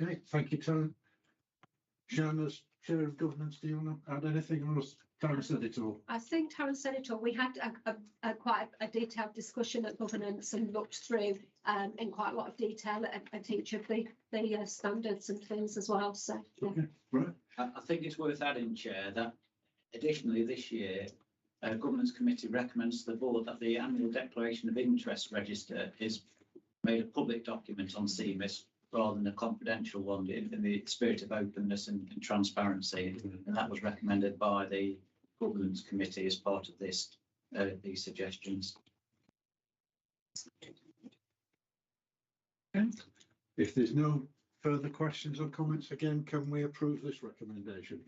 Okay, thank you, Tom. Jan, as Chair of Governance, do you want to add anything, or has Taryn said it all? I think Taryn said it all. We had quite a detailed discussion at governance and looked through in quite a lot of detail at each of the standards and things as well. So, yeah. Okay, right. I think it's worth adding, Chair, that additionally this year, Governance Committee recommends to the Board that the annual Declaration of Interest Register is made a public document on CMIS rather than a confidential one in the spirit of openness and transparency. And that was recommended by the Governance Committee as part of this these suggestions. Okay. If there's no further questions or comments, again, can we approve this recommendation?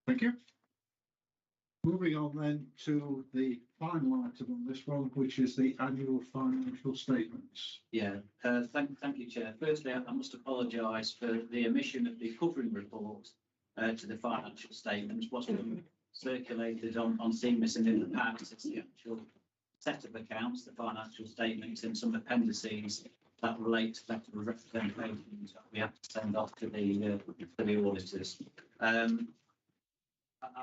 Thank you. Moving on then to the final item on this one, which is the annual financial statements. Yeah, thank you, Chair. Firstly, I must apologise for the omission of the covering report to the financial statements. What's been circulated on CMIS and in the past, it's the actual set of accounts, the financial statements, and some appendices that relate to letter of representations that we have to send off to the auditors.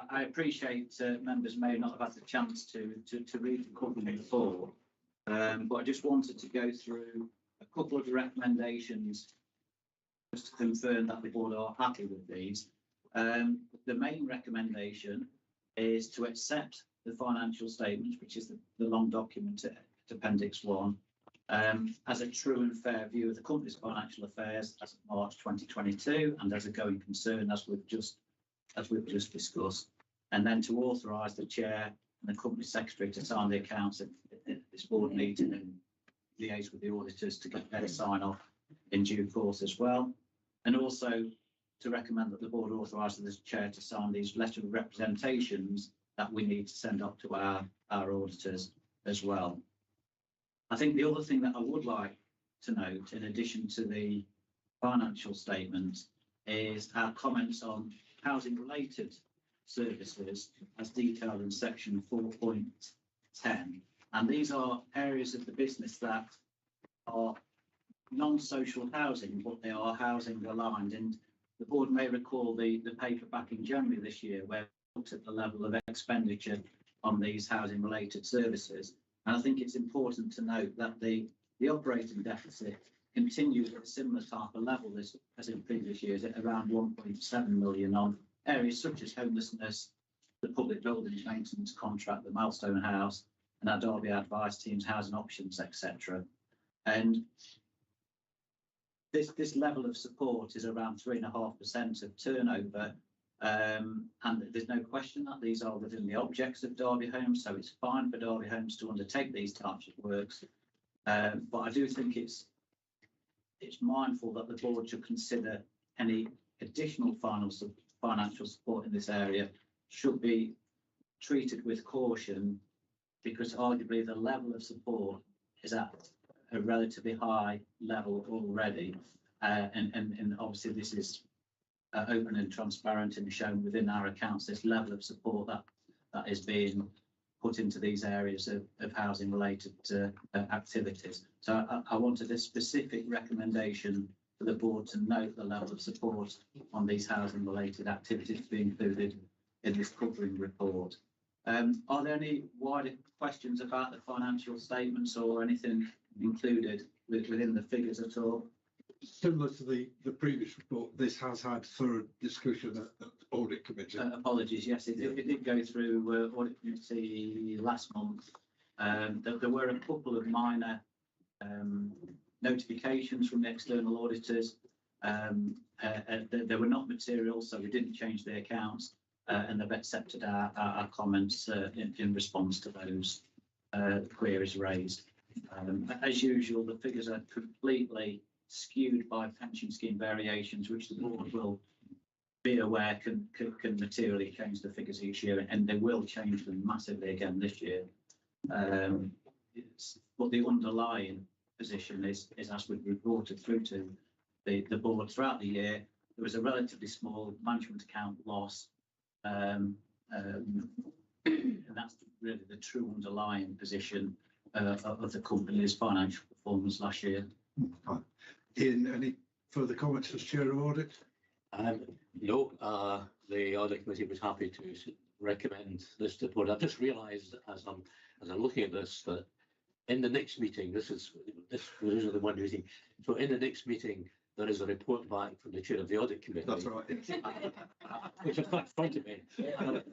I appreciate members may not have had the chance to read the covering report, but I just wanted to go through a couple of the recommendations just to confirm that the board are happy with these. The main recommendation is to accept the financial statements, which is the long document at Appendix 1, as a true and fair view of the company's financial affairs as of March 2022 and as a going concern as we've just discussed, and then to authorise the chair and the company secretary to sign the accounts at this board meeting and liaise with the auditors to get their sign off in due course as well, and also to recommend that the board authorises the chair to sign these letter of representations that we need to send up to our auditors as well. I think the other thing that I would like to note, in addition to the financial statement, is our comments on housing related services as detailed in section 4.10, and these are areas of the business that are non-social housing, but they are housing aligned. And the board may recall the paper back in January this year where we looked at the level of expenditure on these housing related services, and I think it's important to note that the operating deficit continues at a similar type of level as in previous years, at around 1.7 million on areas such as homelessness, the public buildings maintenance contract, the Milestone House, and our Derby Advice Team's housing options, etc. And this level of support is around 3.5% of turnover, and there's no question that these are within the objects of Derby Homes, so it's fine for Derby Homes to undertake these types of works. But I do think it's mindful that the board should consider any additional financial support in this area should be treated with caution, because arguably the level of support is at a relatively high level already, and obviously this is open and transparent and shown within our accounts, this level of support that is being put into these areas of housing related activities. So I wanted a specific recommendation for the board to note the level of support on these housing related activities to be included in this covering report. Are there any wider questions about the financial statements or anything included within the figures at all? Similar to the previous report, this has had thorough discussion at Audit Committee. Apologies, yes, it did go through Audit Committee last month. There were a couple of minor notifications from the external auditors. They were not material, so we didn't change the accounts, and they've accepted our comments in response to those queries raised. As usual, the figures are completely skewed by pension scheme variations, which the board will be aware can materially change the figures each year, and they will change them massively again this year. But the underlying position is as we've reported through to the board throughout the year, there was a relatively small management account loss, and that's really the true underlying position of the company's financial performance last year. Ian, any further comments as chair of audit? No, the audit committee was happy to recommend this to the board. I've just realised as I'm looking at this that in the next meeting, this is the one meeting. So in the next meeting, there is a report back from the chair of the audit committee. That's right. Which is not in front of me. I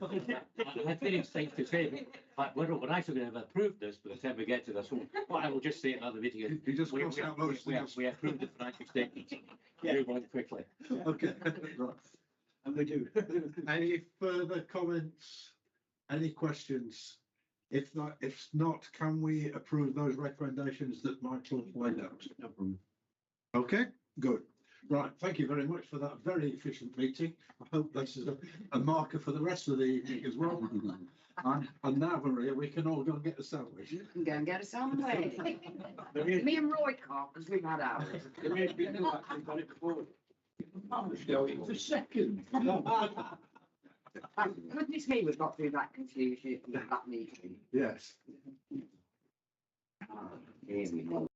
had very excited to say, but we're actually going to have approved this by the time we get to this one. What I will just say at another meeting is You just crossed out most things. we approved the financial statements. Move on quickly. Okay, right. And we do. Any further comments? Any questions? If not, can we approve those recommendations that Michael laid out? No problem. Okay, good. Right, thank you very much for that very efficient meeting. I hope this is a marker for the rest of the evening as well. And now, Maria, we can all go and get a sandwich. You can go and get us on the way. Me and Roy can't, because we've had ours. The second. Goodness me, we've got through that confusion and that meeting. Yes. Here we go.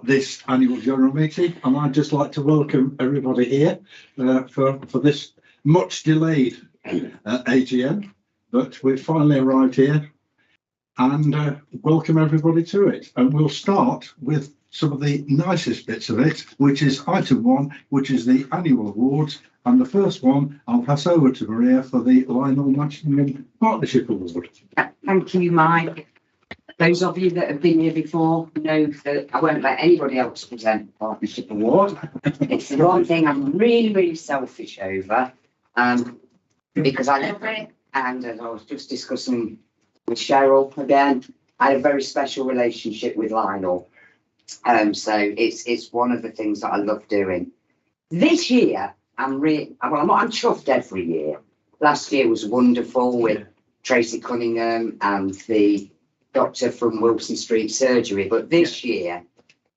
this annual general meeting, and I'd just like to welcome everybody here for this much delayed AGM, but we've finally arrived here, and welcome everybody to it. And we'll start with some of the nicest bits of it, which is item 1, which is the annual awards. And the first one I'll pass over to Maria for the Lionel Massingham Partnership Award. Thank you, Mike. Those of you that have been here before know that I won't let anybody else present the Partnership Award. It's the one thing I'm really, really selfish over, because I love it. And as I was just discussing with Cheryl again, I had a very special relationship with Lionel. So it's one of the things that I love doing. This year, I'm chuffed every year. Last year was wonderful with Tracy Cunningham and the doctor from Wilson Street Surgery, but this year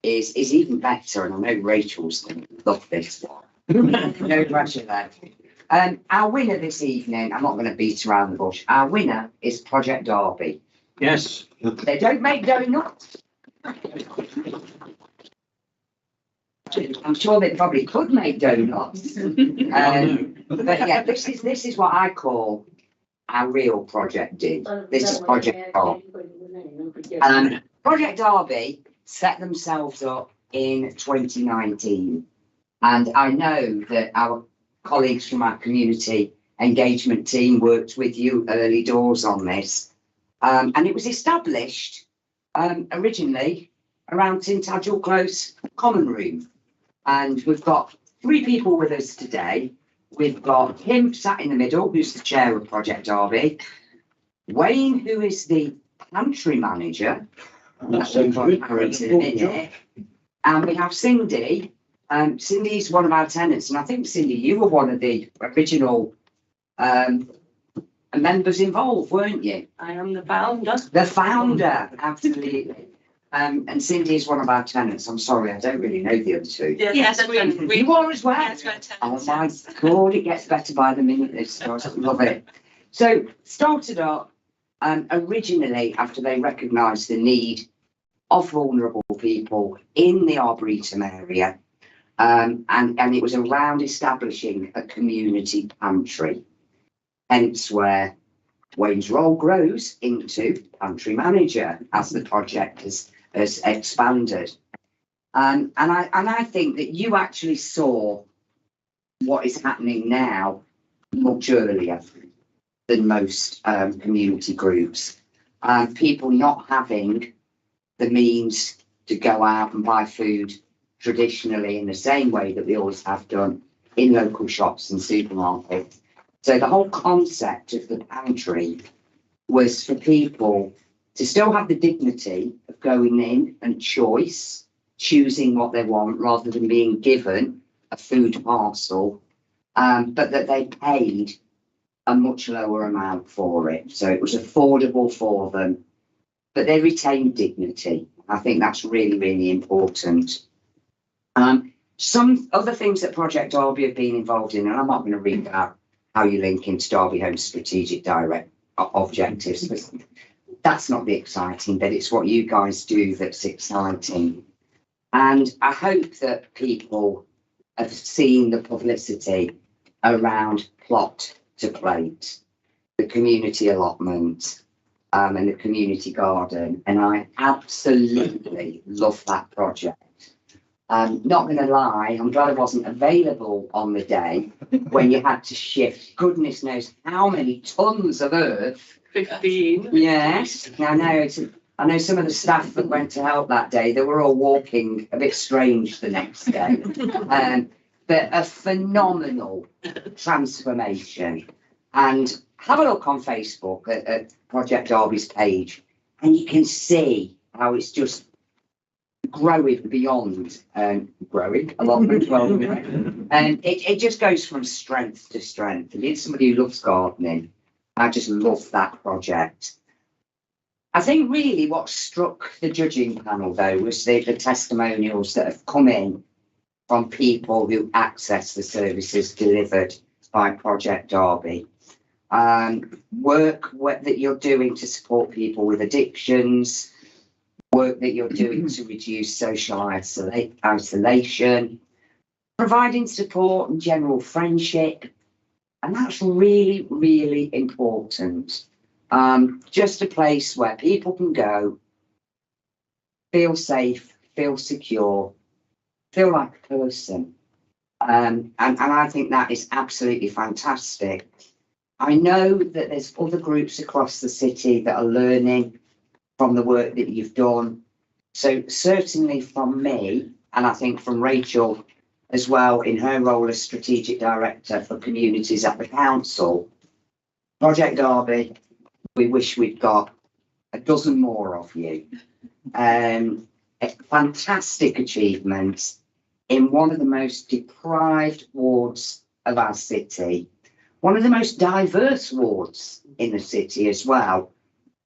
is even better, and I know Rachel's going to love this one. No pressure there. Our winner this evening, I'm not going to beat around the bush. Our winner is Project Derby. Yes. They don't make donuts. I'm sure they probably could make donuts. But yeah, this is what I call our real Project D. This is Project Derby. Project Derby set themselves up in 2019. And I know that our colleagues from our community engagement team worked with you early doors on this. And it was established originally around Tintagel Close Common Room. And we've got 3 people with us today. We've got him sat in the middle, who's the chair of Project Derby. Wayne, who is the pantry manager. That's in a minute. And we have Cindy. Cindy's one of our tenants. And I think, Cindy, you were one of the original members involved, weren't you? I am the founder. The founder, absolutely. And Cindy is one of our tenants. I'm sorry, I don't really know the other 2. Yes, we are as well. Yes, we're Oh tenants, my yes. God, it gets better by the minute. This I love it. So started up originally after they recognised the need of vulnerable people in the Arboretum area, and it was around establishing a community pantry. Hence where Wayne's role grows into pantry manager as the project has expanded. And I think that you actually saw what is happening now much earlier than most community groups. People not having the means to go out and buy food traditionally in the same way that we always have done in local shops and supermarkets. So the whole concept of the pantry was for people to still have the dignity of going in and choosing what they want rather than being given a food parcel, but that they paid a much lower amount for it. So it was affordable for them, but they retained dignity. I think that's really, really important. Some other things that Project Derby have been involved in, and I'm not going to read out how you link into Derby Home's strategic direct objectives, because that's not the exciting bit. It's what you guys do that's exciting. And I hope that people have seen the publicity around plot to plate, the community allotment, and the community garden. And I absolutely love that project. Not going to lie, I'm glad I wasn't available on the day when you had to shift goodness knows how many tons of earth. 15. Yes, I know some of the staff that went to help that day, they were all walking a bit strange the next day. But a phenomenal transformation. And have a look on Facebook at Project Derby's page, and you can see how it's just growing beyond growing a lot as well. And it just goes from strength to strength. And it's somebody who loves gardening. I just love that project. I think really what struck the judging panel though was the testimonials that have come in from people who access the services delivered by Project Derby. Work that you're doing to support people with addictions, work that you're doing to reduce social isolation, providing support and general friendship. And that's really, really important. Just a place where people can go, feel safe, feel secure, feel like a person. And I think that is absolutely fantastic. I know that there's other groups across the city that are learning from the work that you've done. So certainly from me, and I think from Rachel as well in her role as Strategic Director for Communities at the Council, Project Derby, we wish we'd got a dozen more of you. Fantastic achievements in one of the most deprived wards of our city, one of the most diverse wards in the city as well.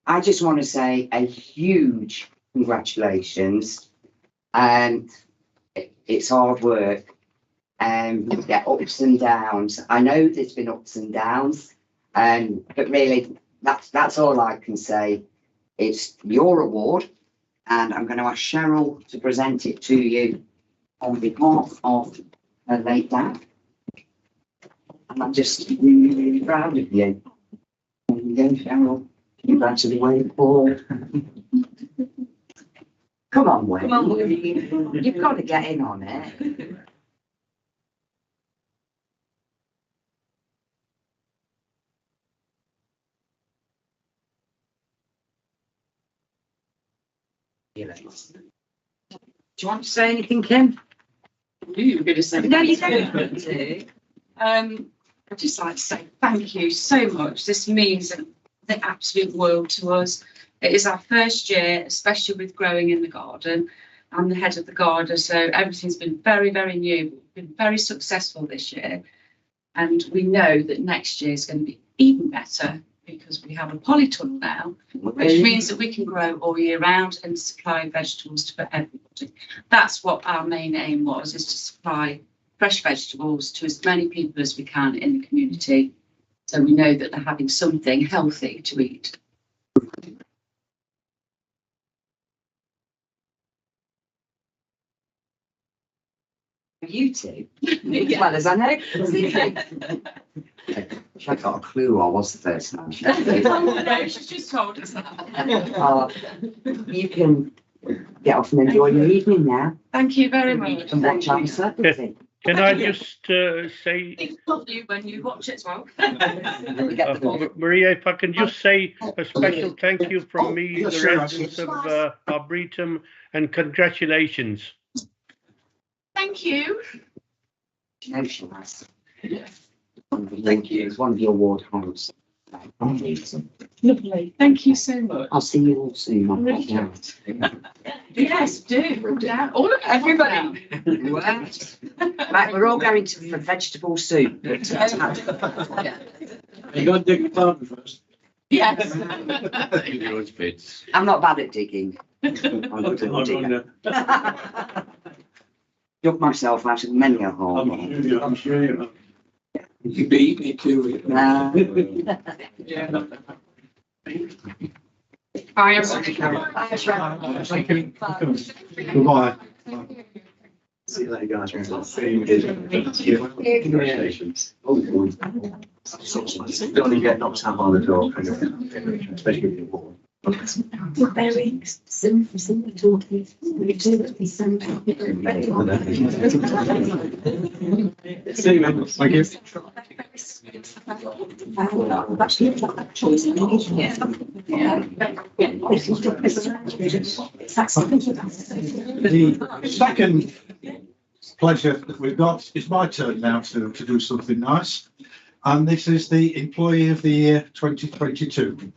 I just want to say a huge congratulations. It's hard work. Yeah, ups and downs. I know there's been ups and downs, but really that's all I can say. It's your award, and I'm going to ask Cheryl to present it to you on behalf of her late dad. And I'm just really, really proud of you. There you go, Cheryl. Congratulations, Paul. Come on, Wayne. Come on, Wayne. You've got to get in on it. Do you want to say anything, Kim? You were going to say. No, you don't need to. I'd just like to say thank you so much. This means the absolute world to us. It is our first year, especially with growing in the garden. I'm the head of the garden, so everything's been very, very new. We've been very successful this year. And we know that next year is going to be even better because we have a polytunnel now, which means that we can grow all year round and supply vegetables for everybody. That's what our main aim was, is to supply fresh vegetables to as many people as we can in the community. So we know that they're having something healthy to eat. You two, as well as I know. I got a clue who I was the first time. No, she's just told us that. You can get off and enjoy your evening now. Thank you very much. And watch our celebrity. Can I just say, It's love you when you watch it as well. Maria, if I can just say a special thank you from me, yes, the sure, residents of Arboretum, and congratulations. Thank you. No, she has. Thank you. It's one of your ward homes. Lovely. Thank you so much. I'll see you all soon. I'll Really pop down. Yes, do. Yeah. All of everybody. Right, we're all going to for vegetable soup. You got to dig the garden first. Yes. I'm not bad at digging. I'm good at digger. Dug myself out of many a hole. I'm sure you know. You beat me too. Bye, everybody. Thank you. Goodbye. See you later, guys. Congratulations. Don't want to get knocked out by the door, especially with your ball. We're very similar talking. We do it, we send out. See you, man. Thank you. The second pleasure that we've got is my turn now to do something nice. And this is the Employee of the Year 2022.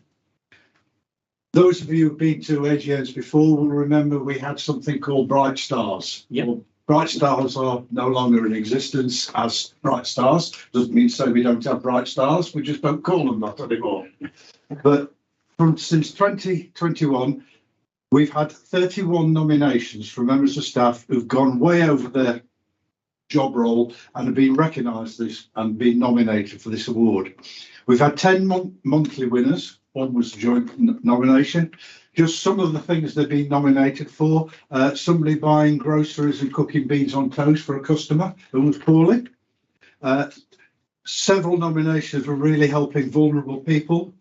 Those of you who've been to AGMs before will remember we had something called Bright Stars. Yep. Well, Bright Stars are no longer in existence as Bright Stars. Doesn't mean to say we don't have Bright Stars, we just don't call them that anymore. But since 2021, we've had 31 nominations from members of staff who've gone way over their job role and have been recognised this and been nominated for this award. We've had 10 monthly winners, one was joint nomination. Just some of the things they've been nominated for, somebody buying groceries and cooking beans on toast for a customer who was poorly. Several nominations were really helping vulnerable people.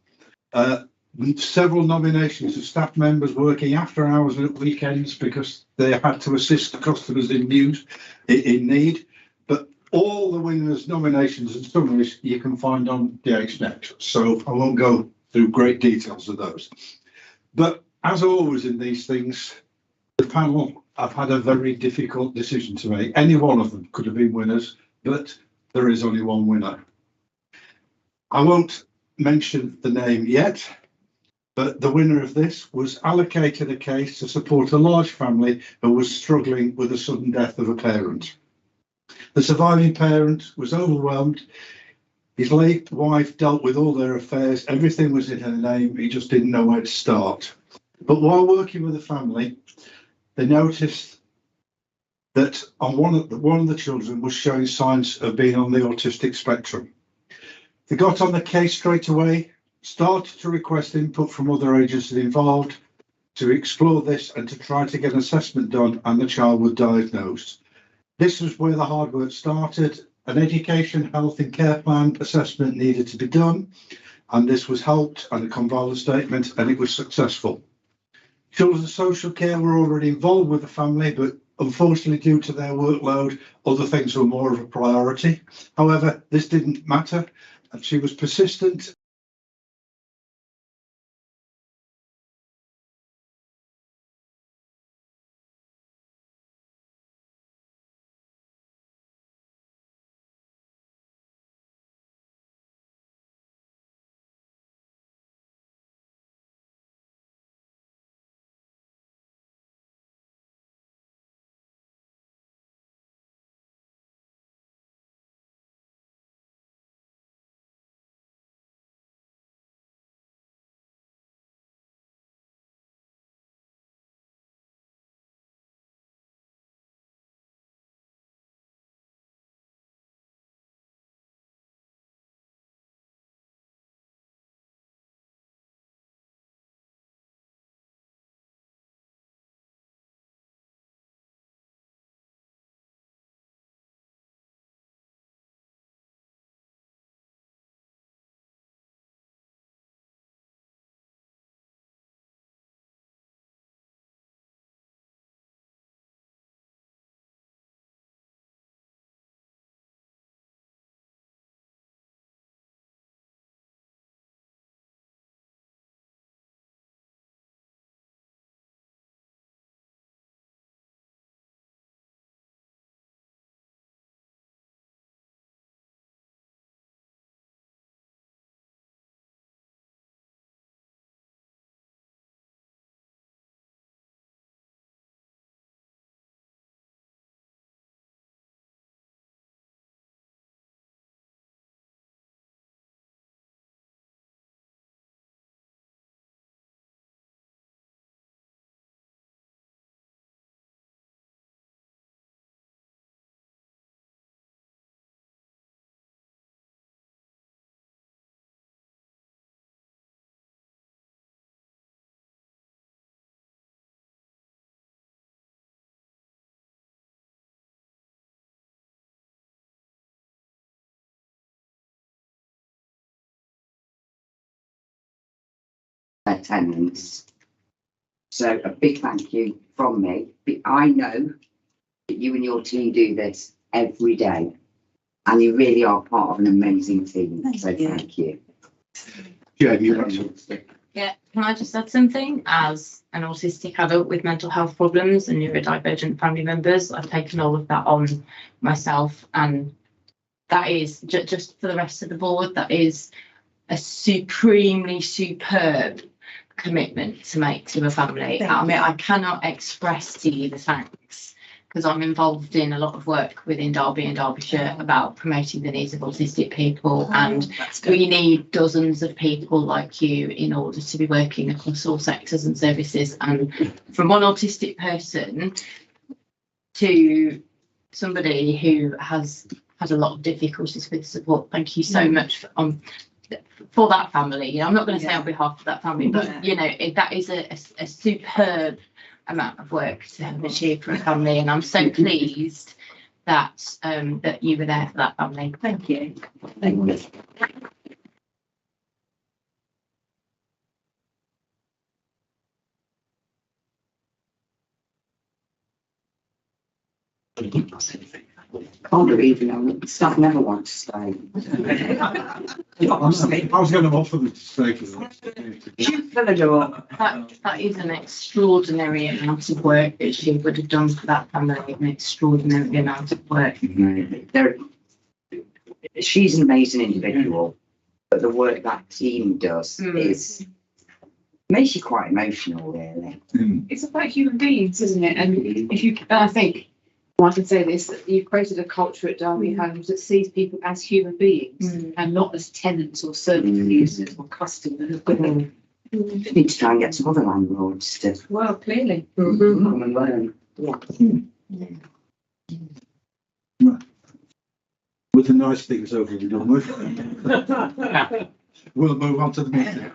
Several nominations of staff members working after hours and at weekends because they had to assist the customers in need. But all the winners' nominations and summaries you can find on DHNet, so I won't go through great details of those. But as always in these things, the panel have had a very difficult decision to make. Any one of them could have been winners, but there is only one winner. I won't mention the name yet, but the winner of this was allocated a case to support a large family who was struggling with the sudden death of a parent. The surviving parent was overwhelmed. His late wife dealt with all their affairs. Everything was in her name. He just didn't know where to start. But while working with the family, they noticed that on one of the children was showing signs of being on the autistic spectrum. They got on the case straight away, started to request input from other agencies involved to explore this and to try to get an assessment done, and the child was diagnosed. This was where the hard work started. An education, health and care plan assessment needed to be done, and this was helped, and a convalescence statement, and it was successful. Children's social care were already involved with the family, but unfortunately due to their workload, other things were more of a priority. However, this didn't matter, and she was persistent. Attendance. So a big thank you from me. I know that you and your team do this every day, and you really are part of an amazing team. Thank you. Yeah, you want to. Yeah, can I just add something? As an autistic adult with mental health problems and neurodivergent family members, I've taken all of that on myself, and that is just for the rest of the board, that is a supremely superb commitment to make to a family. I mean, I cannot express to you the thanks, because I'm involved in a lot of work within Derby and Derbyshire about promoting the needs of autistic people, and we need dozens of people like you in order to be working across all sectors and services. And from one autistic person to somebody who has had a lot of difficulties with support, thank you so much for for that family. You know, I'm not going to say on behalf of that family, but you know, that is a superb amount of work to have achieved for a family, and I'm so pleased that that you were there for that family. Thank you. Thank you. Can't believe staff never want to stay. I was going to offer them to stay for that. Shoot for the door. That is an extraordinary amount of work that she would have done for that family. An extraordinary amount of work. She's an amazing individual, but the work that team does is makes you quite emotional, really. It's about human beings, isn't it? And if you, I think, well, I can say this, that you've created a culture at Derby Homes that sees people as human beings and not as tenants or service users or customers. We need to try and get some other landlords to Well, clearly. come and learn. With the nice things over and done with. We'll move on to the meeting.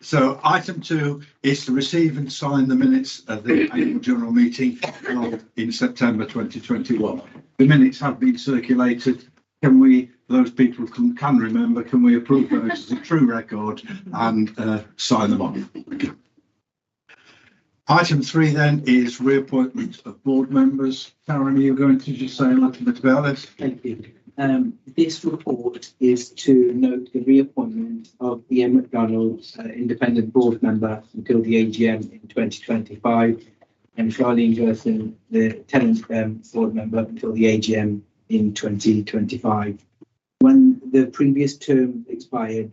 So item 2 is to receive and sign the minutes of the annual general meeting held in September 2021. The minutes have been circulated. Can we, those people who can remember, can we approve those as a true record and sign them on? Item 3 then is reappointment of board members. Karen, are you going to just say a little bit about this? Thank you. This report is to note the reappointment of Ian McDonald, independent board member until the AGM in 2025, and Charlene Gerson, the tenant board member until the AGM in 2025. When the previous term expired,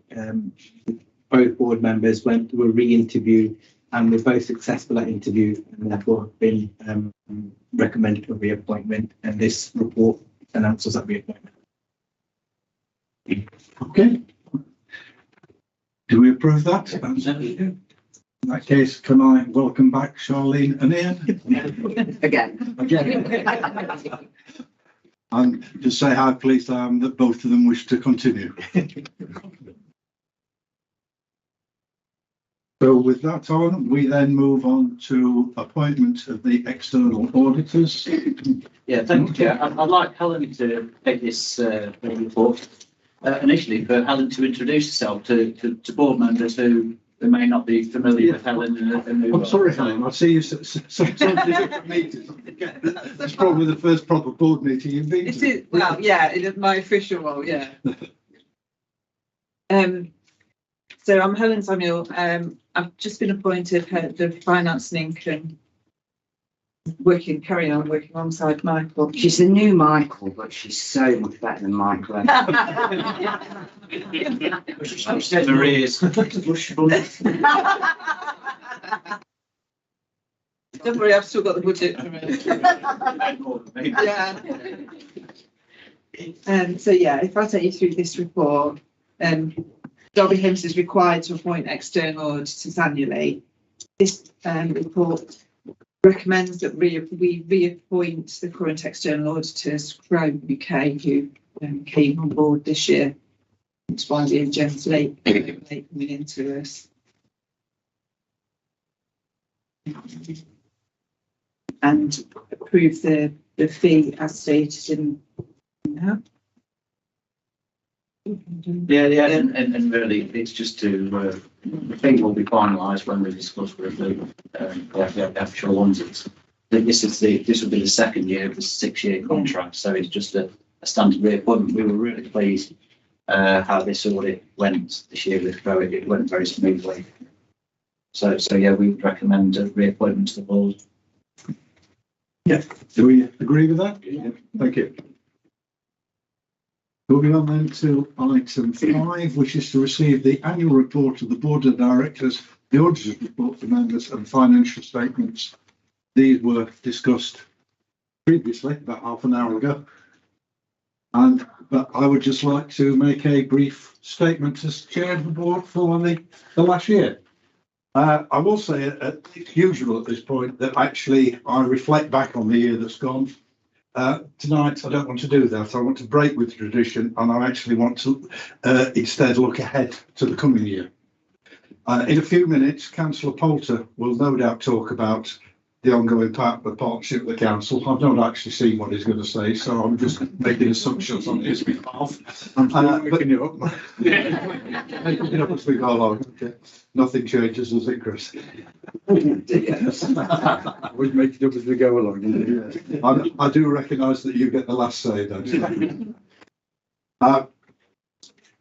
both board members went to a re-interview and were both successful at interview and therefore have been recommended for reappointment, and this report announces that reappointment. Okay. Do we approve that? In that case, can I welcome back Charlene and Ian? Again. And to say how pleased I am that both of them wish to continue. So with that on, we then move on to appointment of the external auditors. Yeah, thank you, Chair. I'd like Helen to take this report. Initially, for Helen to introduce herself to board members who may not be familiar with Helen. I'm sorry, Helen. I see you sometimes in different meetings. It's probably the first proper board meeting you've been to. It is, well, yeah, it is my official role, yeah. So I'm Helen Samuel. I've just been appointed head of finance and income, working alongside Michael. She's the new Michael, but she's so much better than Michael. Maria's. Don't worry, I've still got the budget for it. Yeah. So yeah, if I take you through this report, Derby Homes is required to appoint external auditors annually. This report recommends that we reappoint the current external auditors, Crowe UK, who came on board this year. That's why the agenda's late coming into us. And approve the fee as stated in that. Yeah, and really, it's just to, the thing will be finalised when we discuss with the actual ones. This will be the second year of the 6-year contract, so it's just a standard reappointment. We were really pleased how this audit went this year with Crowe. It went very smoothly. So yeah, we would recommend a reappointment to the board. Yeah, do we agree with that? Yeah. Thank you. Moving on then to item 5, which is to receive the annual report of the Board of Directors, the Auditor's report for members and financial statements. These were discussed previously, about half an hour ago. But I would just like to make a brief statement as chair of the board for the last year. I will say, it's usual at this point, that actually I reflect back on the year that's gone. Tonight, I don't want to do that. I want to break with tradition, and I actually want to instead look ahead to the coming year. In a few minutes, Councillor Poulter will no doubt talk about the ongoing partnership with the council. I've not actually seen what he's going to say, so I'm just making assumptions on his behalf. I'm still making it up. Making it up as we go along. Okay. Nothing changes, does it, Chris? I was making it up as we go along. I do recognise that you get the last say, don't you? But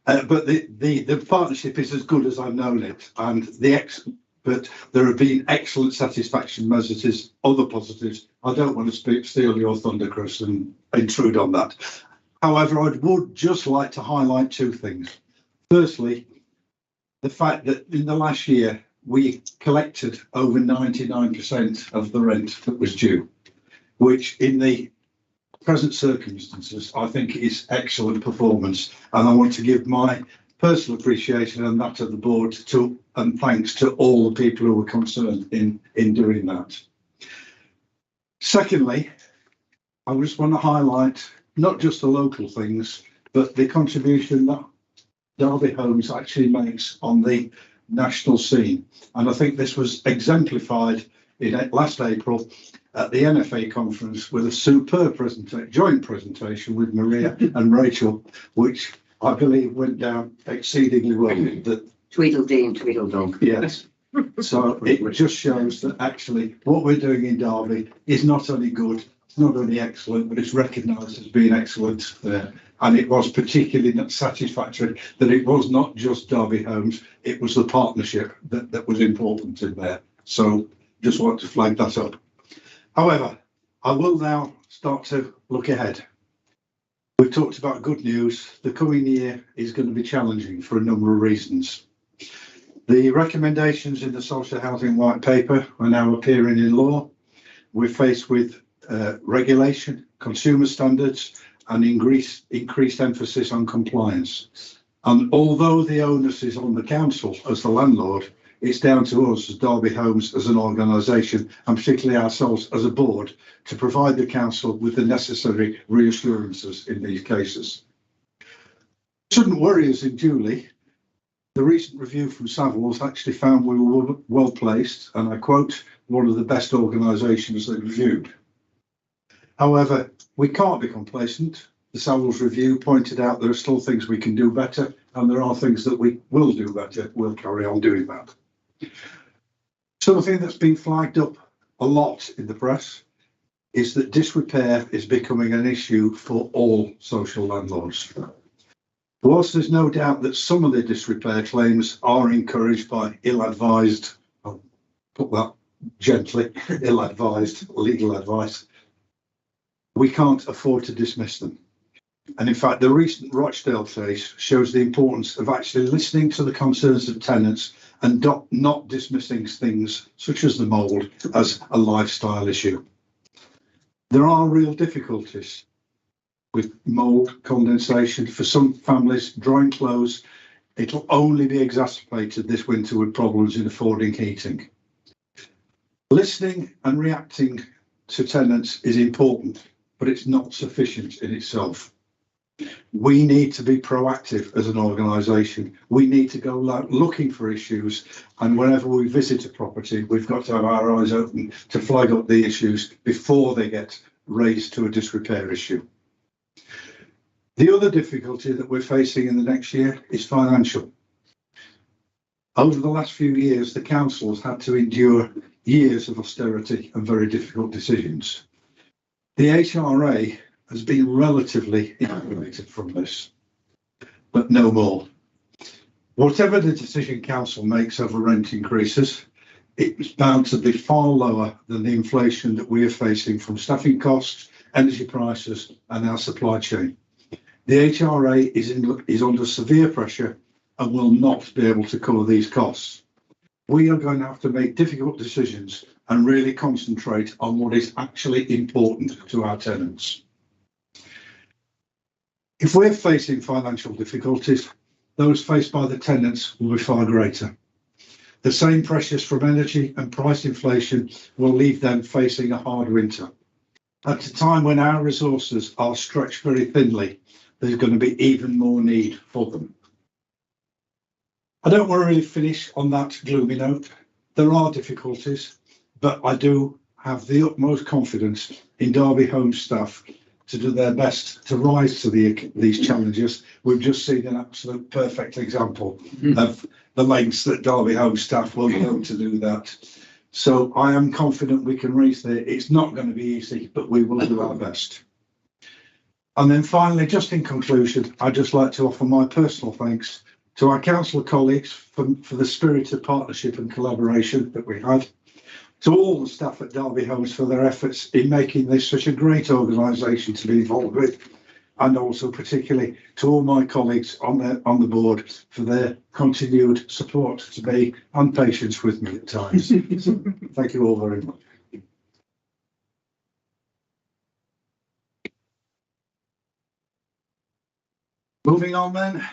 the partnership is as good as I've known it, and but there have been excellent satisfaction measures, other positives. I don't want to steal your thunder, Chris, and intrude on that. However, I would just like to highlight two things. Firstly, the fact that in the last year, we collected over 99% of the rent that was due, which in the present circumstances, I think is excellent performance. And I want to give my personal appreciation and that of the board to, and thanks to all the people who were concerned in doing that. Secondly, I just want to highlight not just the local things, but the contribution that Derby Homes actually makes on the national scene. And I think this was exemplified in last April at the NFA conference with a superb joint presentation with Maria and Rachel, which I believe went down exceedingly well. Tweedledee and Tweedledum. Yes. So it just shows that actually what we're doing in Derby is not only good, it's not only excellent, but it's recognised as being excellent there. And it was particularly satisfactory that it was not just Derby Homes, it was the partnership that was important in there. So just want to flag that up. However, I will now start to look ahead. We've talked about good news. The coming year is going to be challenging for a number of reasons. The recommendations in the Social Housing White Paper are now appearing in law. We're faced with regulation, consumer standards, and increased emphasis on compliance. And although the onus is on the council as the landlord, it's down to us as Derby Homes as an organisation, and particularly ourselves as a board, to provide the council with the necessary reassurances in these cases. Shouldn't worry us unduly. The recent review from Savills actually found we were well placed, and I quote, one of the best organisations they reviewed. However, we can't be complacent. The Savills review pointed out there are still things we can do better, and there are things that we will do better. We'll carry on doing that. Something that's been flagged up a lot in the press is that disrepair is becoming an issue for all social landlords. Whilst there's no doubt that some of the disrepair claims are encouraged by ill-advised, I'll put that gently, ill-advised legal advice, we can't afford to dismiss them. And in fact, the recent Rochdale case shows the importance of actually listening to the concerns of tenants and not dismissing things such as the mould as a lifestyle issue. There are real difficulties with mould condensation. For some families, drying clothes, it'll only be exacerbated this winter with problems in affording heating. Listening and reacting to tenants is important, but it's not sufficient in itself. We need to be proactive as an organisation. We need to go looking for issues, and whenever we visit a property, we've got to have our eyes open to flag up the issues before they get raised to a disrepair issue. The other difficulty that we're facing in the next year is financial. Over the last few years, the council has had to endure years of austerity and very difficult decisions. The HRA has been relatively insulated from this, but no more. Whatever the decision council makes over rent increases, it's bound to be far lower than the inflation that we are facing from staffing costs, energy prices, and our supply chain. The HRA is under severe pressure and will not be able to cover these costs. We are going to have to make difficult decisions and really concentrate on what is actually important to our tenants. If we're facing financial difficulties, those faced by the tenants will be far greater. The same pressures from energy and price inflation will leave them facing a hard winter. at a time when our resources are stretched very thinly, there's going to be even more need for them. I don't want to really finish on that gloomy note. There are difficulties, but I do have the utmost confidence in Derby Home staff to do their best to rise to these challenges. We've just seen an absolute perfect example of the lengths that Derby Home staff will go to do that. So I am confident we can raise the, it's not going to be easy, but we will do our best. And then finally, just in conclusion, I'd just like to offer my personal thanks to our council colleagues for the spirit of partnership and collaboration that we had, to all the staff at Derby Homes for their efforts in making this such a great organisation to be involved with, and also particularly to all my colleagues on the board for their continued support to me and patience with me at times. Thank you all very much. Moving on then,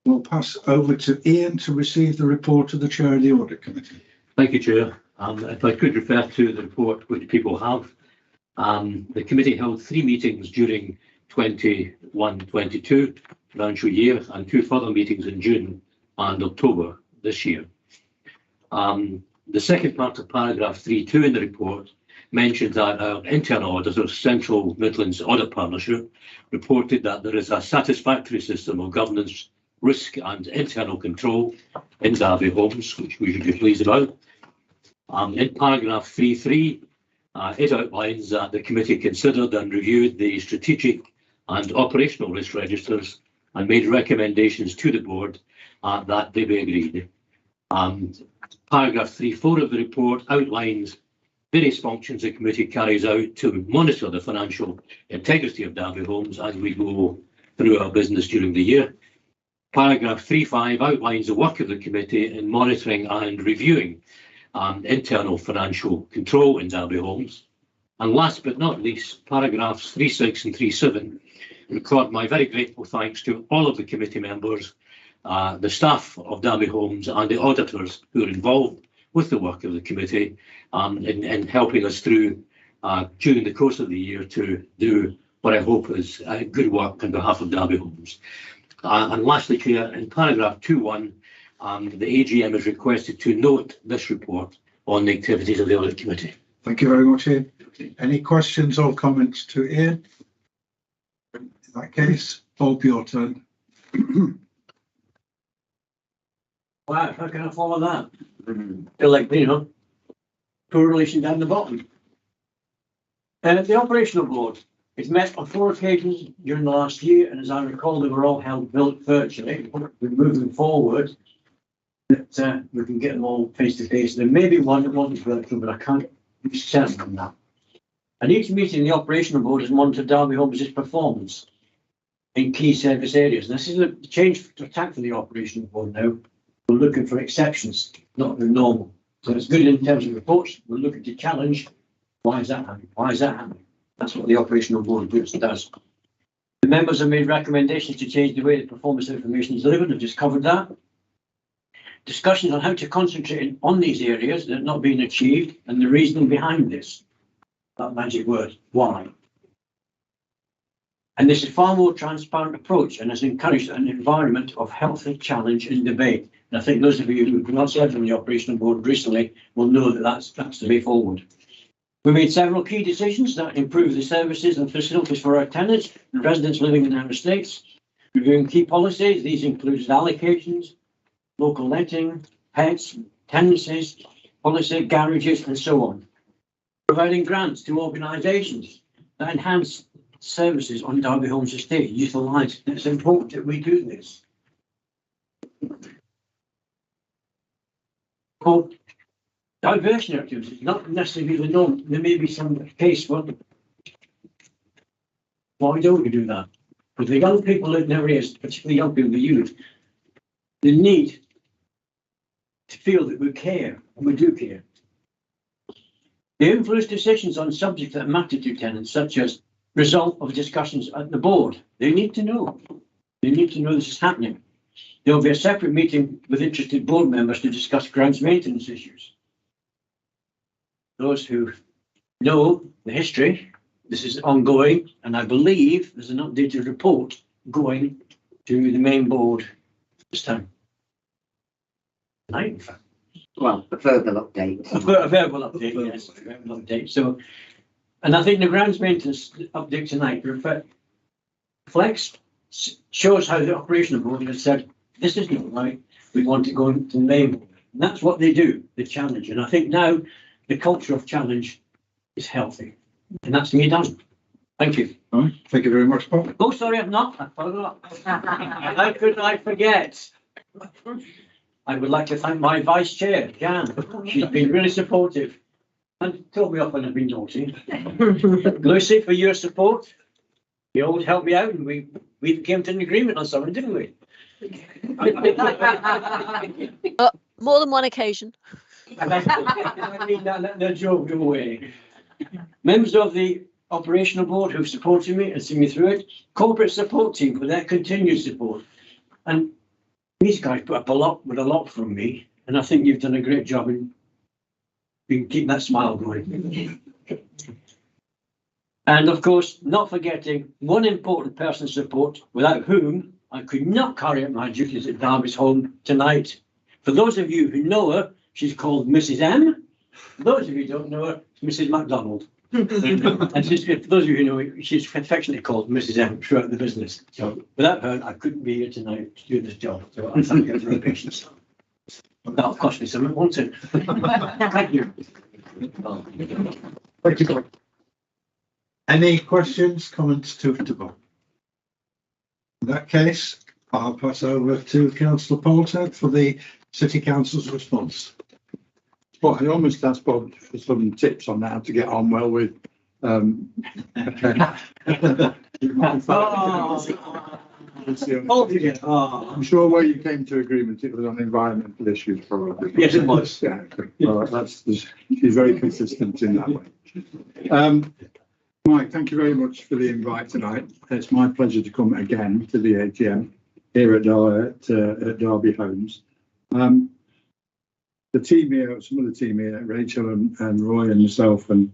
we'll pass over to Ian to receive the report of the Chair of the Audit Committee. Thank you, Chair. If I could refer to the report which people have. The committee held 3 meetings during 21-22 financial year and 2 further meetings in June and October this year. The second part of paragraph 3.2 in the report mentions that our internal auditor, Central Midlands Audit Partnership, reported that there is a satisfactory system of governance, risk and internal control in Derby Homes, which we should be pleased about. In paragraph 3.3, it outlines that the committee considered and reviewed the strategic and operational risk registers and made recommendations to the board that they be agreed. Paragraph 3.4 of the report outlines various functions the committee carries out to monitor the financial integrity of Derby Homes as we go through our business during the year. Paragraph 3.5 outlines the work of the committee in monitoring and reviewing internal financial control in Derby Homes. And last but not least, paragraphs 3.6 and 3.7 record my very grateful thanks to all of the committee members, the staff of Derby Homes and the auditors who are involved with the work of the committee in helping us through during the course of the year to do what I hope is good work on behalf of Derby Homes. And lastly, Chair, in paragraph 2.1, the AGM is requested to note this report on the activities of the Audit Committee. Thank you very much, Ian. Any questions or comments to Ian? In that case, Bob, your turn. Wow, how can I follow that? Feel like, you know, correlation down the bottom. The operational board is met on 4 occasions during the last year, and as I recall, they were all held virtually. We're moving forward that we can get them all face to face. There may be one that wasn't virtual, but I can't be certain on that. And each meeting, the operational board has monitored Derby Homes' performance in key service areas. And this is a change to attack for the operational board now. We're looking for exceptions, not the normal. So it's good in terms of reports. We're looking to challenge. Why is that happening? Why is that happening? That's what the operational board does. The members have made recommendations to change the way the performance information is delivered. I've just covered that. Discussions on how to concentrate on these areas that are not being achieved and the reasoning behind this. That magic word, why? And this is a far more transparent approach and has encouraged an environment of healthy challenge and debate. And I think those of you who have not served on the operational board recently will know that that's the way forward. We made several key decisions that improve the services and facilities for our tenants and residents living in our estates. Reviewing key policies, these include allocations, local letting, pets, tenancies, policy, garages, and so on. Providing grants to organisations that enhance services on Derby Homes estate, utilise. It's important that we do this. Well, diversion activities, not necessarily the norm. There may be some case where why don't we do that? With the young people in their areas, particularly young people, the youth, the need to feel that we care, and we do care. They influence decisions on subjects that matter to tenants, such as result of discussions at the board. They need to know. They need to know this is happening. There will be a separate meeting with interested board members to discuss grounds maintenance issues. Those who know the history. This is ongoing, and I believe there's an updated report going to the main board this time. Tonight, in fact. Well, a verbal update. A verbal update, yes, a verbal update. So, and I think the grounds maintenance update tonight reflects, shows how the operational board has said, this is not right, we want to go into the main board. And that's what they do, they challenge. And I think now the culture of challenge is healthy. And that's me done. Thank you. All right, thank you very much, Paul. Oh, sorry, I'm not. I forgot. How could I forget? I would like to thank my vice chair, Jan. She's been really supportive and told me off when I've been naughty. Lucy, for your support. You always helped me out, and we came to an agreement on something, didn't we? More than one occasion. I mean that no joke away. Members of the operational board who've supported me and seen me through it, corporate support team for their continued support, and these guys put up a lot from me, and I think you've done a great job in keeping that smile going. And of course, not forgetting one important person's support, without whom I could not carry out my duties at Derby's home tonight. For those of you who know her, she's called Mrs. M. For those of you who don't know her, it's Mrs. MacDonald. And she's, for those of you who know her, she's affectionately called Mrs. M throughout the business. So without her, I couldn't be here tonight to do this job. So I thank her for her patience. That'll cost me something, won't it? Thank you. Thank you. Any questions, comments to Bob? In that case, I'll pass over to Councillor Poulter for the City Council's response. Well, I almost asked Bob for some tips on how to get on well with. I'm sure where you came to agreement, it was on environmental issues, probably. Yes, it was. Yeah, okay. Well, she's very consistent in that way. Mike, thank you very much for the invite tonight. It's my pleasure to come again to the AGM here at Derby Homes. The team here, some of the team here, Rachel and Roy and myself and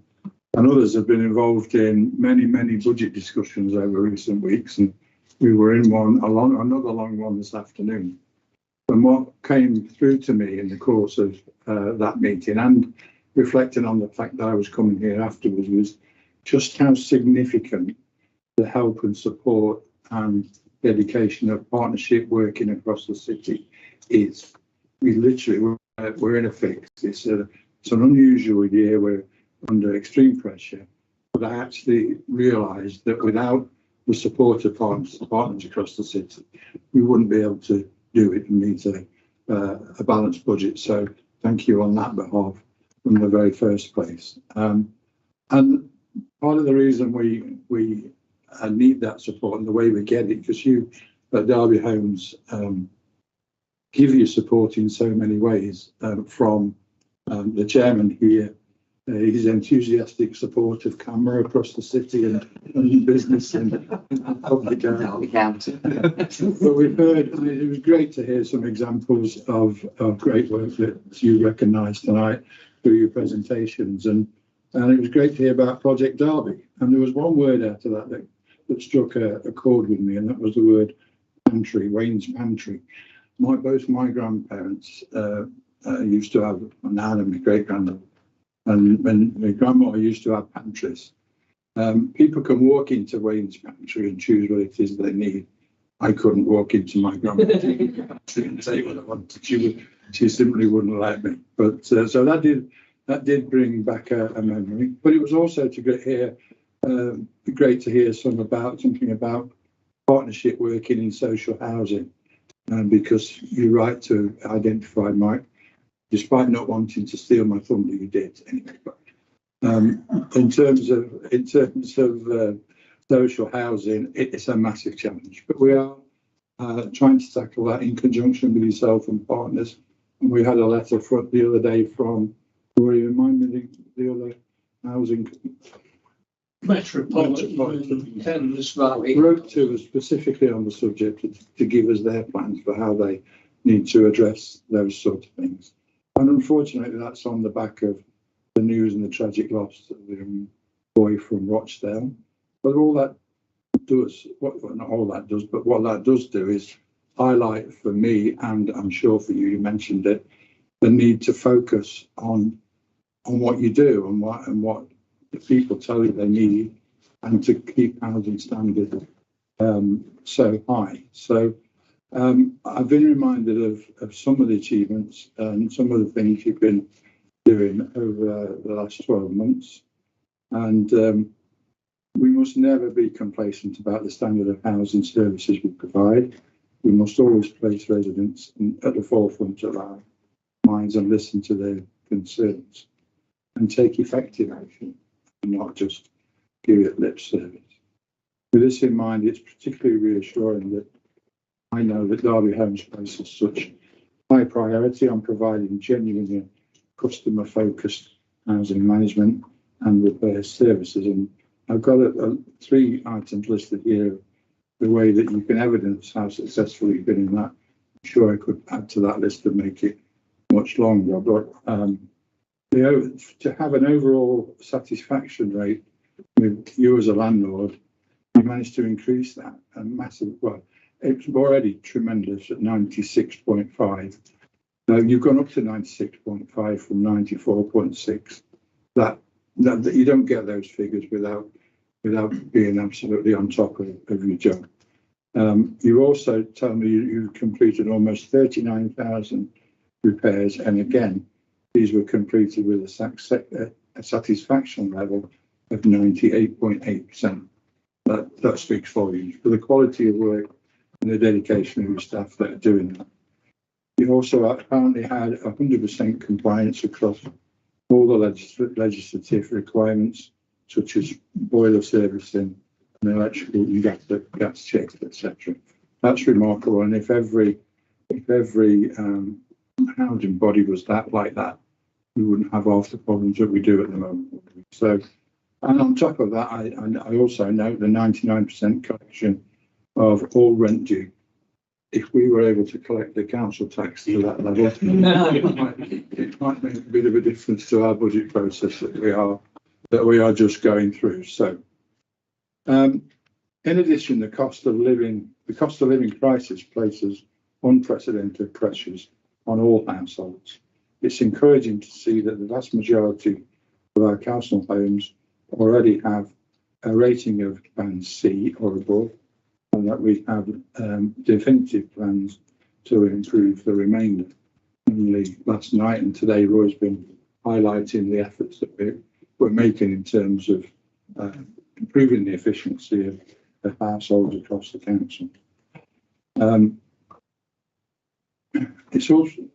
others have been involved in many budget discussions over recent weeks, and we were in another long one this afternoon. And what came through to me in the course of that meeting, and reflecting on the fact that I was coming here afterwards, was just how significant the help and support and dedication of partnership working across the city is. We literally, we're in a fix. It's an unusual year. We're under extreme pressure, but I actually realised that without the support of partners across the city, we wouldn't be able to do it and meet a balanced budget. So thank you on that behalf from the very first place. And part of the reason we need that support and the way we get it, because you at Derby Homes give you support in so many ways, from the chairman here, his enthusiastic support of camera across the city and business and public out. But we've heard, it was great to hear some examples of great work that you recognised tonight through your presentations, and it was great to hear about Project Derby. And there was one word out of that struck a chord with me, and that was the word pantry, Wayne's Pantry. Both my grandparents used to have, my nan and my great-granddad, and when my grandmother used to have pantries. People can walk into Wayne's Pantry and choose what it is they need. I couldn't walk into my grandmother's pantry and say what I wanted. She simply wouldn't let me. But so that did bring back a memory. But it was also great to hear something about partnership working in social housing. Because you're right to identify, Mike, despite not wanting to steal my thunder, you did anyway. But in terms of social housing, it's a massive challenge. But we are trying to tackle that in conjunction with yourself and partners. And we had a letter the other day from, remind me the other housing. Metropolitan Thames Valley wrote to us specifically on the subject to give us their plans for how they need to address those sort of things. And unfortunately, that's on the back of the news and the tragic loss of the boy from Rochdale. But all that does, not all that does, but what that does do is highlight for me, and I'm sure for you, you mentioned it, the need to focus on what you do and what the people tell you they need, and to keep housing standards so high. So I've been reminded of some of the achievements and some of the things you've been doing over the last 12 months. And we must never be complacent about the standard of housing services we provide. We must always place residents at the forefront of our minds and listen to their concerns and take effective action, and not just give it lip service. With this in mind, it's particularly reassuring that I know that Derby Homes places such high priority on providing genuinely customer-focused housing management and repair services. And I've got 3 items listed here, the way that you can evidence how successful you've been in that. I'm sure I could add to that list and make it much longer, but to have an overall satisfaction rate with you as a landlord, you managed to increase that a massive, well, it's already tremendous at 96.5. Now you've gone up to 96.5 from 94.6. That you don't get those figures without being absolutely on top of your job. You also tell me you've completed almost 39,000 repairs, and again, these were completed with a satisfaction level of 98.8%. That speaks volumes for the quality of work and the dedication of your staff that are doing that. You also apparently had 100% compliance across all the legislative requirements, such as boiler servicing and electrical and gas checks, etc. That's remarkable, and if every housing body was like that, we wouldn't have half the problems that we do at the moment. So, and on top of that, I also note the 99% collection of all rent due. If we were able to collect the council tax to that level, it might make a bit of a difference to our budget process that we are just going through. So, in addition, the cost of living crisis places unprecedented pressures on all households. It's encouraging to see that the vast majority of our council homes already have a rating of band C or above, and that we have definitive plans to improve the remainder. Only last night and today, Roy's been highlighting the efforts that we're making in terms of improving the efficiency of households across the council. It's also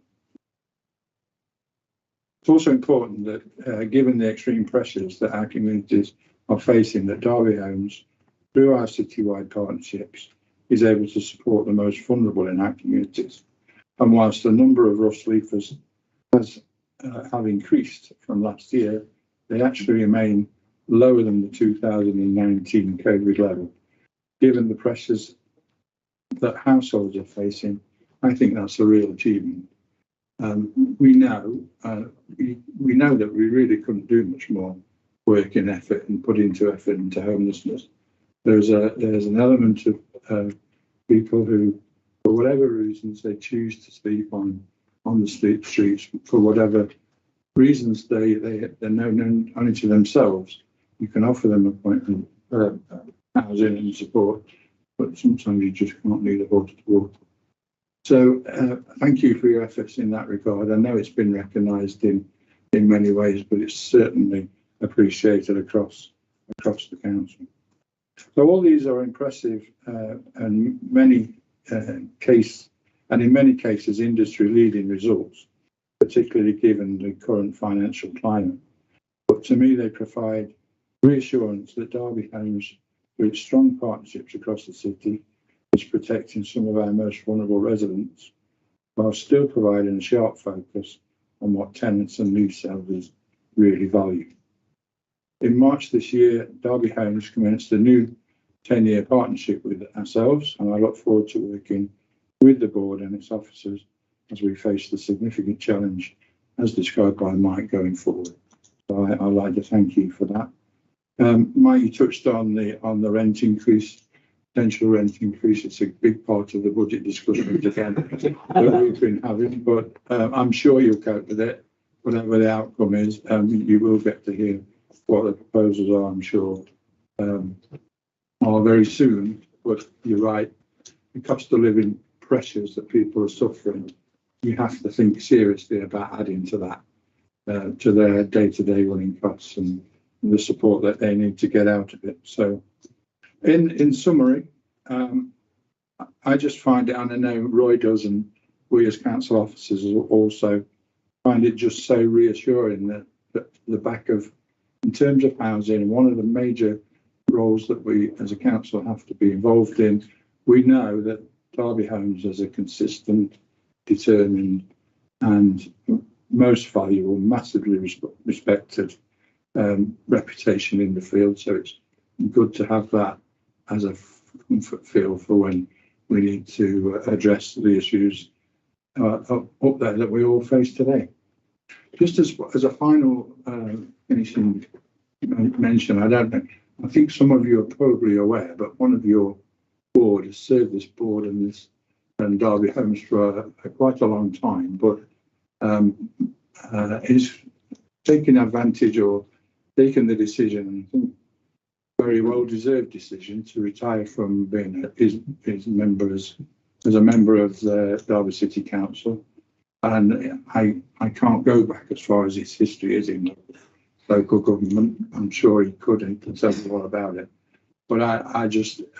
important that, given the extreme pressures that our communities are facing, that Derby Homes, through our citywide partnerships, is able to support the most vulnerable in our communities. And whilst the number of rough sleepers have increased from last year, they actually remain lower than the 2019 COVID level. Given the pressures that households are facing, I think that's a real achievement. We know that we really couldn't do much more work and effort and put into effort into homelessness. There's an element of people who, for whatever reasons, they choose to sleep on the streets for whatever reasons they're known only to themselves. You can offer them appointment, housing and support, but sometimes you just can't lead a horse to water. So thank you for your efforts in that regard. I know it's been recognised in many ways, but it's certainly appreciated across the council. So all these are impressive and in many cases industry-leading results, particularly given the current financial climate. But to me, they provide reassurance that Derby Homes, with strong partnerships across the city, is protecting some of our most vulnerable residents, while still providing a sharp focus on what tenants and lease holders really value. In March this year, Derby Homes commenced a new 10-year partnership with ourselves, and I look forward to working with the board and its officers as we face the significant challenge as described by Mike going forward. So I'd like to thank you for that. Mike, you touched on the rent increase, potential rent increase. It's a big part of the budget discussions again that we've been having, but I'm sure you'll cope with it, whatever the outcome is. You will get to hear what the proposals are, I'm sure, are very soon. But you're right, the cost of living pressures that people are suffering, you have to think seriously about adding to that, to their day-to-day running costs and the support that they need to get out of it. So in summary, I just find it, and I know Roy does, and we as council officers also find it just so reassuring that the back of, in terms of housing, one of the major roles that we as a council have to be involved in, we know that Derby Homes is a consistent, determined and most valuable, massively respected reputation in the field. So it's good to have that as a comfort feel for when we need to address the issues up there that we all face today. Just as a final finishing mention, I don't know, I think some of you are probably aware, but one of your board has served this board and Derby Homes for quite a long time, but is taking advantage or taking the decision, I think very well deserved decision, to retire from being his member as a member of the Derby City Council. And I can't go back as far as his history is in local government. I'm sure he could and can tell you all about it. But I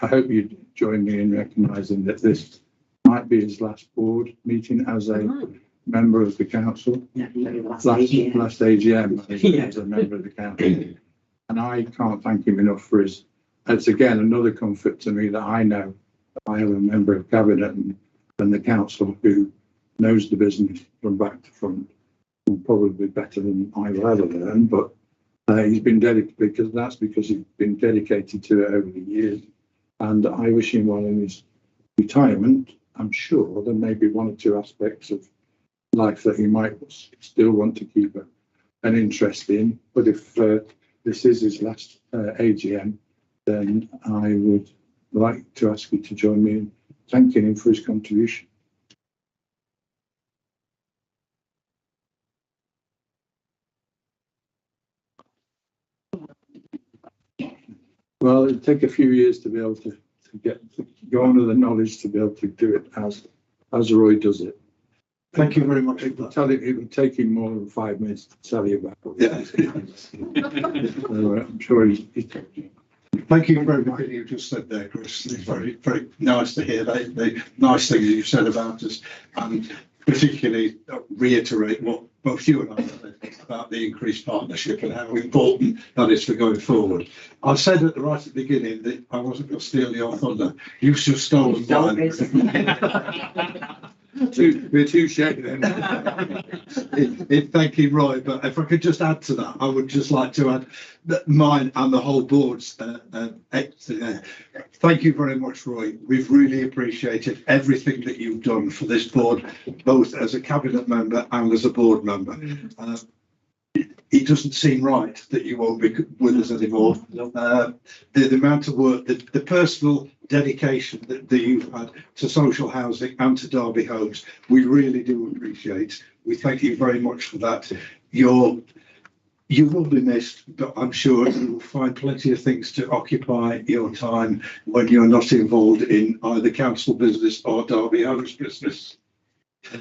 hope you join me in recognising that this might be his last board meeting as a member of the council. Last AGM as a member of the council. And I can't thank him enough for his, it's again another comfort to me that I know I have a member of cabinet and the council who knows the business from back to front, and probably better than I will ever learn, but he's been dedicated, because he's been dedicated to it over the years. And I wish him well in his retirement. I'm sure there may be one or two aspects of life that he might still want to keep an interest in, but if this is his last AGM, then I would like to ask you to join me in thanking him for his contribution. Well, it'd take a few years to be able to go on with the knowledge to be able to do it as Roy does it. Thank you very much. It would take him more than 5 minutes to tell you about it. Yeah. I'm sure he's Thank you very much. You just said there, Chris. It's very, very nice to hear the nice things you said about us, and particularly reiterate what both you and I said about the increased partnership and how important that is for going forward. I said right at the beginning that I wasn't going to steal your thunder. You've just stolen mine. We're too shady then. in thanking Roy, but if I could just add to that, I would just like to add that mine and the whole board's thank you very much, Roy. We've really appreciated everything that you've done for this board, both as a cabinet member and as a board member. It doesn't seem right that you won't be with us anymore. The amount of work, the personal dedication that you've had to social housing and to Derby Homes, we really do appreciate. We thank you very much for that. You will be missed, but I'm sure you will find plenty of things to occupy your time when you're not involved in either council business or Derby Homes business.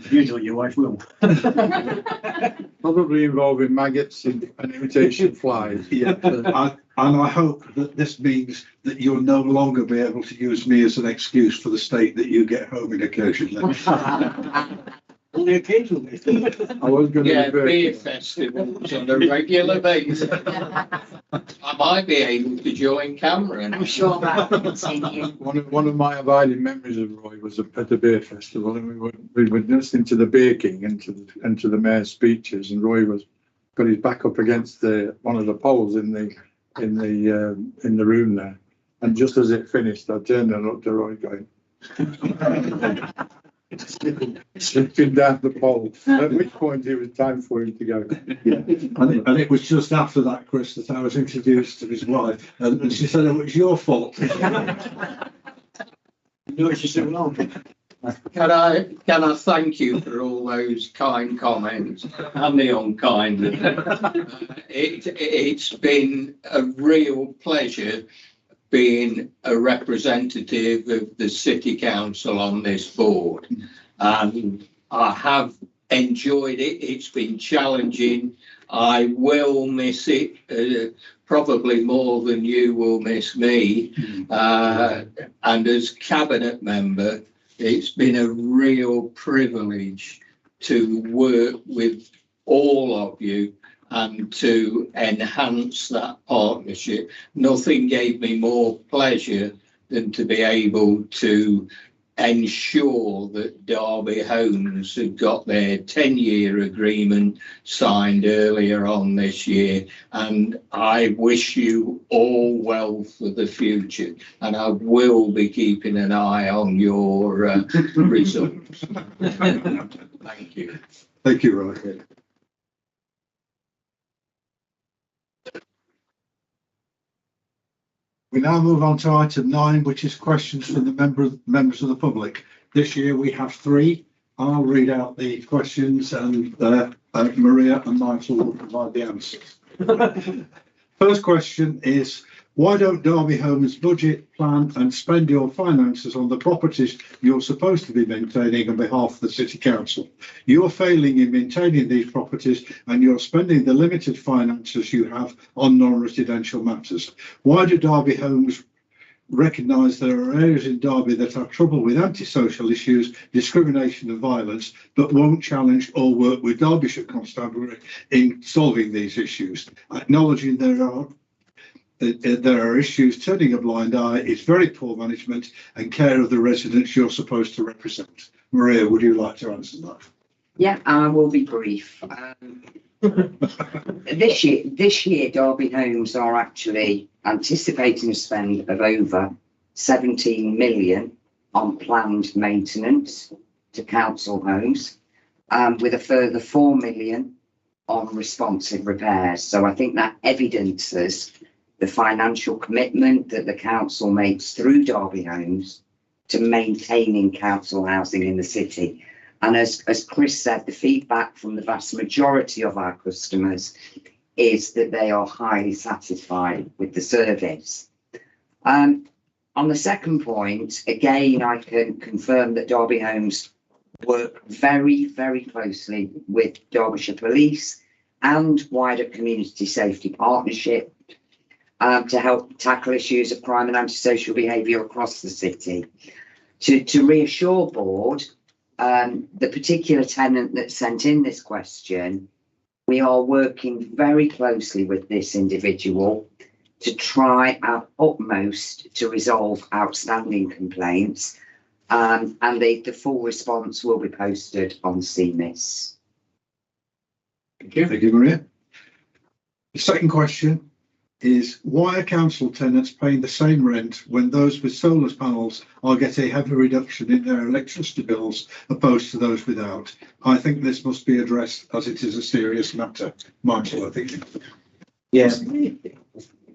Usually your wife will. probably involving maggots and imitation flies. Yeah, and I hope that this means that you'll no longer be able to use me as an excuse for the state that you get home in occasionally. Only occasionally. I was going to beer festivals on a regular basis. I might be able to join Cameron. I'm sure that will continue. One of my abiding memories of Roy was at the beer festival, and we were listening to the Beer King and to the mayor's speeches, and Roy got his back up against one of the poles in the room there, and just as it finished, I turned and looked at Roy going. slipping down the pole, at which point it was time for him to go. And it was just after that, Chris, that I was introduced to his wife, and she said, "Oh, it's your fault." No, she said, well, can I thank you for all those kind comments and the unkind? It's been a real pleasure being a representative of the City Council on this board. And I have enjoyed it. It's been challenging. I will miss it, probably more than you will miss me. And as cabinet member, it's been a real privilege to work with all of you and to enhance that partnership. Nothing gave me more pleasure than to be able to ensure that Derby Homes had got their 10-year agreement signed earlier on this year. And I wish you all well for the future. And I will be keeping an eye on your results. Thank you. Thank you, Roy. We now move on to item 9, which is questions from the members of the public. This year we have 3. I'll read out the questions and Maria and Michael will provide the answers. First question is, why don't Derby Homes budget, plan and spend your finances on the properties you're supposed to be maintaining on behalf of the City Council? You're failing in maintaining these properties and you're spending the limited finances you have on non-residential matters. Why do Derby Homes recognise there are areas in Derby that have trouble with antisocial issues, discrimination and violence, but won't challenge or work with Derbyshire Constabulary in solving these issues? Acknowledging there are issues, turning a blind eye is very poor management and care of the residents you're supposed to represent. Maria, would you like to answer that? Yeah, I will be brief. This year, Derby Homes are actually anticipating a spend of over 17 million on planned maintenance to council homes, with a further 4 million on responsive repairs. So I think that evidences the financial commitment that the council makes through Derby Homes to maintaining council housing in the city. And as Chris said, the feedback from the vast majority of our customers is that they are highly satisfied with the service. On the second point, again, I can confirm that Derby Homes work very, very closely with Derbyshire Police and wider community safety partnership to help tackle issues of crime and antisocial behaviour across the city. To reassure board, the particular tenant that sent in this question, we are working very closely with this individual to try our utmost to resolve outstanding complaints, and the full response will be posted on CMIS. Thank you. Thank you, Maria. The second question is, why are council tenants paying the same rent when those with solar panels are getting a heavy reduction in their electricity bills opposed to those without? I think this must be addressed as it is a serious matter. Michael, I think. Yes.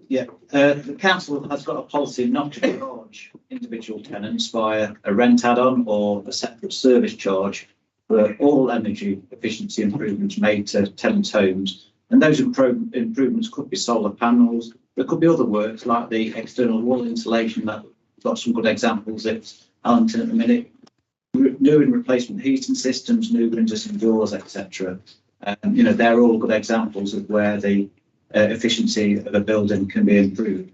Yeah, the council has got a policy not to charge individual tenants via a rent add-on or a separate service charge for all energy efficiency improvements made to tenants' homes. And those improvements could be solar panels. There could be other works like the external wall insulation that we've got some good examples at Allington at the minute. New and replacement heating systems, new windows and doors, etc. They're all good examples of where the efficiency of a building can be improved.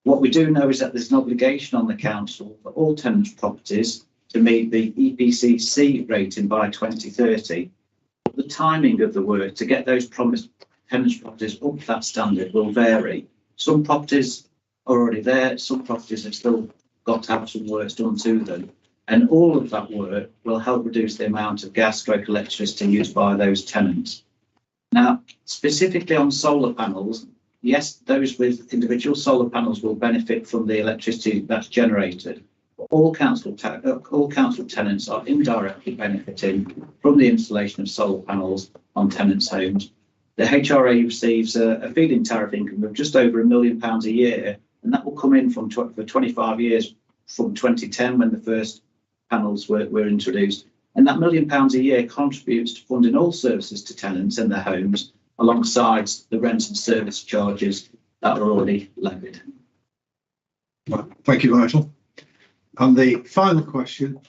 What we do know is that there's an obligation on the council for all tenants' properties to meet the EPC C rating by 2030. The timing of the work to get those promised tenants' properties up to that standard will vary. Some properties are already there, some properties have still got to have some works done to them. And all of that work will help reduce the amount of gas stroke electricity used by those tenants. Now, specifically on solar panels, yes, those with individual solar panels will benefit from the electricity that's generated. all council tenants are indirectly benefiting from the installation of solar panels on tenants' homes. The HRA receives a feed-in tariff income of just over £1 million a year, and that will come in for 25 years from 2010 when the first panels were introduced. And that £1 million a year contributes to funding all services to tenants in their homes, alongside the rent and service charges that are already levied. Well, thank you, Michael. And the final question,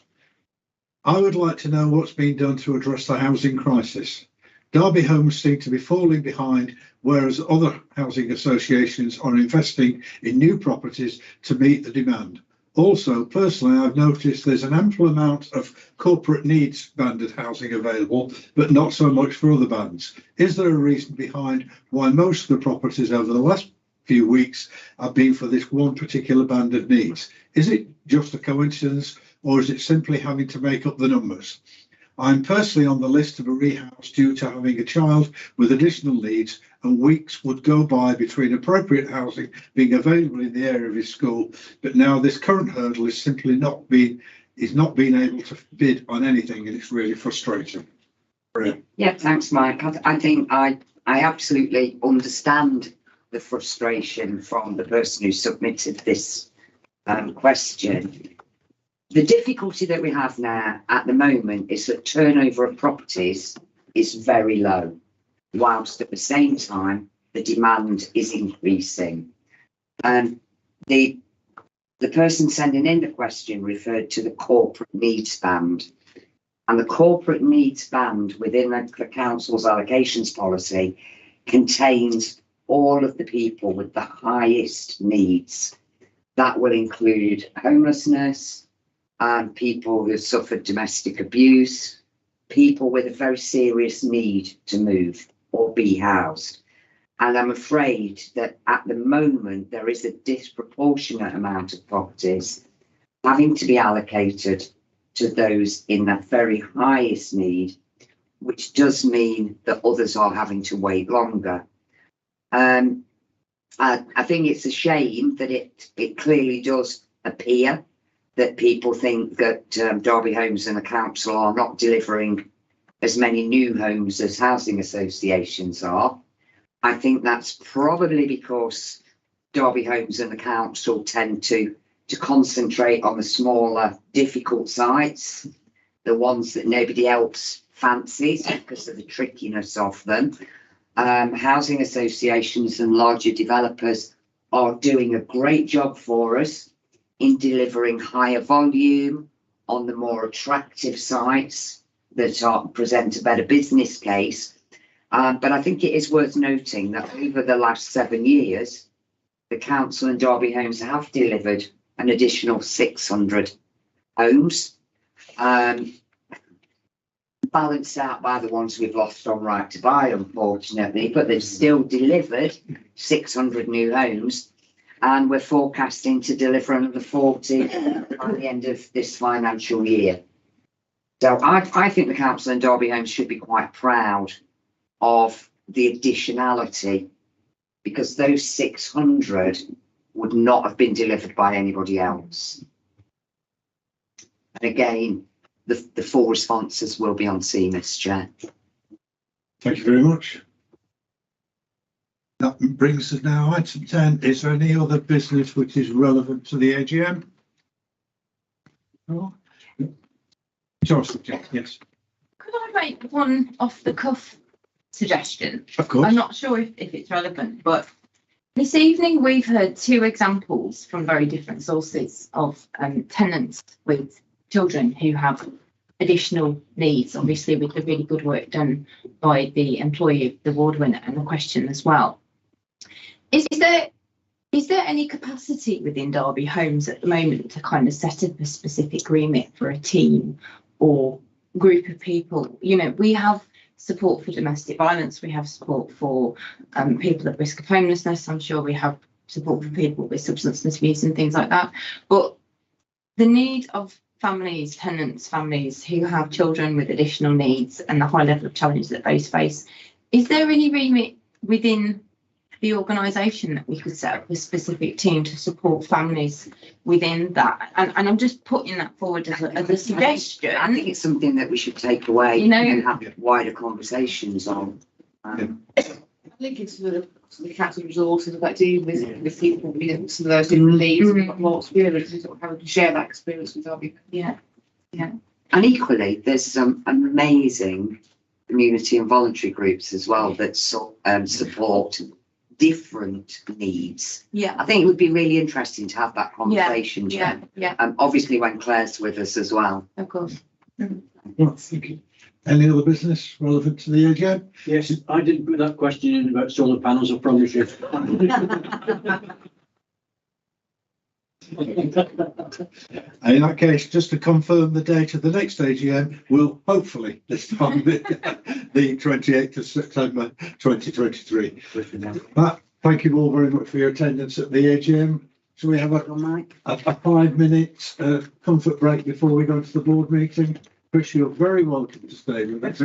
I would like to know what's been done to address the housing crisis. Derby homes seem to be falling behind, whereas other housing associations are investing in new properties to meet the demand. Also, personally, I've noticed there's an ample amount of corporate needs banded housing available, but not so much for other bands. Is there a reason behind why most of the properties over the last few weeks have been for this one particular band of needs? Is it just a coincidence, or is it simply having to make up the numbers? I'm personally on the list of a rehouse due to having a child with additional needs, and weeks would go by between appropriate housing being available in the area of his school. But now this current hurdle is simply not being able to bid on anything, and it's really frustrating. Yeah, thanks, Mike. I think I absolutely understand the frustration from the person who submitted this question. The difficulty that we have now at the moment is that turnover of properties is very low, whilst at the same time the demand is increasing. The person sending in the question referred to the corporate needs band, and the corporate needs band within the council's allocations policy contains all of the people with the highest needs. That will include homelessness, people who have suffered domestic abuse, people with a very serious need to move or be housed. And I'm afraid that at the moment there is a disproportionate amount of properties having to be allocated to those in that very highest need, which does mean that others are having to wait longer. I think it's a shame that it clearly does appear that people think that Derby Homes and the council are not delivering as many new homes as housing associations are. I think that's probably because Derby Homes and the council tend to concentrate on the smaller, difficult sites, the ones that nobody else fancies because of the trickiness of them. Housing associations and larger developers are doing a great job for us in delivering higher volume on the more attractive sites that present a better business case. But I think it is worth noting that over the last 7 years, the council and Derby Homes have delivered an additional 600 homes, balanced out by the ones we've lost on right to buy, unfortunately, but they've still delivered 600 new homes. And we're forecasting to deliver another 40 by the end of this financial year. So I think the council and Derby Homes should be quite proud of the additionality, because those 600 would not have been delivered by anybody else. And again, the full responses will be on CMIS, Chair. Thank you very much. That brings us now item 10. Is there any other business which is relevant to the AGM? No? Yes. Could I make one off the cuff suggestion? Of course. I'm not sure if it's relevant, but this evening we've heard 2 examples from very different sources of tenants with children who have additional needs, obviously with the really good work done by the employee of the award winner and the question as well. Is there any capacity within Derby Homes at the moment to kind of set up a specific remit for a team or group of people? You know, we have support for domestic violence, we have support for people at risk of homelessness, I'm sure we have support for people with substance misuse and things like that. But the need of families, tenants, families who have children with additional needs and the high level of challenge that those face, is there any remit within the organisation that we could set up a specific team to support families within that. And I'm just putting that forward as a suggestion. I think it's something that we should take away You know- and have wider conversations on. I think it's the council resources about dealing with people, you know, some of those different leads, who've got more experience, and sort of how we can share that experience with our people. Yeah. And equally, there's some amazing community and voluntary groups as well that support different needs. Yeah. I think it would be really interesting to have that conversation. Yeah. Jen. Yeah. Obviously when Claire's with us as well. Of course. Well, thank you. Any other business relevant to the AGM? Yes, I didn't put that question in about solar panels, I promise you. In that case, just to confirm the date of the next AGM will hopefully this time be the 28th of September 2023. But thank you all very much for your attendance at the AGM. So we have a 5-minute comfort break before we go to the board meeting. Chris, you're very welcome to stay with us.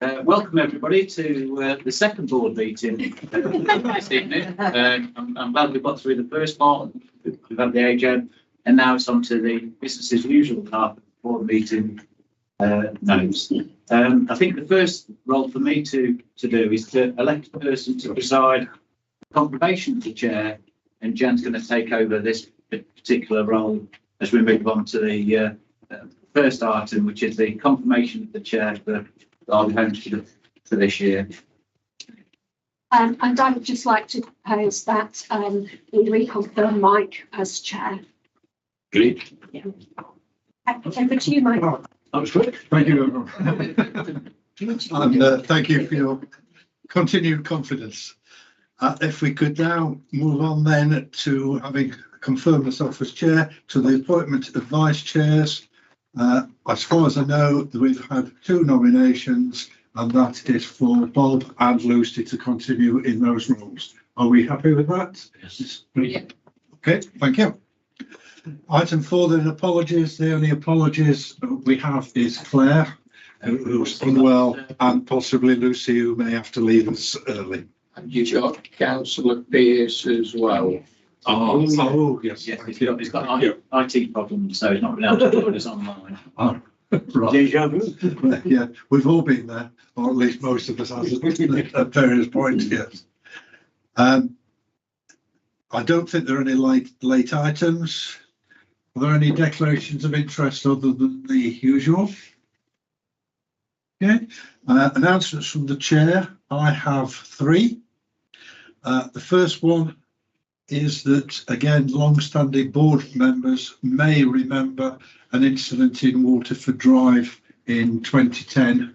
Welcome everybody to the second board meeting this evening. I'm glad we got through the first part. We've had the AGM, and now it's on to the business as usual part of the board meeting notes. I think the first role for me to do is to elect a person to preside confirmation of the chair, and Jen's going to take over this particular role as we move on to the first item, which is the confirmation of the chair for our homes for this year. And I would just like to propose that we reconfirm Mike as chair. Great. Yeah. Over to you, Mike. That was good. Thank you, everyone. And thank you for your continued confidence. If we could now move on then to having confirmed myself as chair to the appointment of vice chairs. As far as I know, we've had 2 nominations, and that is for Bob and Lucy to continue in those roles. Are we happy with that? Yes. Okay, thank you. Item 4, then apologies. The only apologies we have is Claire, who's unwell, and possibly Lucy, who may have to leave us early. And you've got Councillor Pearce as well. Oh, yes. Yes, he's got IT problems, so he's not been able to join us online. Oh, right. Deja vu. Yeah, we've all been there, or at least most of us have at various points, yes. I don't think there are any late items. Are there any declarations of interest other than the usual? Okay, announcements from the chair. I have 3. The first one is that, again, long-standing board members may remember an incident in Waterford Drive in 2010.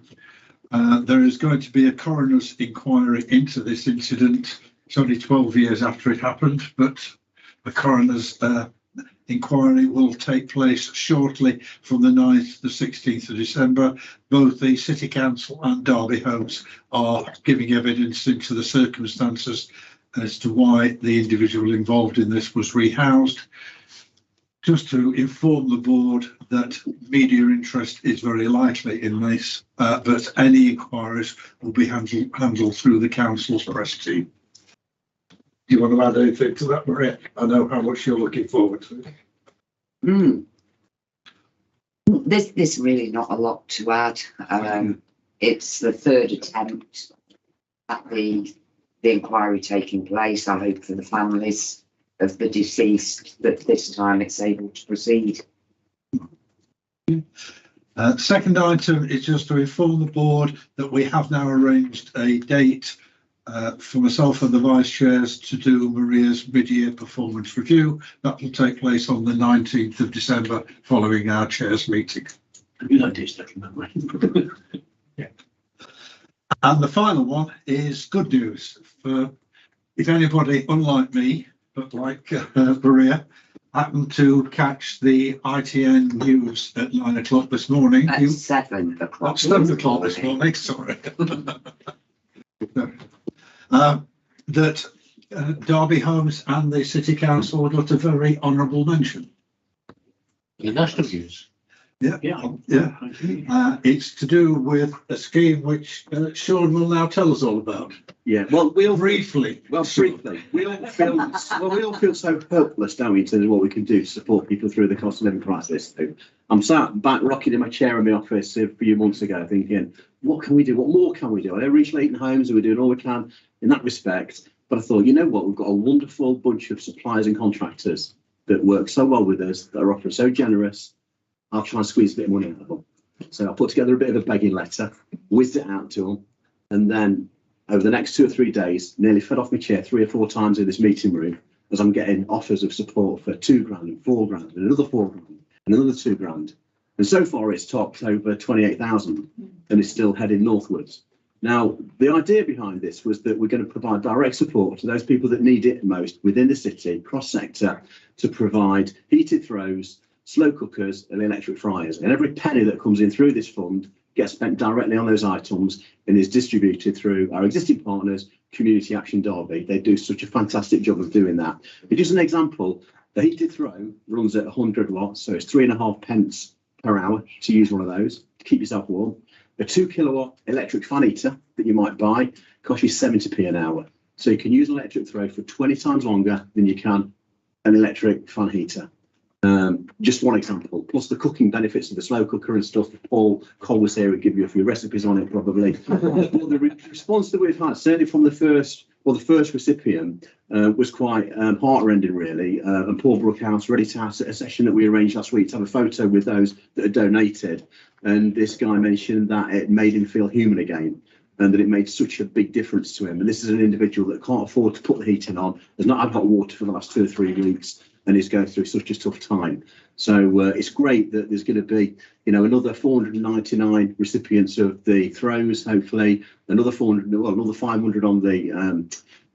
There is going to be a coroner's inquiry into this incident. It's only 12 years after it happened, but the coroner's inquiry will take place shortly from the 9th to the 16th of December. Both the City Council and Derby Homes are giving evidence into the circumstances as to why the individual involved in this was rehoused. Just to inform the board that media interest is very likely in this, but any inquiries will be handled through the council's press team. Do you want to add anything to that, Maria? I know how much you're looking forward to it. There's really not a lot to add. It's the 3rd attempt at the inquiry taking place. I hope for the families of the deceased that this time it's able to proceed. Second item is just to inform the board that we have now arranged a date for myself and the vice chairs to do Maria's mid-year performance review. That will take place on the 19th of December following our chairs meeting. Yeah. And the final one is good news for if anybody, unlike me, but like Maria, happened to catch the ITN news at 9 o'clock this morning. At 7 o'clock. 7 o'clock this morning, sorry. That Derby Homes and the City Council got a very honourable mention. The national news. Yeah. It's to do with a scheme which Sean will now tell us all about. Yeah, well, we all briefly. We all feel so helpless, don't we, in terms of what we can do to support people through the cost of living crisis. I'm sat back rocking in my chair in my office a few months ago, thinking, what can we do? What more can we do? I know Regional 8 Homes, and we're doing all we can in that respect. But I thought, you know what? We've got a wonderful bunch of suppliers and contractors that work so well with us, that are offering so generous. I'll try and squeeze a bit of money out of them. So I put together a bit of a begging letter, whizzed it out to them, and then over the next 2 or 3 days, nearly fed off my chair 3 or 4 times in this meeting room as I'm getting offers of support for £2,000 and £4,000 and another £4,000 and another £2,000. And so far it's topped over 28,000 and it's still heading northwards. Now, the idea behind this was that we're going to provide direct support to those people that need it most within the city, cross-sector, to provide heated throws, slow cookers and electric fryers. And every penny that comes in through this fund gets spent directly on those items and is distributed through our existing partners, Community Action Derby. They do such a fantastic job of doing that. But just an example, the heated throw runs at 100 watts, so it's 3.5 pence per hour to use one of those to keep yourself warm. A 2 kilowatt electric fan heater that you might buy costs you 70p an hour. So you can use an electric throw for 20 times longer than you can an electric fan heater. Just one example, plus the cooking benefits of the slow cooker and stuff. Paul Cole was here, would give you a few recipes on it probably. Well, the response that we've had, certainly from the first recipient, was quite heart-rending really. And Paul Brookhouse ready to have a session that we arranged last week to have a photo with those that had donated. And this guy mentioned that it made him feel human again, and that it made such a big difference to him. And this is an individual that can't afford to put the heating on, has not had hot water for the last 2 or 3 weeks, and is going through such a tough time. So it's great that there's going to be, you know, another 499 recipients of the throws, hopefully, another 500 on the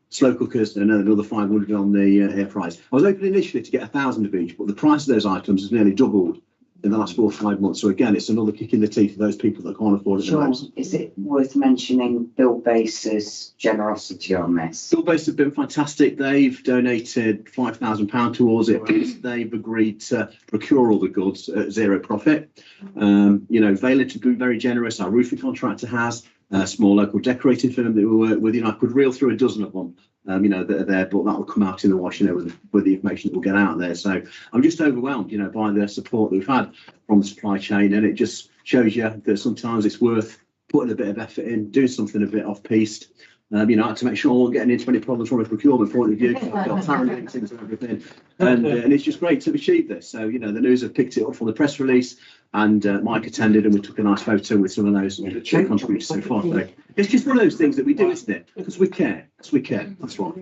slow cookers, and another 500 on the air fryers. I was hoping initially to get 1,000 of each, but the price of those items has nearly doubled in the last 4 or 5 months. So again, it's another kick in the teeth of those people that can't afford it. Sure. Is it worth mentioning Bill Base's generosity on this? Bill Base have been fantastic. They've donated £5,000 towards it. They've agreed to procure all the goods at zero profit. You know, Valent have been very generous. Our roofing contractor has a small local decorating firm that we work with. You know, I could reel through a dozen of them. You know, that are there, but that will come out in the wash, you know, with the information that will get out there. So I'm just overwhelmed, you know, by the support that we've had from the supply chain, and it just shows you that sometimes it's worth putting a bit of effort in, doing something a bit off-piste. You know, I had to make sure I wasn't getting into any problems from a procurement point of view. I've got tariff meetings and everything, and it's just great to achieve this. So, you know, the news have picked it up from the press release, and Mike attended, and we took a nice photo with some of those contributions so far. So it's just one of those things that we do, isn't it? Because we care. Because we care. That's right.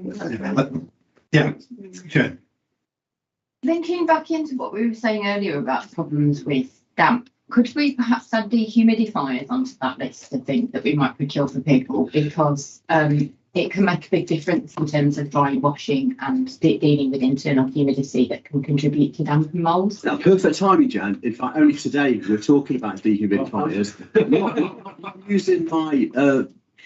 Yeah. Jen. Linking back into what we were saying earlier about problems with damp, could we perhaps add dehumidifiers onto that list of things that we might procure for people? Because it can make a big difference in terms of dry washing and dealing with internal humidity that can contribute to damp and mould. Now, perfect timing, Jan. In fact, only today we're talking about dehumidifiers. not using my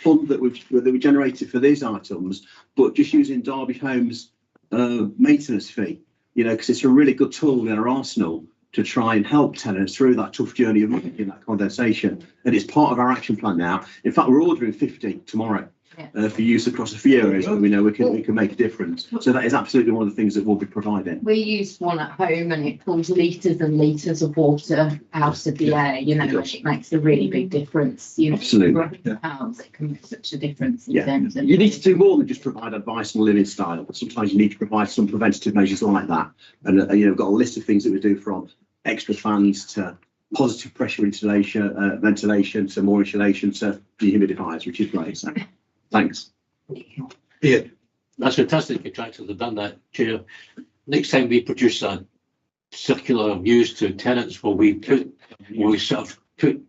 fund that we generated for these items, but just using Derby Home's maintenance fee. You know, because it's a really good tool in our arsenal to try and help tenants through that tough journey of making that condensation. And it's part of our action plan now. In fact, we're ordering 50 tomorrow. For use across a few areas where we know we can make a difference. So that is absolutely one of the things that we'll be providing. We use one at home, and it pulls litres and litres of water out of the air. You know, it makes a really big difference. You know, absolutely. Pounds, it can make such a difference. In Yeah, terms of you need to do more than just provide advice on living style. Sometimes you need to provide some preventative measures like that. And you know, we've got a list of things that we do, from extra fans to positive pressure insulation, ventilation, to more insulation, to dehumidifiers, which is great. So, thanks. Yeah, that's fantastic. Your contractors have done that, Chair. Next time we produce a circular news to tenants, we sort of put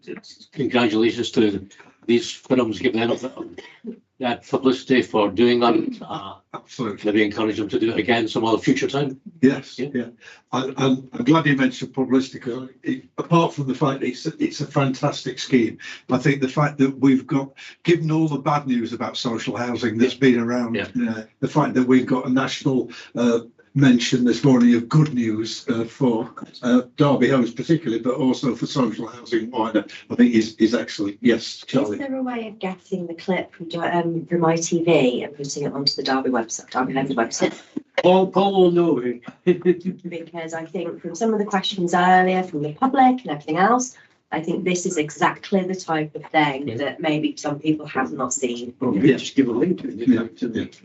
congratulations to these firms, give them that publicity for doing that. Absolutely. Maybe encourage them to do it again some other future time. Yes, yeah. I'm glad you mentioned publicity, because apart from the fact it's a fantastic scheme, I think the fact that we've got, given all the bad news about social housing that's been around, the fact that we've got a national mention this morning of good news for Derby Homes particularly, but also for social housing wider, I think is excellent. Yes, Charlie. Is there a way of getting the clip from ITV and putting it onto the Derby website, Derby Homes website? Paul will know. Because I think from some of the questions earlier from the public and everything else, I think this is exactly the type of thing that maybe some people have not seen. Yeah, just give a link to it.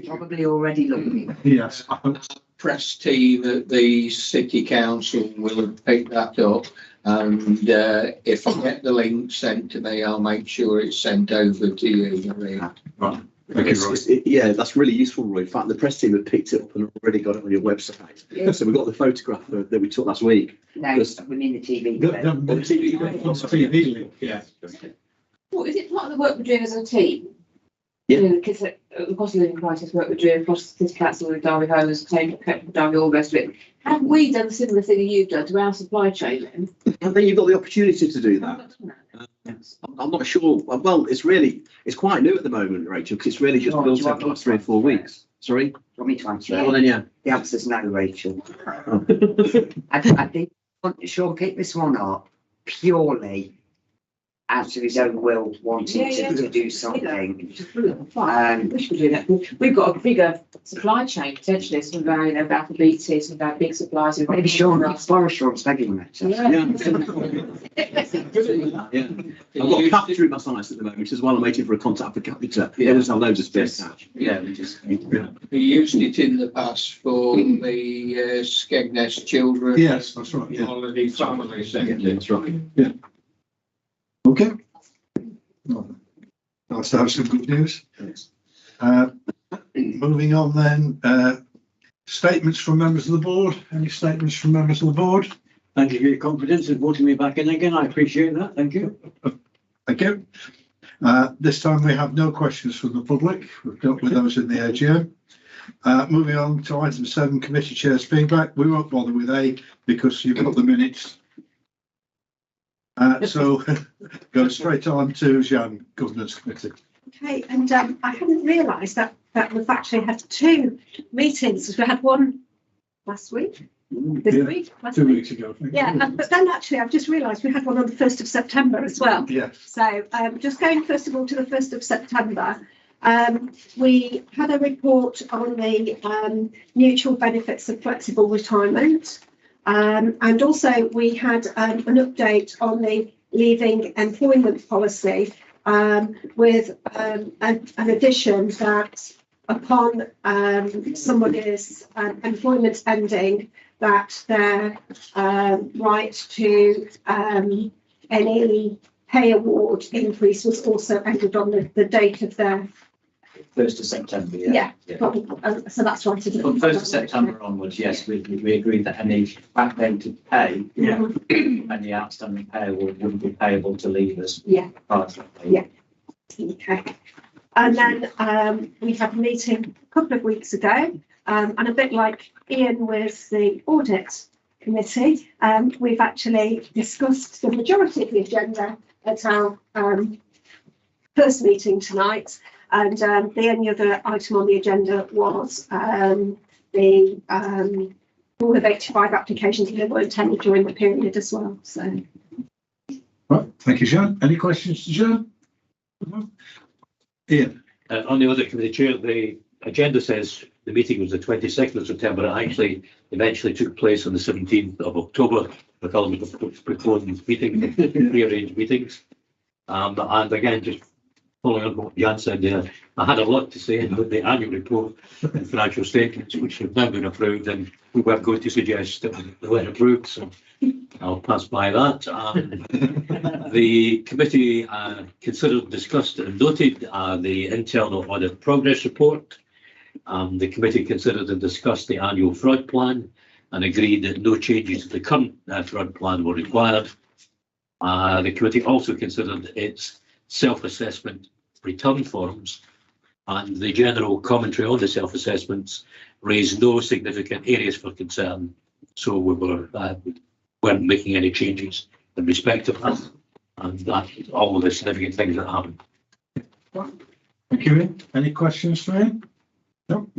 Probably already looking. Yes. Press team at the City Council will have picked that up, and if I get the link sent to me, I'll make sure it's sent over to you. Right. Yeah, that's really useful, Roy. In fact, the press team have picked it up and already got it on your website. Yeah. So we've got the photograph that we took last week. No, we mean the TV. TV. Yeah. Well, is it part of the work we're doing as a team? Yeah. You know, because the cost of living crisis work we're doing across the City Council with Derby Homes, Derby, all the rest of it. Have we done the similar thing that you've done to our supply chain then? I think you've got the opportunity to do that. I'm not sure. Well, it's quite new at the moment, Rachel, because it's really just built over the last 3 or 4 weeks. Sorry? Do you want me to answer? Well, then, yeah. The answer's no, Rachel. I think I want to sure pick this one up purely out of his own will wanting to do something. We should do that. We've got a bigger supply chain potentially, some of our, Viability, some of our big suppliers. Maybe Sean, Forest Sean's begging that. Yeah. I've got a capture in my sites at the moment as well. I'm waiting for a contact for capture. Yeah, there's loads of space. Yeah, we just. We used it in the past for the Skegness children. Yes, that's right. Yeah. Holiday family centre. That's right. Yeah. Okay. Nice to have some good news. Moving on then, statements from members of the board. Any statements from members of the board? Thank you for your confidence in voting me back in again. I appreciate that. Thank you. Thank you. This time we have no questions from the public. We've dealt with those in the AGM. Moving on to item 7, committee chairs feedback. We won't bother with A because you've got the minutes. So go straight on to Jan, Governance Committee. Okay, and I hadn't realised that we've actually had 2 meetings. We had one last week. This week? Last 2 week? weeks ago. I think. Yeah, but then actually I've just realised we had one on the 1st of September as well. Yes. So just going first of all to the 1st of September, we had a report on the mutual benefits of flexible retirement. And also we had an update on the leaving employment policy with an addition that upon somebody's employment ending, that their right to any pay award increase was also ended on the date of their 1st of September, so that's right. From 1st of September onwards, yes, we agreed that any backdated pay, any outstanding pay wouldn't be payable to leavers. Yeah. Okay. And then we had a meeting a couple of weeks ago, and a bit like Ian with the Audit Committee, we've actually discussed the majority of the agenda at our first meeting tonight. And the only other item on the agenda was the all of 85 applications that were intended during the period as well. So, right, thank you, Jean. Any questions to Jean? Ian. On the Audit Committee Chair, the agenda says the meeting was the 22nd of September. It actually eventually took place on the 17th of October with all the proposed meetings, rearranged meetings. And again, just following on what Jan said, I had a lot to say about the annual report and financial statements, which have now been approved, and we were going to suggest that they were approved, so I'll pass by that. The committee considered, discussed and noted the internal audit progress report. The committee considered and discussed the annual fraud plan and agreed that no changes to the current fraud plan were required. The committee also considered its self-assessment return forms, and the general commentary on the self-assessments raised no significant areas for concern, so we weren't making any changes in respect of that, and that's all the significant things that happened. Thank you, Ian. Any questions for Ian? No.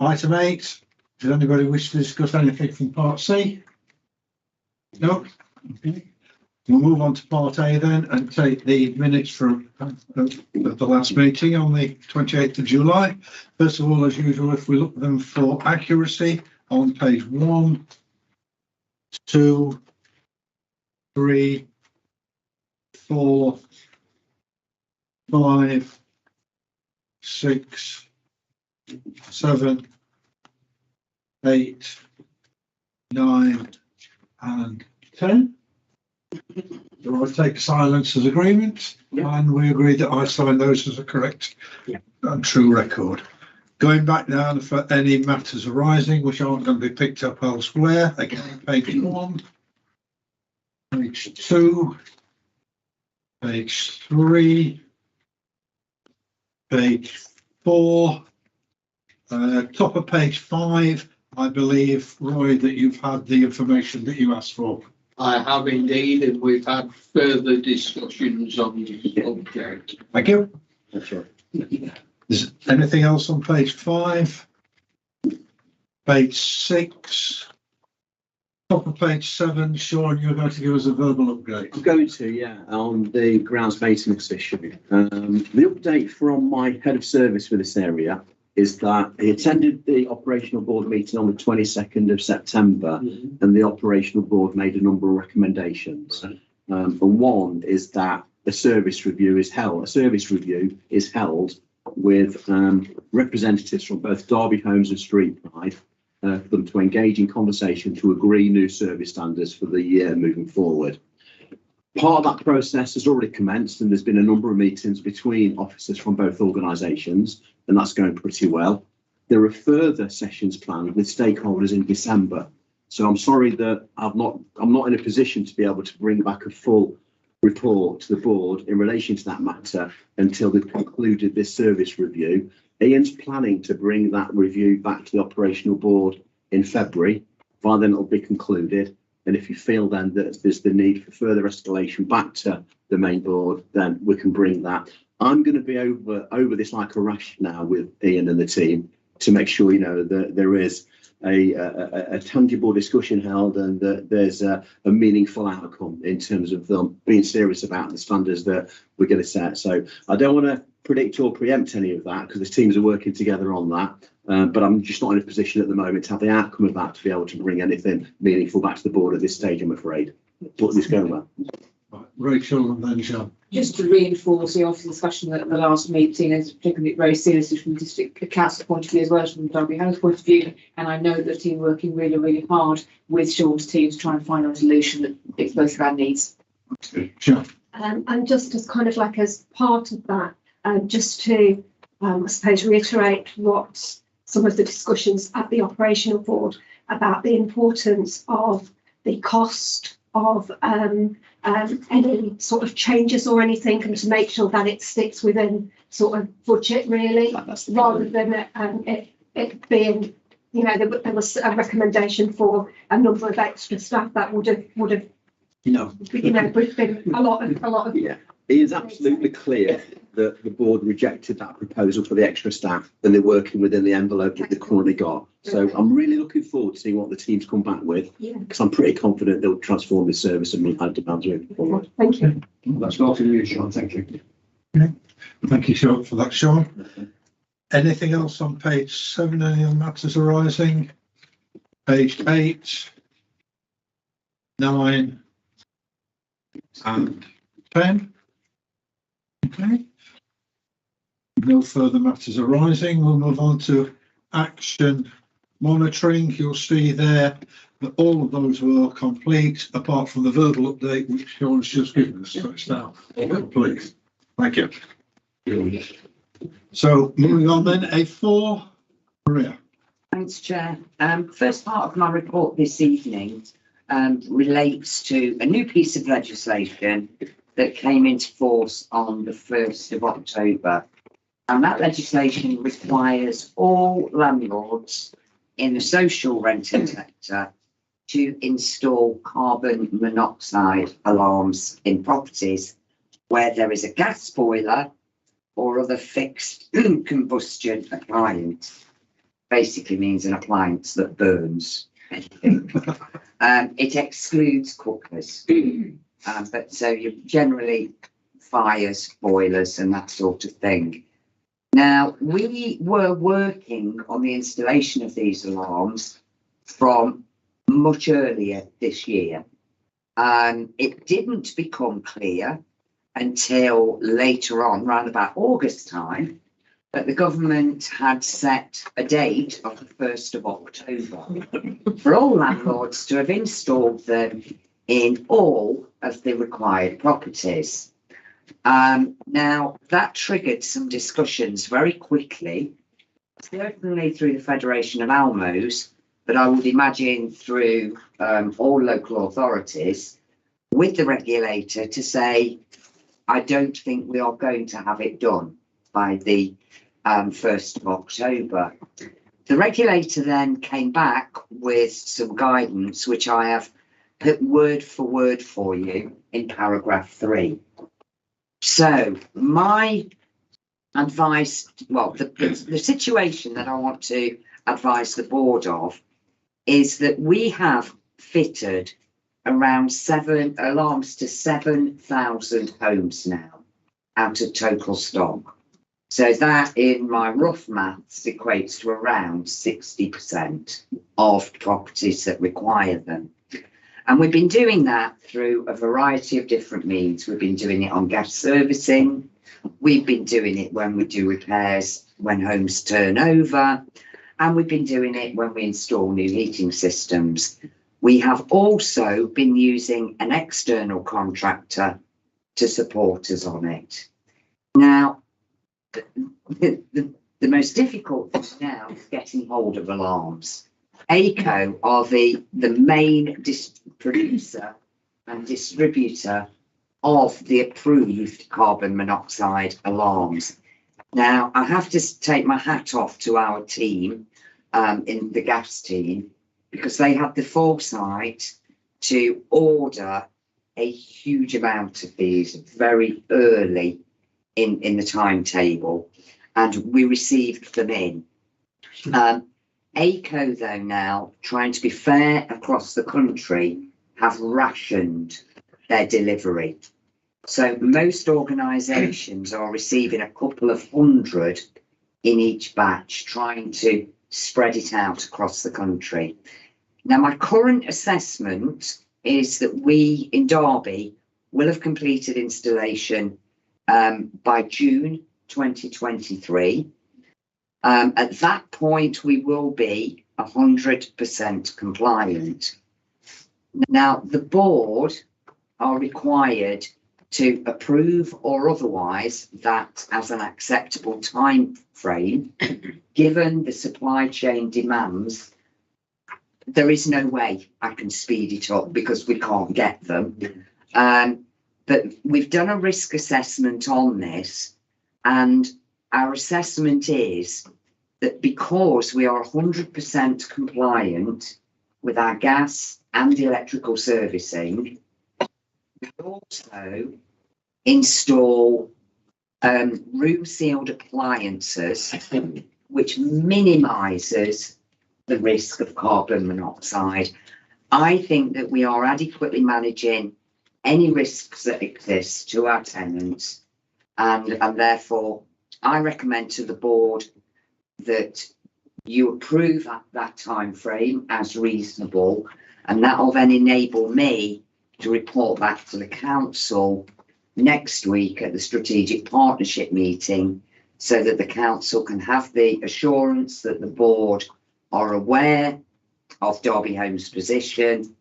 Item 8. Does anybody wish to discuss anything from Part C? No. Okay. We'll move on to Part A then and take the minutes from the last meeting on the 28th of July. First of all, as usual, if we look at them for accuracy, on page 1, 2, 3, 4, 5, 6, 7, 8, 9, and 10. So I take silence as agreement, and we agree that I sign those as a correct and true record. Going back now for any matters arising which aren't going to be picked up elsewhere, again, page 1, page 2, page 3, page 4, top of page 5, I believe, Roy, that you've had the information that you asked for. I have indeed, and we've had further discussions on the subject. Thank you. That's right. Is anything else on page 5? Page 6, Top of page 7, Sean, you're going to give us a verbal update. I'm going to, yeah, on the grounds maintenance issue. The update from my head of service for this area is that he attended the operational board meeting on the 22nd of September, and the operational board made a number of recommendations. And one is that a service review is held. A service review is held with representatives from both Derby Homes and Street Pride, for them to engage in conversation to agree new service standards for the year moving forward. Part of that process has already commenced, and there's been a number of meetings between officers from both organisations, and that's going pretty well. There are further sessions planned with stakeholders in December. So I'm sorry that I'm not in a position to be able to bring back a full report to the board in relation to that matter until they've concluded this service review. Ian's planning to bring that review back to the operational board in February. By then it'll be concluded. And if you feel then that there's the need for further escalation back to the main board, then we can bring that. I'm going to be over this like a rash now with Ian and the team to make sure, you know, that there is a tangible discussion held and that there's a meaningful outcome in terms of them being serious about the standards that we're going to set. So I don't want to predict or preempt any of that because the teams are working together on that. But I'm just not in a position at the moment to have the outcome of that to be able to bring anything meaningful back to the board at this stage, I'm afraid. But it's going well. Right, Rachel and then Sean. Just to reinforce the office discussion at the last meeting, is taking it very seriously from the district council point of view as well as from the Derby Homes point of view. And I know the team working really, really hard with Sean's team to try and find a resolution that fits both of our needs. Sean. And just as kind of like as part of that, just to, I suppose, reiterate what some of the discussions at the operational board about the importance of the cost of any sort of changes or anything, and to make sure that it sticks within sort of budget really, rather than it being, you know, there was a recommendation for a number of extra staff that would have you know been a lot of yeah. It is absolutely clear that the board rejected that proposal for the extra staff and they're working within the envelope that they've currently got. So I'm really looking forward to seeing what the teams come back with, because I'm pretty confident they'll transform this service and meet our demands moving forward. Thank you. That's not to you, Sean. Thank you. Okay. Thank you, Sean, for that, Sean. Anything else on page 7? Any other matters arising? Page 8, 9 and 10. Okay. No further matters arising. We'll move on to action monitoring. You'll see there that all of those were complete, apart from the verbal update, which Sean's just given us. So it's now complete. Thank you. So moving on then, A4, Maria. Thanks, Chair. First part of my report this evening relates to a new piece of legislation that came into force on the 1st of October. And that legislation requires all landlords in the social renting sector to install carbon monoxide alarms in properties where there is a gas boiler or other fixed combustion appliance. Basically means an appliance that burns. It excludes cookers. But so you generally fires, boilers and that sort of thing. Now, we were working on the installation of these alarms from much earlier this year. It didn't become clear until later on, around about August time, that the government had set a date of the 1st of October for all landlords to have installed them in all of the required properties. Now, that triggered some discussions very quickly, certainly through the Federation of Almos, but I would imagine through all local authorities, with the regulator to say, I don't think we are going to have it done by the 1st of October. The regulator then came back with some guidance, which I have put word for word for you in paragraph 3. So my advice, well, the situation that I want to advise the board of is that we have fitted around 7 alarms to 7,000 homes now out of total stock. So that, in my rough maths, equates to around 60% of properties that require them. And we've been doing that through a variety of different means. We've been doing it on gas servicing. We've been doing it when we do repairs when homes turn over. And we've been doing it when we install new heating systems. We have also been using an external contractor to support us on it. Now, the most difficult thing now is getting hold of alarms. ACO are the main producer and distributor of the approved carbon monoxide alarms. Now, I have to take my hat off to our team, in the gas team, because they had the foresight to order a huge amount of these very early in the timetable, and we received them in. ACO, though, now, trying to be fair across the country, have rationed their delivery. So most organisations are receiving a couple of hundred in each batch, trying to spread it out across the country. Now, my current assessment is that we in Derby will have completed installation by June 2023. At that point, we will be 100% compliant. Now, the board are required to approve or otherwise that as an acceptable time frame, given the supply chain demands. There is no way I can speed it up because we can't get them. But we've done a risk assessment on this, and our assessment is that because we are 100% compliant with our gas and electrical servicing, we also install room sealed appliances, which minimises the risk of carbon monoxide. I think that we are adequately managing any risks that exist to our tenants, and therefore I recommend to the board that you approve that time frame as reasonable, and that will then enable me to report back to the council next week at the strategic partnership meeting, so that the council can have the assurance that the board are aware of Derby Home's position,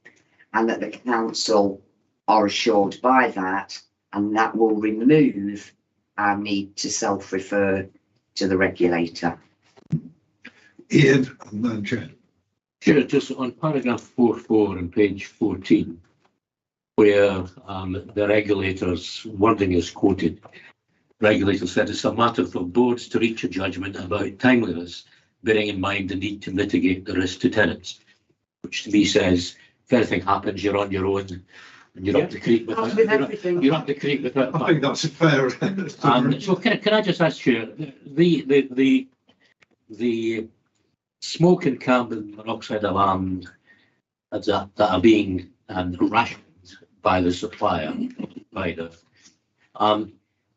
and that the council are assured by that, and that will remove our need to self-refer to the regulator. Ian, and then Jen. Sure, just on paragraph 4.4 on page 14, where the regulators' wording is quoted. Regulator said it's a matter for boards to reach a judgment about timeliness, bearing in mind the need to mitigate the risk to tenants, which to me says if anything happens, you're on your own, and you're up the creek without. You're up the creek without. I think that's a fair. So can I just ask you, the smoke and carbon monoxide alarms that are being rationed by the supplier,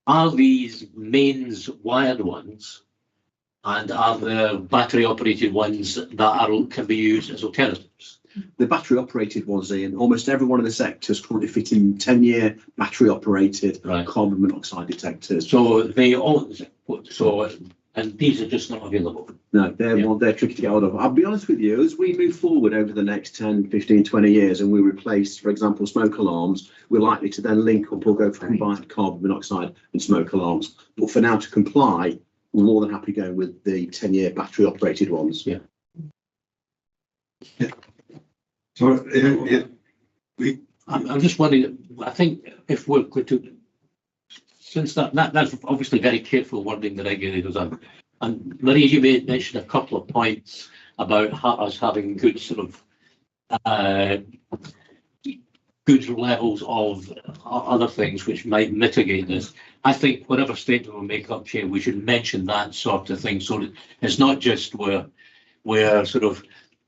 are these mains wired ones, and are the battery operated ones that can be used as alternatives? The battery operated ones, in almost every one of the sectors currently fitting 10-year battery operated carbon monoxide detectors. So and these are just not available. No, they're tricky to get hold of. I'll be honest with you, as we move forward over the next 10, 15, 20 years and we replace, for example, smoke alarms, we're likely to then link up or go for combined carbon monoxide and smoke alarms. But for now, to comply, we're more than happy going with the 10-year battery operated ones. Yeah. So I'm just wondering, I think if we're going to, since that's obviously very careful wording the regulators have, and Marie, you mentioned a couple of points about us having good sort of good levels of other things which might mitigate this. I think whatever statement we make up here, we should mention that sort of thing, so that it's not just we're sort of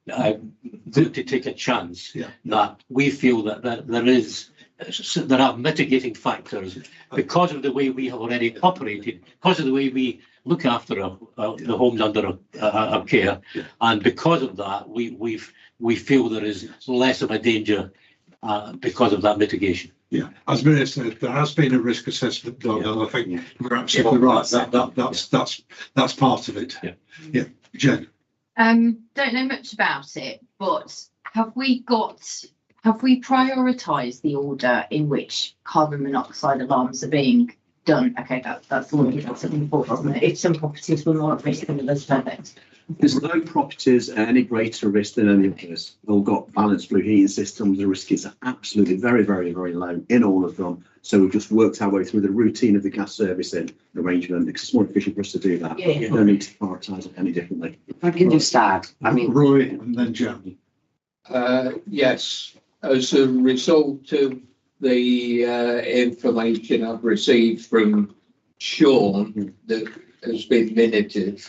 going to take a chance Yeah. that we feel that there are mitigating factors because of the way we have already operated, because of the way we look after the homes under our care, and because of that, we feel there is less of a danger because of that mitigation. Yeah, as Maria said, there has been a risk assessment done, and I think you're absolutely right. That's part of it. Yeah, Jen. Don't know much about it, but have we prioritised the order in which carbon monoxide alarms are being done? Okay, that's important. If some properties were more at risk than others, perfect. There's no properties at any greater risk than any others. They've all got balanced blue heating systems. The risk is absolutely very, very, very low in all of them. So we've just worked our way through the routine of the gas servicing arrangement because it's more efficient for us to do that. Yeah. No need to prioritise it any differently. If I can just add, I mean, Roy and then Jen. Yes, as a result of the information I've received from Sean that has been minuted,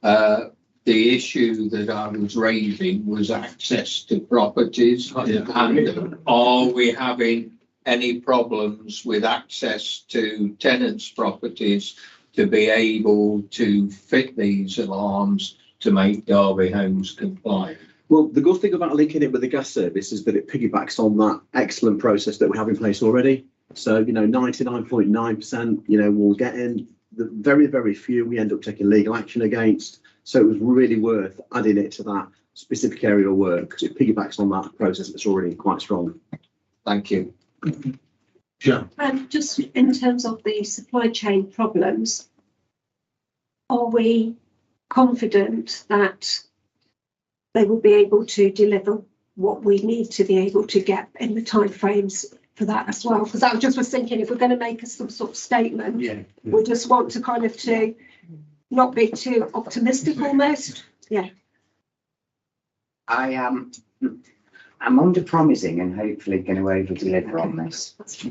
the issue that I was raising was access to properties. And are we having any problems with access to tenants' properties to be able to fit these alarms to make Derby Homes compliant? Well, the good thing about linking it with the gas service is that it piggybacks on that excellent process that we have in place already. So, 99.9%, we'll get in. The very, very few we end up taking legal action against. So it was really worth adding it to that specific area of work because it piggybacks on that process that's already quite strong. Thank you. Jen. Just in terms of the supply chain problems, are we confident that they will be able to deliver what we need to be able to get in the timeframes for that as well? Because I just was thinking, if we're going to make some sort of statement, we just want to kind of to not be too optimistic almost. Yeah. I'm under promising and hopefully going to over deliver on this. It's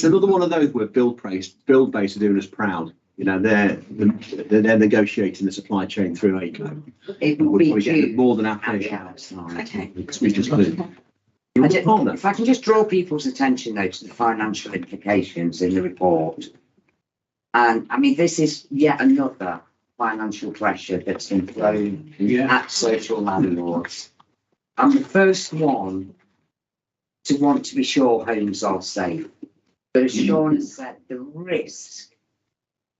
another one of those where build base are doing us proud. They're negotiating the supply chain through ACO. It will be due more than our okay. We just do. If I can just draw people's attention though to the financial implications in the report. And I mean, this is yet another financial pressure that's been thrown at social landlords. I'm the first one to want to be sure homes are safe. But as Sean has said, the risk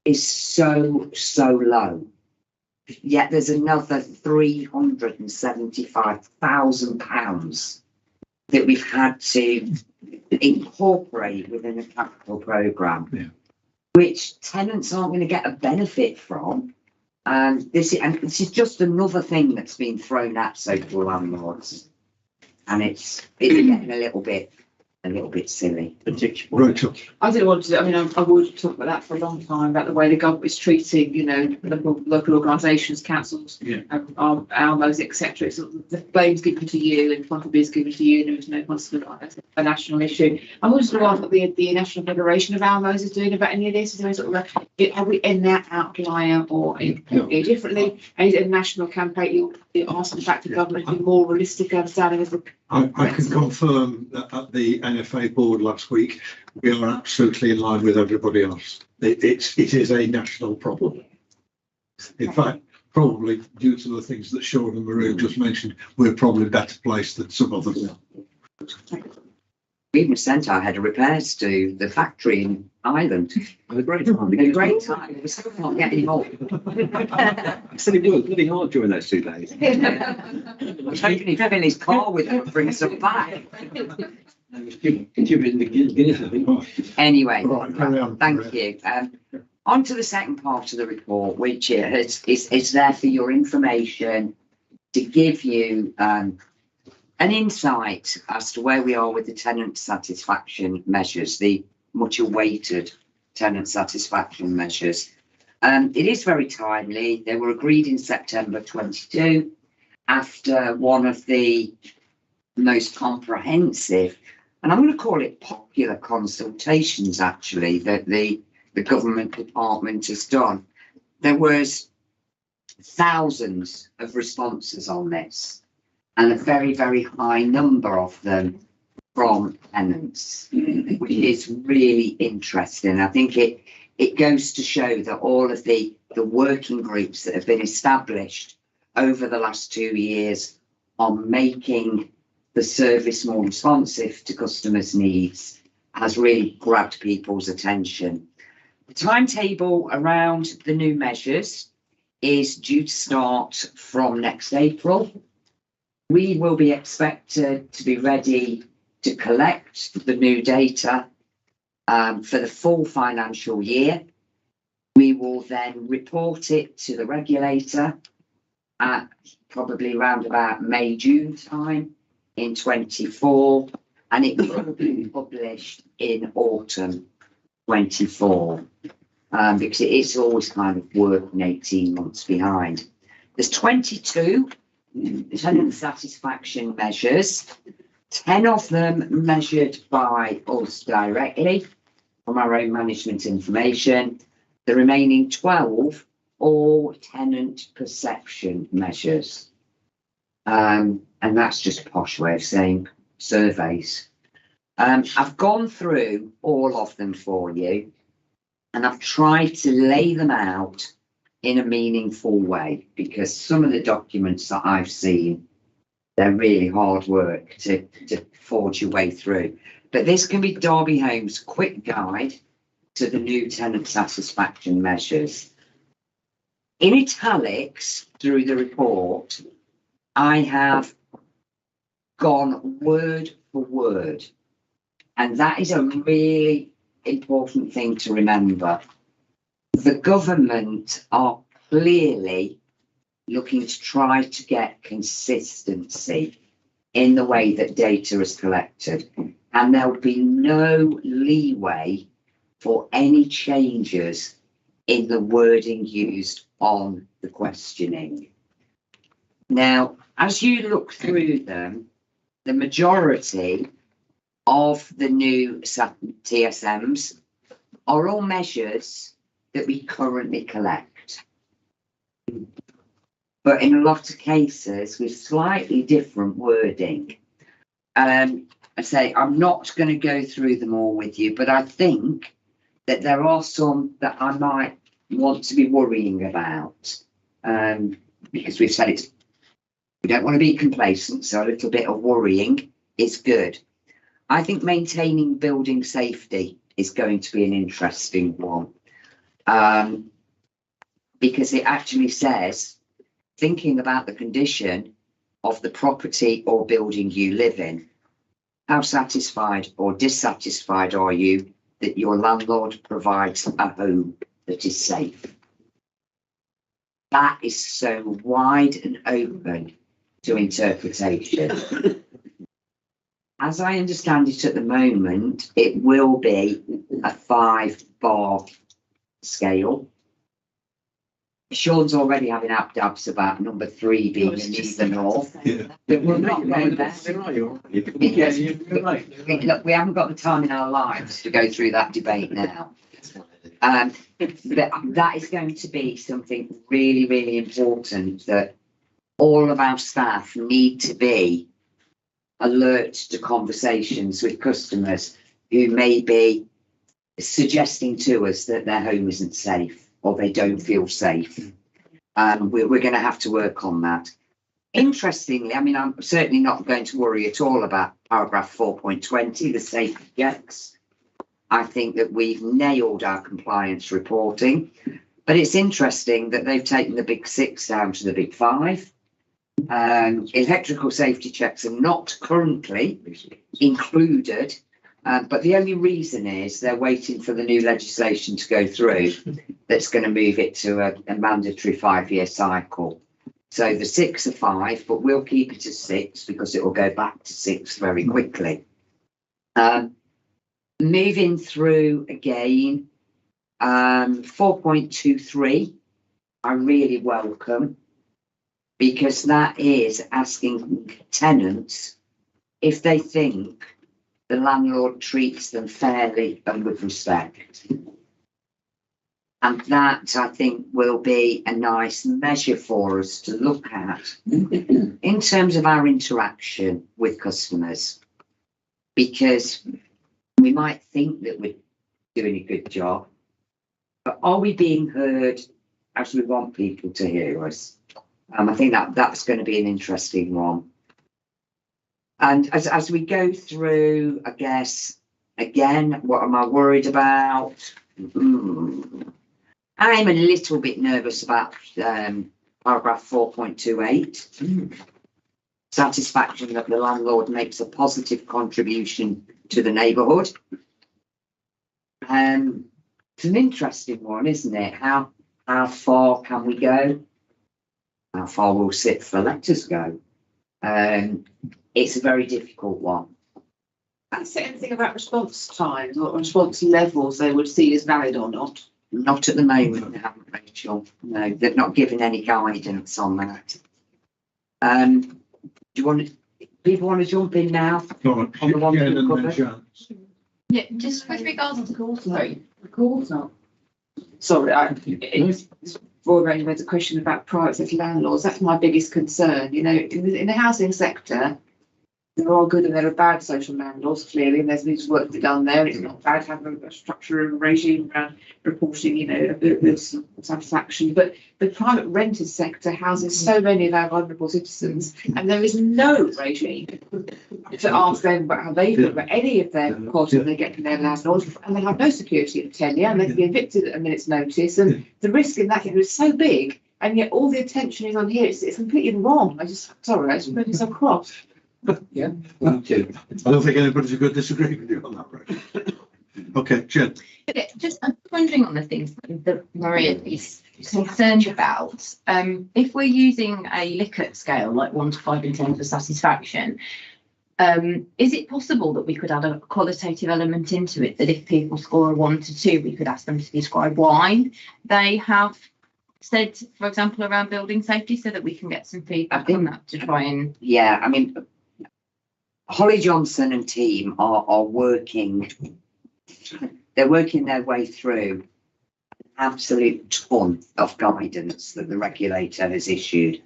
is so low. Yet there's another £375,000 that we've had to incorporate within a capital programme, which tenants aren't going to get a benefit from. And this is just another thing that's been thrown at social landlords, and it's getting a little bit silly. Rachel. I didn't want to. I mean, I would talk about that for a long time about the way the government is treating, local organisations, councils, Almos, etc. So the blame's given to you, and responsibility is given to you, and there is no responsibility. A national issue. I'm also wondering what the National Federation of Almos is doing about any of this. Is there sort of are we in that outlier or differently? And is it a national campaign? You're asking back to government to be more realistic understanding of the. I can confirm that at the NFA board last week, we are absolutely in line with everybody else. It is a national problem. In fact, probably due to the things that Sean and Maria just mentioned, we're probably better placed than some others. We even sent our head of repairs to the factory in Ireland. A great time. A great time. We still can't get any more. I said it worked really hard during those 2 days. I was hoping he'd fill his car with them and bring some back. Anyway, thank you. On to the second part of the report, which is there for your information to give you an insight as to where we are with the tenant satisfaction measures, the much awaited tenant satisfaction measures. It is very timely. They were agreed in September 22 after one of the most comprehensive, and I'm going to call it popular consultations actually, that the government department has done. There was thousands of responses on this, and a very, very high number of them from tenants, which is really interesting. I think it goes to show that all of the working groups that have been established over the last 2 years on making the service more responsive to customers' needs has really grabbed people's attention. The timetable around the new measures is due to start from next April. We will be expected to be ready to collect the new data for the full financial year. We will then report it to the regulator at probably around about May, June time in 24, and it will be published in autumn 24, because it is always kind of working 18 months behind. There's 22 tenant satisfaction measures, 10 of them measured by us directly from our own management information. The remaining 12 all tenant perception measures. And that's just a posh way of saying surveys. I've gone through all of them for you, and I've tried to lay them out in a meaningful way, because some of the documents that I've seen, they're really hard work to forge your way through. But this can be Derby Home's quick guide to the new tenant satisfaction measures. In italics through the report, I have gone word for word, and that is a really important thing to remember. The government are clearly looking to try to get consistency in the way that data is collected, and there'll be no leeway for any changes in the wording used on the questioning. Now, as you look through them, the majority of the new TSMs are all measures that we currently collect, but in a lot of cases with slightly different wording. I say I'm not going to go through them all with you, but I think that there are some that I might want to be worrying about, because we've said we don't want to be complacent, so a little bit of worrying is good. I think maintaining building safety is going to be an interesting one, because it actually says, thinking about the condition of the property or building you live in, how satisfied or dissatisfied are you that your landlord provides a home that is safe? That is so wide and open to interpretation. As I understand it at the moment, it will be a 5-bar scale. Sean's already having abdabs about number 3 being an even north. But we're not going there. Look, we haven't got the time in our lives to go through that debate now. But that is going to be something really, really important, that all of our staff need to be alert to conversations with customers who may be suggesting to us that their home isn't safe or they don't feel safe. We're going to have to work on that. Interestingly, I mean, I'm certainly not going to worry at all about paragraph 4.20, the safety checks. I think that we've nailed our compliance reporting, but it's interesting that they've taken the big 6 down to the big 5. Electrical safety checks are not currently included, but the only reason is they're waiting for the new legislation to go through that's going to move it to a mandatory 5-year cycle. So the 6 are 5, but we'll keep it as 6 because it will go back to 6 very quickly. Moving through again, 4.23, I really welcome, because that is asking tenants if they think the landlord treats them fairly and with respect. And that, I think, will be a nice measure for us to look at in terms of our interaction with customers. Because we might think that we're doing a good job, but are we being heard as we want people to hear us? I think that's going to be an interesting one. And as we go through, I guess, again, what am I worried about? I'm a little bit nervous about paragraph 4.28. Satisfaction that the landlord makes a positive contribution to the neighbourhood. It's an interesting one, isn't it? How far can we go? How far will sit for letters go? It's a very difficult one. Does it say anything about response times or response levels they would see as valid or not? Not at the moment, they haven't, Rachel. No, they've not given any guidance on that. Do you want people want to jump in now? On the one that we've covered? Yeah, just with regards to The calls not. Sorry, it's broad range. There's a question about private sector landlords. That's my biggest concern. You know, in the housing sector, there are good and there are bad social landlords, clearly, and there's needs work to be done there. It's not bad to have a structure and regime around reporting, you know, a bit of satisfaction. But the private rented sector houses so many of our vulnerable citizens, and there is no regime to ask them about how they feel about any of their costs when they get from their landlords, and they have no security of tenure, and they can be evicted at a minute's notice. And the risk in that is so big, and yet all the attention is on here. It's completely wrong. I just made me so cross. Yeah, okay. I don't think anybody's going to disagree with you on that, right? Okay, Jen. Yeah, just I'm wondering on the things that Maria is concerned about. If we're using a Likert scale, like 1 to 5 in terms of satisfaction, is it possible that we could add a qualitative element into it, that if people score a 1 to 2, we could ask them to describe why they have said, for example, around building safety, so that we can get some feedback on that to try and... Yeah, I mean, Holly Johnson and team are working, they're working their way through an absolute ton of guidance that the regulator has issued.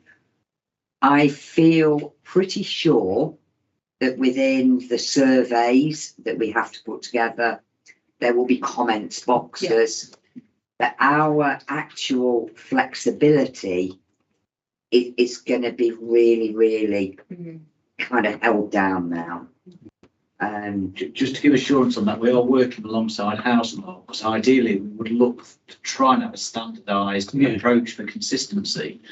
I feel pretty sure that within the surveys that we have to put together, there will be comments boxes, that our actual flexibility is going to be really, really kind of held down now. Just to give assurance on that, we are working alongside Housemarque, because ideally we would look to try and have a standardised approach for consistency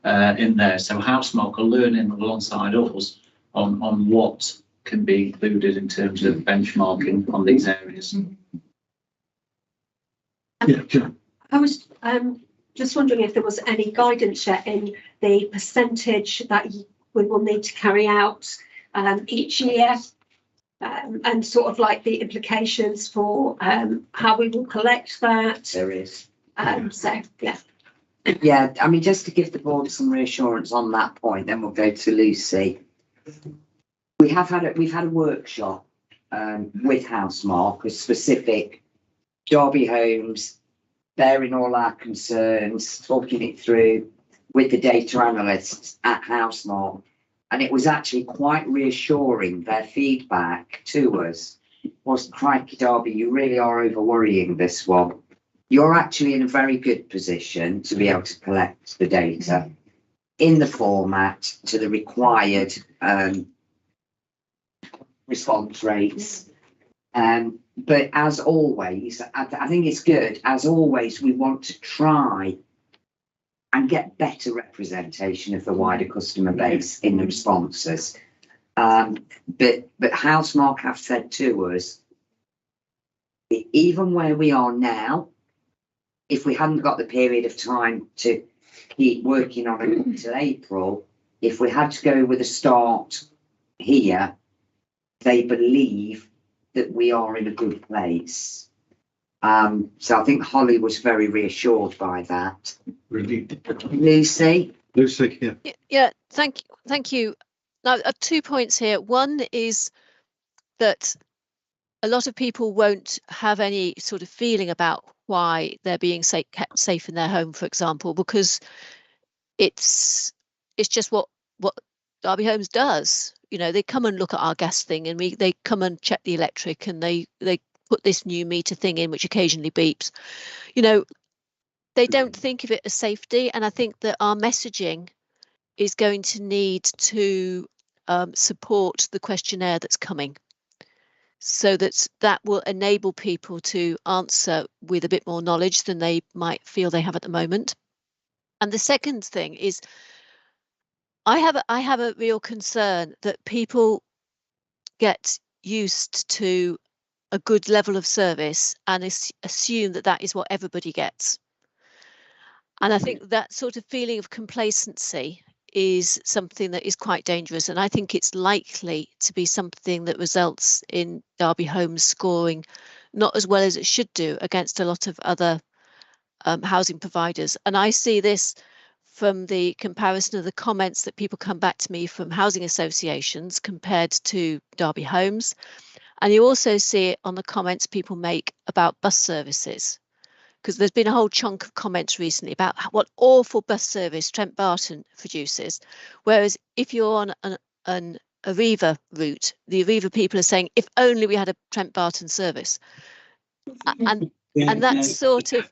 in there. So Housemarque are learning alongside us on what can be included in terms of benchmarking on these areas. Yeah, Jen. I was just wondering if there was any guidance yet in the percentage that we will need to carry out each year, and sort of like the implications for how we will collect that. There is. So, yeah. Yeah, I mean, just to give the board some reassurance on that point, then we'll go to Lucy. We've had a workshop with Housemarque, a specific Derby Homes, bearing all our concerns, talking it through with the data analysts at Housemarque. And it was actually quite reassuring. Their feedback to us was, crikey, Derby, you really are over worrying this one. You're actually in a very good position to be able to collect the data in the format to the required response rates. But as always, I think it's good. As always, we want to try and get better representation of the wider customer base in the responses. But Housemarque have said to us, even where we are now, if we hadn't got the period of time to keep working on it until April, if we had to go with a start here, they believe that we are in a good place. So I think Holly was very reassured by that. Really? Lucy? Lucy, yeah. Yeah, thank you. Now, 2 points here. One is that a lot of people won't have any sort of feeling about why they're being kept safe in their home, for example, because it's just what Derby Homes does. You know, they come and look at our gas thing, and they come and check the electric, and they put this new meter thing in which occasionally beeps. You know, they don't think of it as safety, and I think that our messaging is going to need to support the questionnaire that's coming, so that will enable people to answer with a bit more knowledge than they might feel they have at the moment. And the second thing is, I have a real concern that people get used to a good level of service and assume that that is what everybody gets. And I think that sort of feeling of complacency is something that is quite dangerous. And I think it's likely to be something that results in Derby Homes scoring not as well as it should do against a lot of other housing providers. And I see this from the comparison of the comments that people come back to me from housing associations compared to Derby Homes. And you also see it on the comments people make about bus services, because there's been a whole chunk of comments recently about what awful bus service Trent Barton produces. Whereas if you're on an Arriva route, the Arriva people are saying, if only we had a Trent Barton service. And that sort of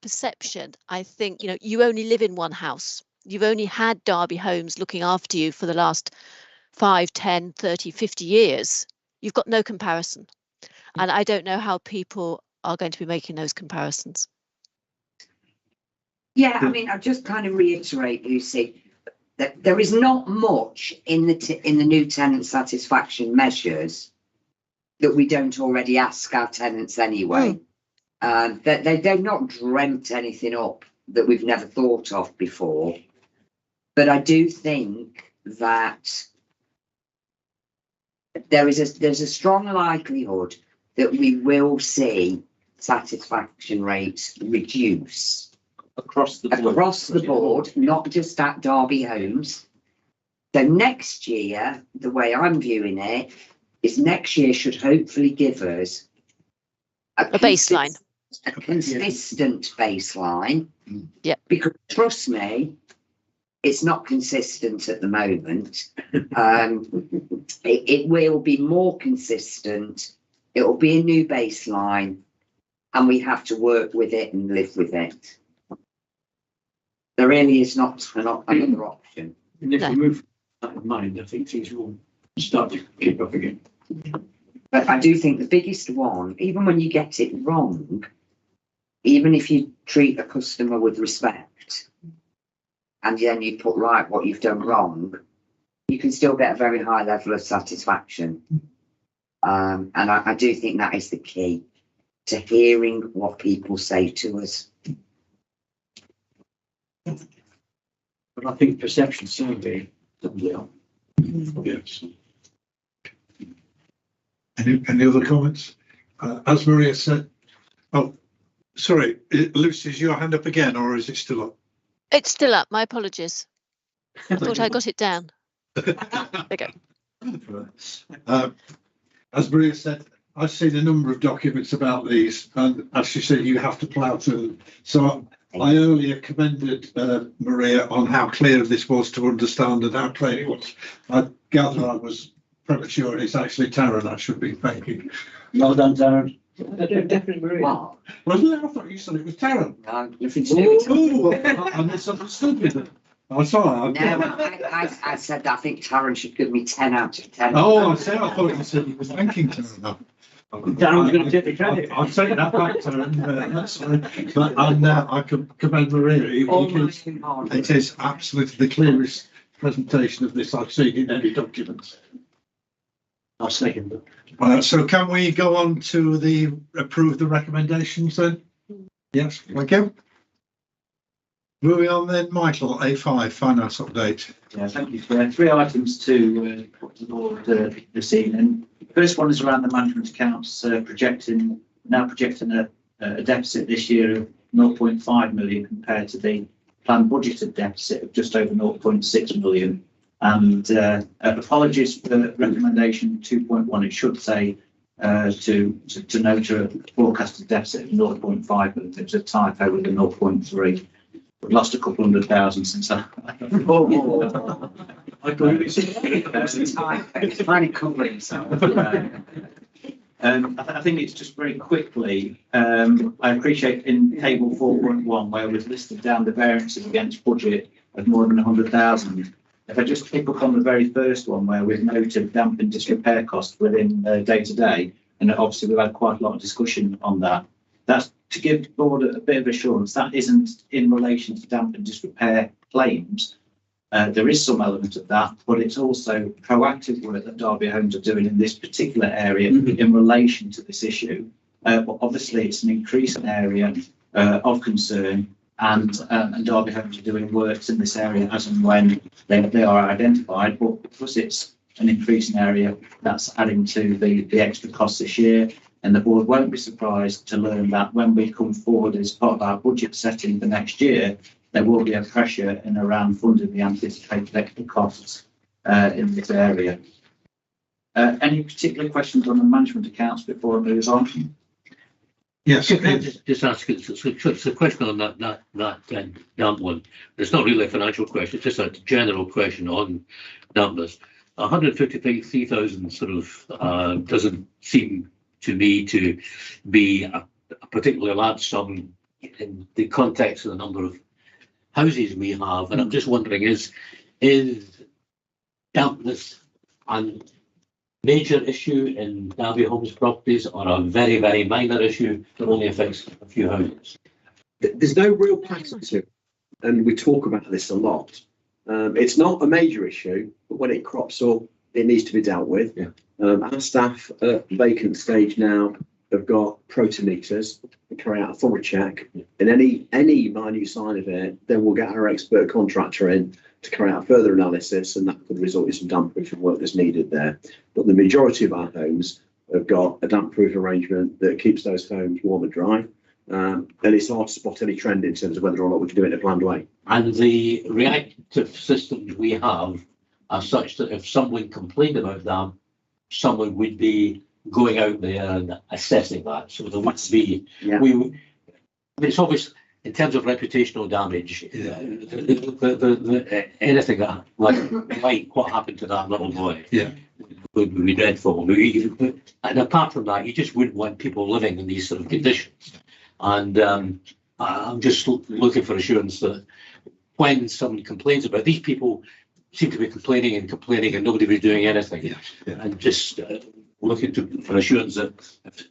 perception, I think, you know, you only live in one house. You've only had Derby Homes looking after you for the last 5, 10, 30, 50 years. You've got no comparison. And I don't know how people are going to be making those comparisons. Yeah, I mean, I'll just kind of reiterate, Lucy, that there is not much in the new tenant satisfaction measures that we don't already ask our tenants anyway. That they've not dreamt anything up that we've never thought of before. But I do think that there's a strong likelihood that we will see satisfaction rates reduce across the board, not just at Derby Homes. So next year, the way I'm viewing it is next year should hopefully give us a baseline, a consistent baseline. Yeah. Because trust me, it's not consistent at the moment. It will be more consistent. It will be a new baseline, and we have to work with it and live with it. There really is not another option. And if we move that in mind, I think things will start to kick off again. But I do think the biggest one, even when you get it wrong, even if you treat a customer with respect, and then you put right what you've done wrong, you can still get a very high level of satisfaction. And I do think that is the key to hearing what people say to us. But I think perception survey doesn't help. Yes. Any other comments? As Maria said, oh, sorry, Lucy, is your hand up again, or is it still up? It's still up. My apologies. I thought I got it down. There we go. As Maria said, I've seen a number of documents about these, and as she said, you have to plough through them. So I earlier commended Maria on how clear this was to understand and how clear it was. I gather I was premature. It's actually Taryn I should be thanking. Well done, Taryn. Definitely Maria. Wow. Wasn't it? I thought you said it was Taryn. No, nothing to do with it. Oh, I misunderstood you. I'm sorry. No, I said that I think Taryn should give me 10 out of 10. Oh, I thought you said you were thanking Taryn. Darren's going to take the credit. I'll take that back, Taryn. That's fine. But I can commend Maria. It is absolutely the clearest presentation of this I've seen in any documents. I'll second that. So can we go on to approve the recommendations then? Yes, thank you. Moving on then, Michael, A5, finance update. Yeah, thank you. So 3 items to put to the board this evening. The first one is around the management accounts, projecting a deficit this year of 0.5 million compared to the planned budgeted deficit of just over 0.6 million. And apologies for recommendation 2.1, it should say to note a forecasted deficit of 0.5, but it was a typo with a 0.3. We've lost a couple 100,000 since that. I think it's just very quickly, I appreciate in table 4.1 where we've listed down the variances against budget of more than 100,000. If I just pick up on the very first one where we've noted damp and disrepair costs within day to day, and obviously we've had quite a lot of discussion on that. That's to give the board a bit of assurance that isn't in relation to damp and disrepair claims. There is some element of that, but it's also proactive work that Derby Homes are doing in this particular area in relation to this issue. But obviously it's an increasing area of concern, and Derby Homes are doing works in this area as and when they are identified. But because it's an increasing area, that's adding to the extra costs this year. And the board won't be surprised to learn that when we come forward as part of our budget setting for next year, there will be a pressure in around funding the anticipated extra costs in this area. Any particular questions on the management accounts before I move on? Yes. Can I just ask, it's a question on that damp one. It's not really a financial question, it's just a general question on numbers. 153,000 sort of doesn't seem to me to be a particularly large sum in the context of the number of houses we have, and I'm just wondering, is dampness a major issue in Derby Homes properties, or a very, very minor issue that only affects a few houses? There's no real pattern to it, and we talk about this a lot. It's not a major issue, but when it crops up, it needs to be dealt with. Yeah. Our staff at vacant stage now have got protometers to carry out a thorough check, and any minute sign of it, then we'll get our expert contractor in to carry out further analysis, and that could result in some damp proofing work that's needed there. But the majority of our homes have got a damp proof arrangement that keeps those homes warm and dry. And it's hard to spot any trend in terms of whether or not we can do it in a planned way. And the reactive systems we have are such that if someone complained about damp, someone would be going out there and assessing that. So there would be, it's obvious in terms of reputational damage, anything that, like what happened to that little boy, would be dreadful. And apart from that, you just wouldn't want people living in these sort of conditions. And I'm just looking for assurance that when someone complains about these people, seem to be complaining and nobody was doing anything. And just looking for assurance that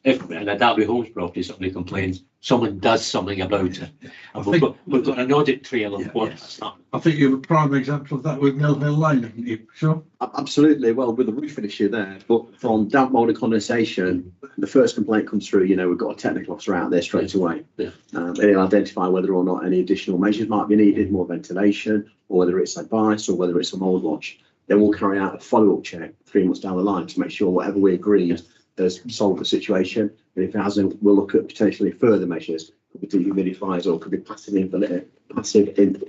if in a Derby Homes property somebody complains, someone does something about it. And we've got an audit trail of what's happened. I think you're a prime example of that with Mill Hill Lane, haven't you? Sure. Absolutely. Well, with the roofing issue there, but from damp, mould and condensation, the first complaint comes through, we've got a technical officer out there straight away. And it'll identify whether or not any additional measures might be needed, more ventilation, or whether it's advice, or whether it's a mould watch. Then we'll carry out a follow-up check 3 months down the line to make sure whatever we agreed has solved the situation. And if it hasn't, we'll look at potentially further measures. Could be dehumidifiers, or could be passive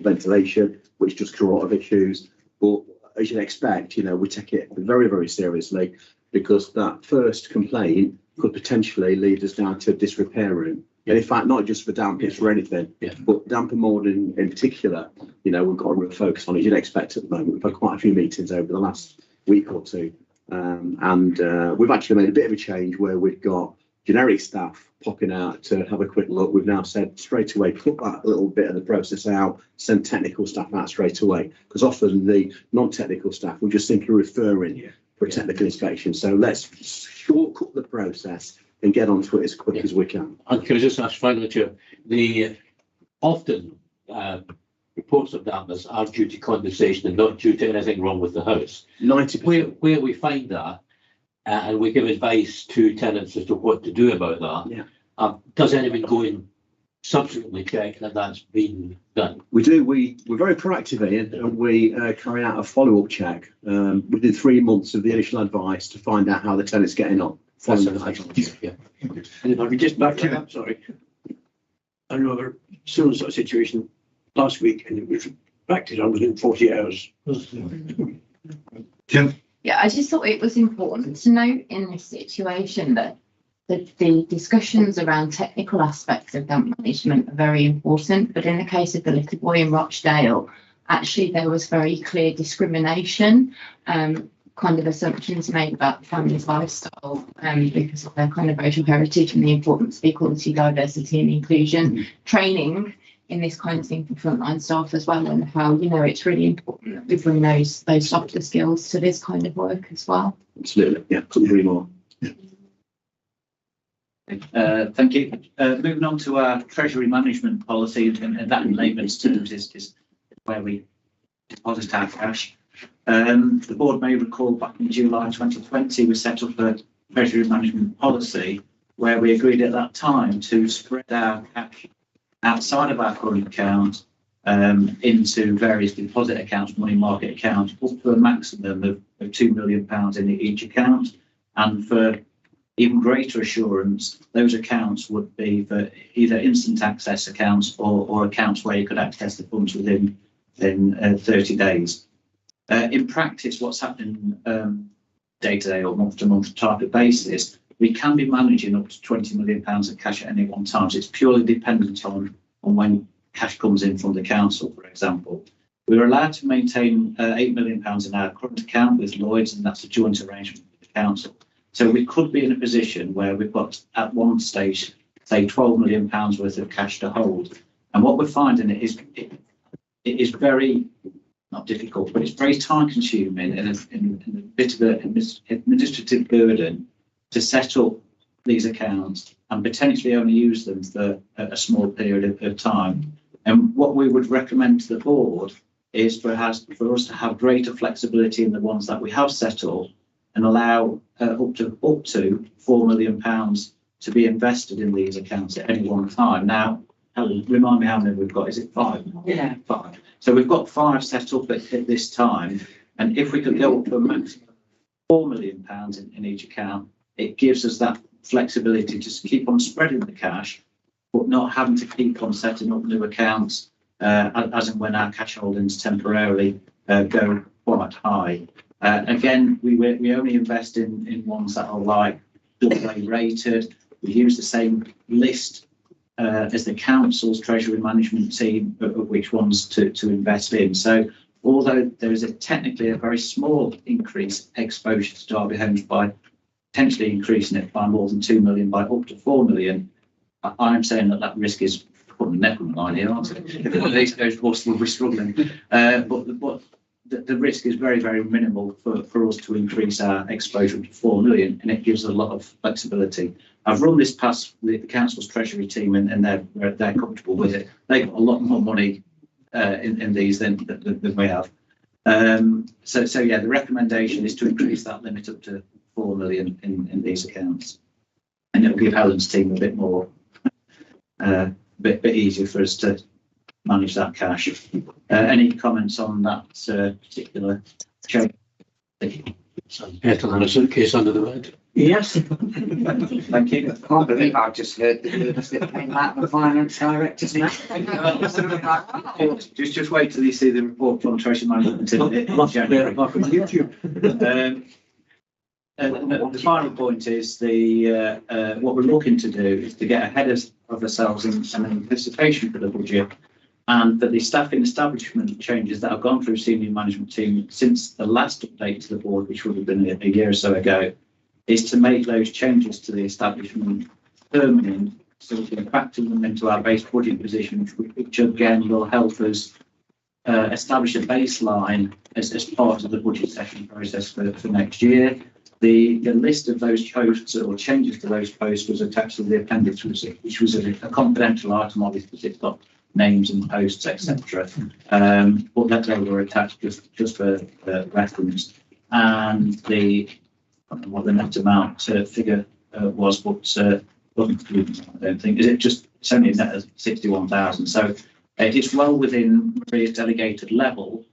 ventilation, which does cure a lot of issues. But as you'd expect, we take it very, very seriously, because that first complaint could potentially lead us down to a disrepair room. And in fact, not just for damp, it's for anything, but damp and mould in particular, we've got a real focus on it. You'd expect at the moment. We've had quite a few meetings over the last week or two. And we've actually made a bit of a change where we've got generic staff popping out to have a quick look. We've now said straight away, put that little bit of the process out, send technical staff out straight away, because often the non-technical staff will just simply refer in for a technical inspection. So let's shortcut the process and get onto it as quick as we can. And can I just ask finally, Chair, the often reports of dampness are due to condensation and not due to anything wrong with the house. 90%. Where we find that, and we give advice to tenants as to what to do about that, does anyone go and subsequently check that that's been done? We do. We're very proactive, Ian, and we carry out a follow-up check within 3 months of the initial advice to find out how the tenant's getting on. And if I could just back to that, sorry. I know a similar sort of situation last week, and it was acted on within 48 hours. Jim? Yeah, I just thought it was important to note in this situation that the discussions around technical aspects of damp management are very important, but in the case of the little boy in Rochdale, actually there was very clear discrimination, kind of assumptions made about the family's lifestyle because of their kind of racial heritage and the importance of equality, diversity and inclusion, training in this kind of thing for frontline staff as well, and how, you know, it's really important that we bring those softer skills to this kind of work as well. Absolutely, yeah, couldn't agree more. Thank you. Moving on to our treasury management policy, and that in layman's terms is where we deposit our cash. The board may recall back in July 2020, we set up a treasury management policy where we agreed at that time to spread our cash outside of our current account into various deposit accounts, money market accounts, up to a maximum of £2 million in each account. And for even greater assurance, those accounts would be for either instant access accounts or accounts where you could access the funds within 30 days. In practice, what's happening day to day or month to month type of basis, we can be managing up to £20 million of cash at any one time. So it's purely dependent on when cash comes in from the council, for example. We're allowed to maintain £8 million in our current account with Lloyds, and that's a joint arrangement with the council. So we could be in a position where we've got at one stage, say £12 million worth of cash to hold. And what we're finding it is very, not difficult, but it's very time consuming and a bit of an administrative burden to set up these accounts and potentially only use them for a small period of time. And what we would recommend to the board is for us to have greater flexibility in the ones that we have set up and allow up to £4 million to be invested in these accounts at any one time. Now, remind me how many we've got. Is it 5? Yeah. 5. So we've got 5 set up at this time. And if we could go up to a maximum of £4 million in each account, it gives us that flexibility to keep on spreading the cash, but not having to keep on setting up new accounts as and when our cash holdings temporarily go quite high. Again, we only invest in ones that are like AA rated. We use the same list as the council's treasury management team of which ones to invest in. So although there is technically a very small increase exposure to Derby Homes by potentially increasing it by more than 2 million by up to 4 million, I'm saying that risk is putting the neck on the line here, aren't it? If one of these goes bust, we'll be struggling. But the risk is very, very minimal for us to increase our exposure to 4 million, and it gives a lot of flexibility. I've run this past the council's treasury team, and they're comfortable with it. They've got a lot more money in these than we have. So yeah, the recommendation is to increase that limit up to 4 million in these accounts, and it'll give Helen's team a bit more, bit easier for us to manage that cash. Any comments on that particular change? Petal and a suitcase under the bed. Yes. Thank you. I can't believe I've just heard that came out of the finance director's mouth. Just wait till you see the report from Treasury Management in January. The final point is what we're looking to do is to get ahead of ourselves in anticipation for the budget, and that the staffing establishment changes that have gone through senior management team since the last update to the board, which would have been a year or so ago, is to make those changes to the establishment permanent, so we can factor them into our base budget position, which again will help us establish a baseline as part of the budget session process for next year. The list of those posts or changes to those posts was attached to the appendix, which was a confidential item, obviously, because it's got names and posts, etc. But that they were attached just for reference. And what the net amount figure was, but wasn't included, I don't think. It's only a net of 61,000. So it's well within Maria's delegated level.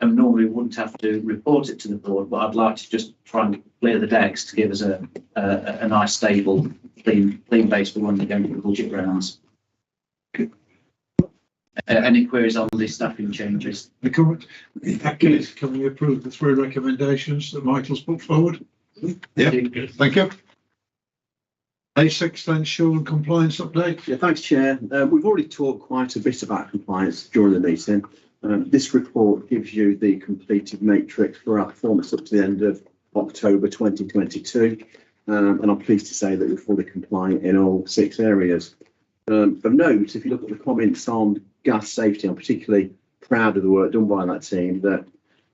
And normally we wouldn't have to report it to the board, but I'd like to just try and clear the decks to give us a nice, stable, clean base for when we go into the budget rounds. Any queries on the staffing changes? The comment, in that case, can we approve the 3 recommendations that Michael's put forward? Yeah, thank you. A6 then, Sean, compliance update. Yeah, thanks, Chair. We've already talked quite a bit about compliance during the meeting. This report gives you the completed matrix for our performance up to the end of October 2022. And I'm pleased to say that we're fully compliant in all 6 areas. Of note, if you look at the comments on gas safety, I'm particularly proud of the work done by that team. That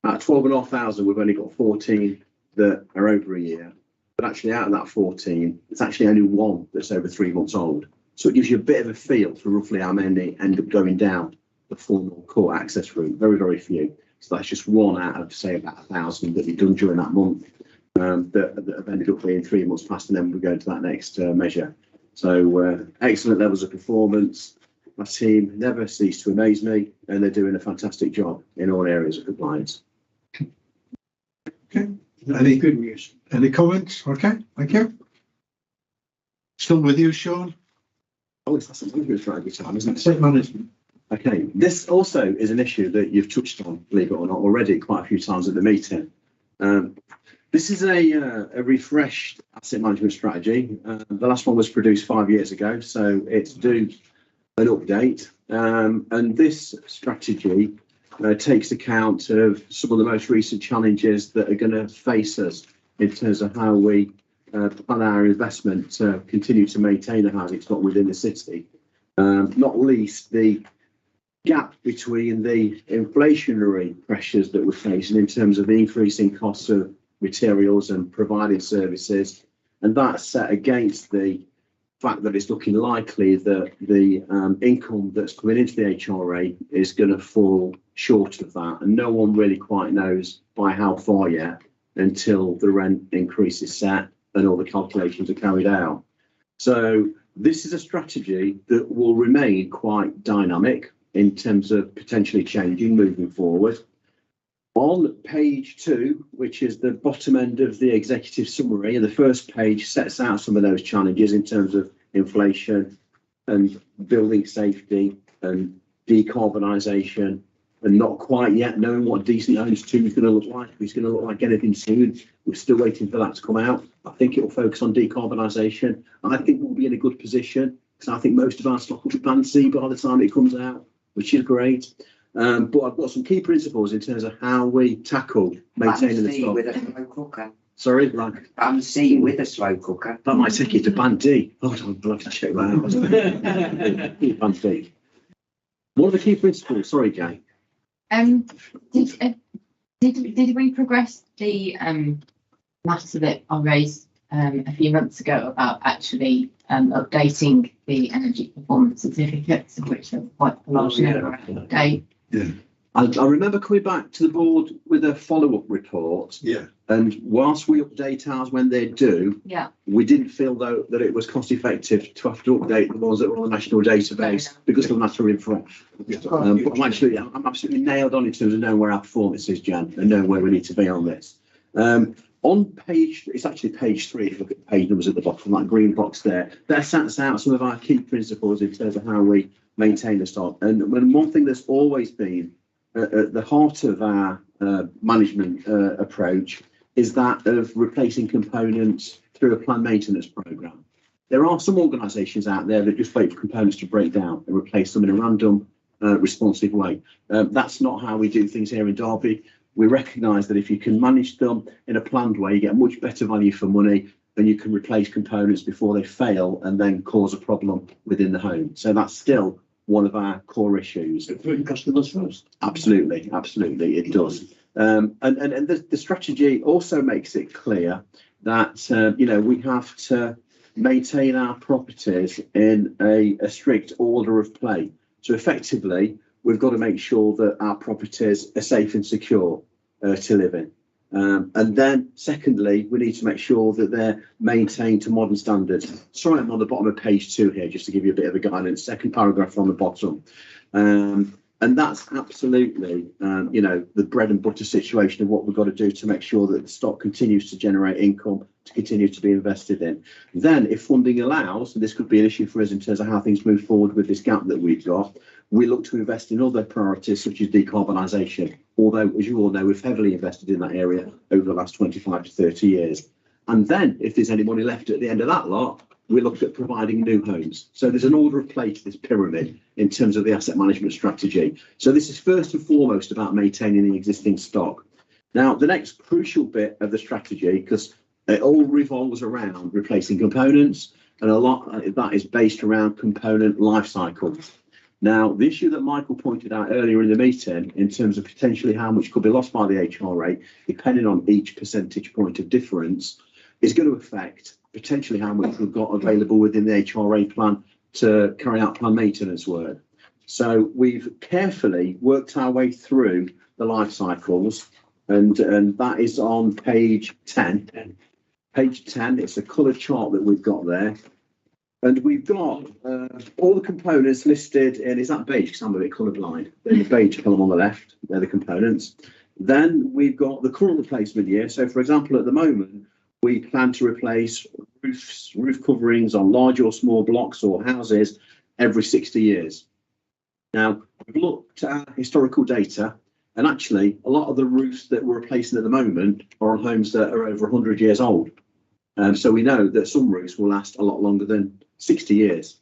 at 12,500, we've only got 14 that are over a year. But actually out of that 14, it's actually only 1 that's over 3 months old. So it gives you a bit of a feel for roughly how many end up going down the formal court access route. Very, very few. So that's just 1 out of, say, about 1,000 that you've done during that month that have ended up being 3 months past, and then we go into that next measure. So excellent levels of performance. My team never cease to amaze me, and they're doing a fantastic job in all areas of compliance. Okay. Any good news? Any comments? Okay, thank you. Still with you, Sean? Oh, it's that's a management strategy time, isn't it? Asset management. Okay, this also is an issue that you've touched on, believe it or not, already quite a few times at the meeting. This is a refreshed asset management strategy. The last one was produced 5 years ago, so it's due an update. And this strategy takes account of some of the most recent challenges that are going to face us in terms of how we plan our investment to continue to maintain a housing stock within the city. Not least the gap between the inflationary pressures that we're facing in terms of the increasing costs of materials and providing services, and that's set against the fact that it's looking likely that the income that's coming into the HRA is going to fall short of that, and no one really quite knows by how far yet until the rent increase is set and all the calculations are carried out. So this is a strategy that will remain quite dynamic in terms of potentially changing moving forward. On page 2, which is the bottom end of the executive summary, and the first page sets out some of those challenges in terms of inflation and building safety and decarbonisation, and not quite yet knowing what Decent Homes 2 is going to look like. It's going to look like anything soon. We're still waiting for that to come out. I think it will focus on decarbonisation. I think we'll be in a good position because I think most of our stock will be Band C by the time it comes out, which is great. But I've got some key principles in terms of how we tackle maintaining the stock. With a slow cooker. Sorry, like Band C with a slow cooker. That might take you to Band D. Oh, I'd like to check that out. Band D. What are the key principles? Sorry, Jay. Did we progress the matter that I raised a few months ago about actually updating the energy performance certificates, of which there's quite a large number out of date? Yeah. I remember coming back to the board with a follow-up report. Yeah. And whilst we update ours when they do, Yeah. we didn't feel though that it was cost effective to have to update the ones that were on the national database because of the matter in front. But I'm absolutely nailed on in terms of knowing where our performance is, Jan, and knowing where we need to be on this. On page, it's actually page 3, if you look at the page numbers at the bottom, that green box there, that sets out some of our key principles in terms of how we maintain the stock. And one thing that's always been at the heart of our management approach is that of replacing components through a planned maintenance programme. There are some organisations out there that just wait for components to break down and replace them in a random, responsive way. That's not how we do things here in Derby. We recognise that if you can manage them in a planned way, you get much better value for money, and you can replace components before they fail and then cause a problem within the home. So that's still one of our core issues. Putting customers first. Absolutely, absolutely, it does. And the strategy also makes it clear that we have to maintain our properties in a strict order of play. So effectively, we've got to make sure that our properties are safe and secure to live in. And then secondly, we need to make sure that they're maintained to modern standards. Sorry, I'm on the bottom of page 2 here, just to give you a bit of a guidance. Second paragraph on the bottom. And that's absolutely, the bread and butter situation of what we've got to do to make sure that the stock continues to generate income, to continue to be invested in. Then, if funding allows, and this could be an issue for us in terms of how things move forward with this gap that we've got, we look to invest in other priorities such as decarbonisation, although, as you all know, we've heavily invested in that area over the last 25 to 30 years. And then, if there's any money left at the end of that lot, we look at providing new homes. So there's an order of play to this pyramid in terms of the asset management strategy. So this is first and foremost about maintaining the existing stock. Now, the next crucial bit of the strategy, because it all revolves around replacing components, and a lot of that is based around component life cycles. Now, the issue that Michael pointed out earlier in the meeting, in terms of potentially how much could be lost by the HR rate, depending on each percentage point of difference, is going to affect potentially how much we've got available within the HRA plan to carry out planned maintenance work. So we've carefully worked our way through the life cycles, and that is on page 10. Page 10, it's a coloured chart that we've got there. And we've got all the components listed in, is that beige? Because I'm a bit colourblind. In the beige column on the left, they're the components. Then we've got the current replacement year. So, for example, at the moment, we plan to replace roof coverings on large or small blocks or houses every 60 years. Now, we've looked at historical data, and actually, a lot of the roofs that we're replacing at the moment are on homes that are over 100 years old. So we know that some roofs will last a lot longer than 60 years.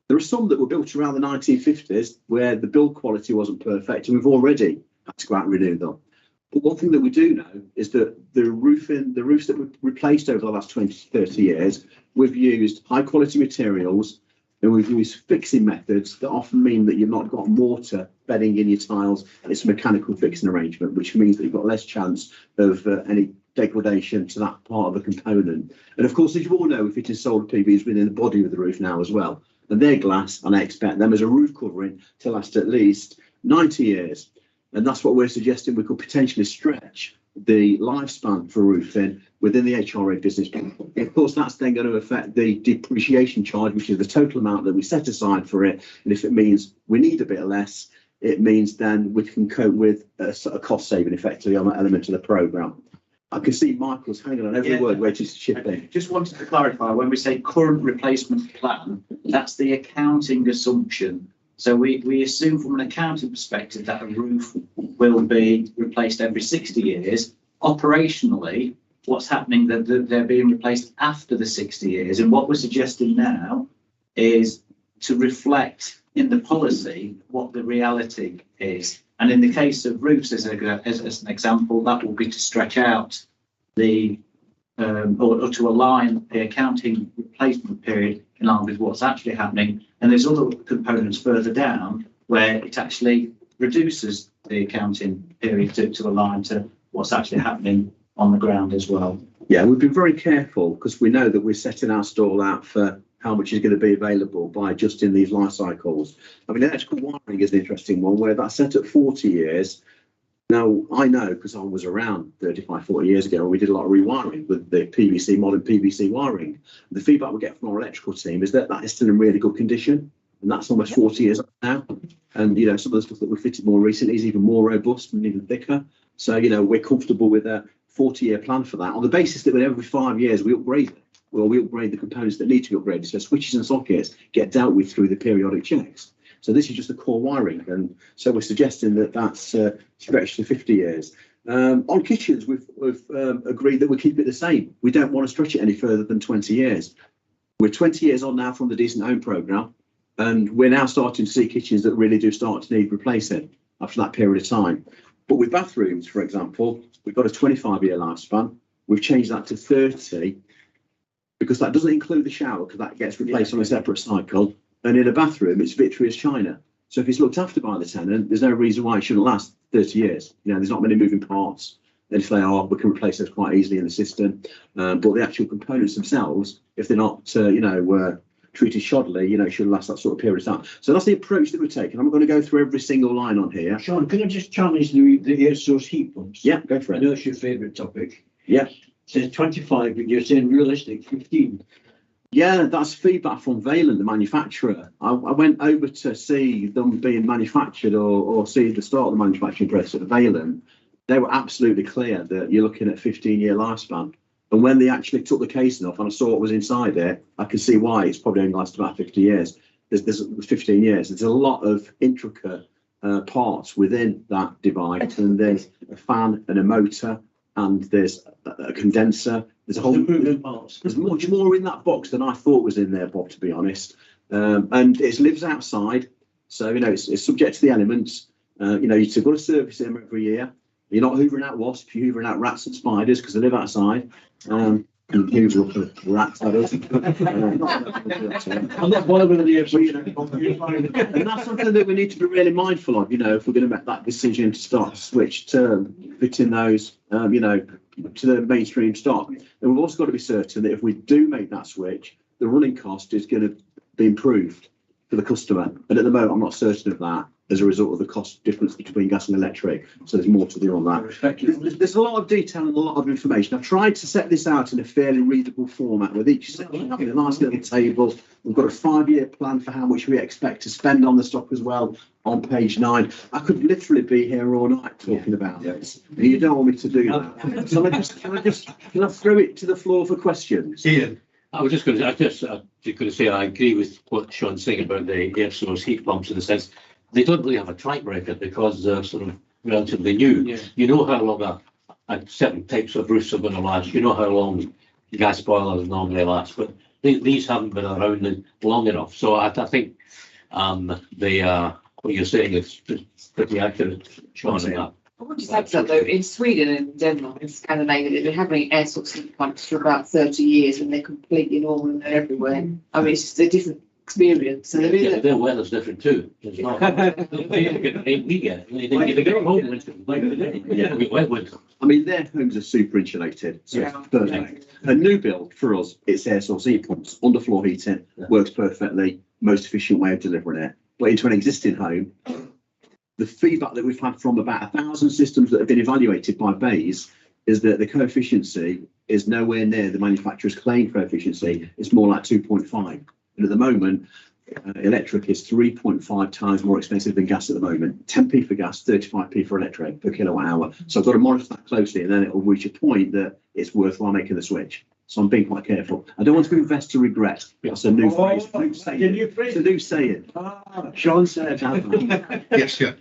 There are some that were built around the 1950s where the build quality wasn't perfect, and we've already had to go out and renew them. But one thing that we do know is that the roofs that we've replaced over the last 20 to 30 years, we've used high quality materials, and we've used fixing methods that often mean that you've not got mortar bedding in your tiles. It's a mechanical fixing arrangement, which means that you've got less chance of any degradation to that part of the component. And of course, as you all know, if it is solar PV, is within the body of the roof now as well. And they're glass, and I expect them as a roof covering to last at least 90 years. And that's what we're suggesting. We could potentially stretch the lifespan for roofing within the HRA business plan. Of course, that's then going to affect the depreciation charge, which is the total amount that we set aside for it. And if it means we need a bit less, it means then we can cope with a sort of cost saving effectively on that element of the programme. I can see Michael's hanging on every word, waiting to chip in. Just wanted to clarify, when we say current replacement plan, that's the accounting assumption. So we assume from an accounting perspective that a roof will be replaced every 60 years. Operationally, what's happening, that they're being replaced after the 60 years. And what we're suggesting now is to reflect in the policy what the reality is. And in the case of roofs, as an example, that will be to stretch out the or to align the accounting replacement period in line with what's actually happening. And there's other components further down where it actually reduces the accounting period to align to what's actually happening on the ground as well. Yeah, we've been very careful because we know that we're setting our stall out for how much is going to be available by adjusting these life cycles. I mean, electrical wiring is an interesting one where that's set at 40 years. Now, I know because I was around 35, 40 years ago, we did a lot of rewiring with the PVC, modern PVC wiring. The feedback we get from our electrical team is that that is still in really good condition. And that's almost 40 years now. And, you know, some of the stuff that we fitted more recently is even more robust and even thicker. So, you know, we're comfortable with a 40-year plan for that on the basis that every 5 years we upgrade it. Well, we upgrade the components that need to be upgraded. So switches and sockets get dealt with through the periodic checks. So this is just the core wiring. And so we're suggesting that that's stretched to 50 years. On kitchens, we've agreed that we keep it the same. We don't want to stretch it any further than 20 years. We're 20 years on now from the Decent Home programme. And we're now starting to see kitchens that really do start to need replacing after that period of time. But with bathrooms, for example, we've got a 25-year lifespan. We've changed that to 30 because that doesn't include the shower because that gets replaced on a separate cycle. And in a bathroom, it's Victoria's china. So if it's looked after by the tenant, there's no reason why it shouldn't last 30 years. You know, there's not many moving parts. And if they are, we can replace those quite easily in the system. But the actual components themselves, if they're not, treated shoddily, you know, should last that sort of period of time. So that's the approach that we're taking. I'm going to go through every single line on here. Sean, can I just challenge the air source heat pumps? Yeah, go for it. I know it's your favourite topic. Yeah. It says 25, but you're saying realistic 15. Yeah, that's feedback from Vaillant, the manufacturer. I went over to see them being manufactured or see the start of the manufacturing process at Vaillant. They were absolutely clear that you're looking at 15-year lifespan. And when they actually took the casing off and I saw what was inside it, I could see why it's probably only lasted about 50 years. there's 15 years. There's a lot of intricate parts within that device, and there's a fan and a motor, and there's a condenser. There's a whole there's much more in that box than I thought was in there, Bob, to be honest. And it lives outside, so you know it's subject to the elements. You know, you've got to service them every year. You're not hoovering out wasps, you're hoovering out rats and spiders because they live outside. And hoover up the rats. I'm not bothered with the and that's something that we need to be really mindful of. You know, if we're going to make that decision to start to switch to fitting those, you know, to the mainstream stock, and we've also got to be certain that if we do make that switch, the running cost is going to be improved for the customer. And at the moment, I'm not certain of that as a result of the cost difference between gas and electric. So there's more to do on that. There's a lot of detail and a lot of information. I've tried to set this out in a fairly readable format with each section having a nice little table. We've got a 5-year plan for how much we expect to spend on the stock as well on page 9. I could literally be here all night talking about this, and you don't want me to do that. So can I throw it to the floor for questions? Ian. I was just going to say I agree with what Sean's saying about the air source heat pumps in the sense they don't really have a track record because they're sort of relatively new. Yeah. You know how long certain types of roofs are going to last. You know how long gas boilers normally last, but these haven't been around long enough. So I think what you're saying is pretty accurate, Sean. On that. I want to just add to that though, in Sweden and Denmark and Scandinavia, they've been having air source heat pumps for about 30 years and they're completely normal and they're everywhere. I mean, it's just a different experience. So yeah, their weather's different too. It's not. we get home winter. I mean, their homes are super insulated, so it's perfect. A new build for us, it's air source heat pumps, underfloor heating, works perfectly, most efficient way of delivering it. But into an existing home, the feedback that we've had from about 1,000 systems that have been evaluated by BAYS is that the coefficiency is nowhere near the manufacturer's claimed coefficiency. It's more like 2.5. And at the moment, electric is 3.5 times more expensive than gas at the moment. 10p for gas, 35p for electric per kilowatt hour. So I've got to monitor that closely, and then it will reach a point that it's worthwhile making the switch. So I'm being quite careful. I don't want to invest to regret. That's a new phrase. It's a new saying. Sean said. Yes, yeah.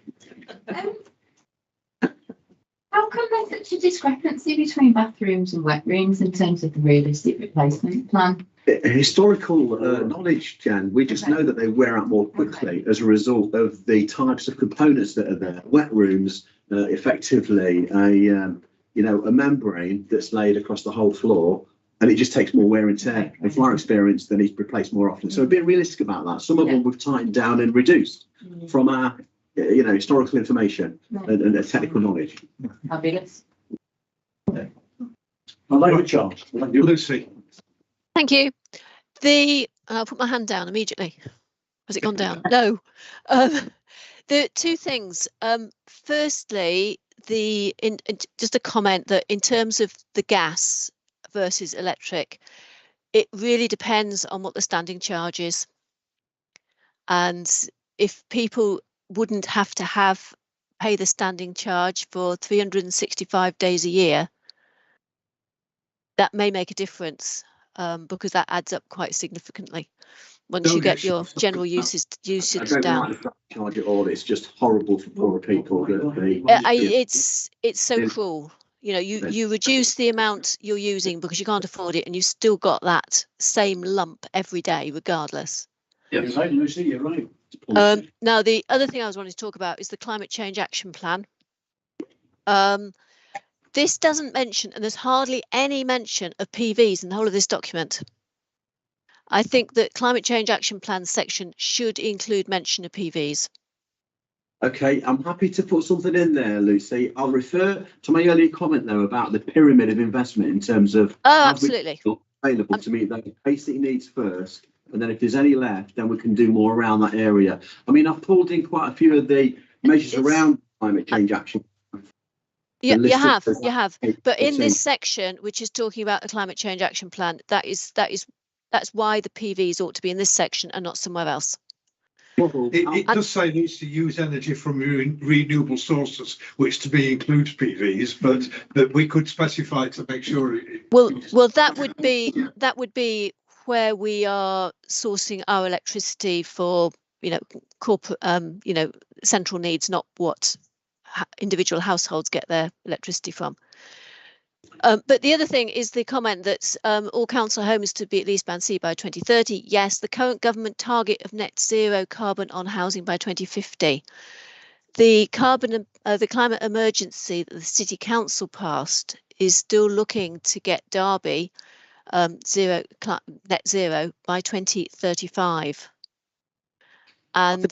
How come there's such a discrepancy between bathrooms and wet rooms in terms of the realistic replacement plan? Historical knowledge, Jan, we just know that they wear out more quickly as a result of the types of components that are there. Wet rooms, effectively a membrane that's laid across the whole floor, and it just takes more wear and tear. And from our experience, they need to be replaced more often. So being realistic about that. Some of them we've tightened down and reduced from our historical information and technical knowledge. Fabulous. I like the chart. Lucy. Thank you. I'll put my hand down immediately. Has it gone down? No. The two things. Firstly, just a comment that in terms of the gas versus electric, it really depends on what the standing charge is. And if people wouldn't have to pay the standing charge for 365 days a year, that may make a difference. Because that adds up quite significantly once you get your general usage down. Like the charge at all. It's just horrible for poor people. It's so cruel. You know, you reduce the amount you're using because you can't afford it, and you still got that same lump every day, regardless. Yeah, you're right, Lucy. You're right. Now, the other thing I was wanting to talk about is the Climate Change Action Plan. This doesn't mention, and there's hardly any mention of PVs in the whole of this document. I think that Climate Change Action Plan section should include mention of PVs. Okay, I'm happy to put something in there, Lucy. I'll refer to my earlier comment, though, about the pyramid of investment in terms of absolutely available to meet those basic needs first. And then if there's any left, then we can do more around that area. I mean, I've pulled in quite a few of the measures around climate change action. Yeah, you have. But in this section, which is talking about the Climate Change Action Plan, that's why the PVs ought to be in this section and not somewhere else. It does say it needs to use energy from renewable sources, which to be includes PVs, but that we could specify to make sure. Well, that would be where we are sourcing our electricity for, corporate, central needs, not what individual households get their electricity from. But the other thing is the comment that all council homes to be at least Band C by 2030. Yes, the current government target of net zero carbon on housing by 2050. The climate emergency that the City Council passed is still looking to get Derby net zero by 2035. And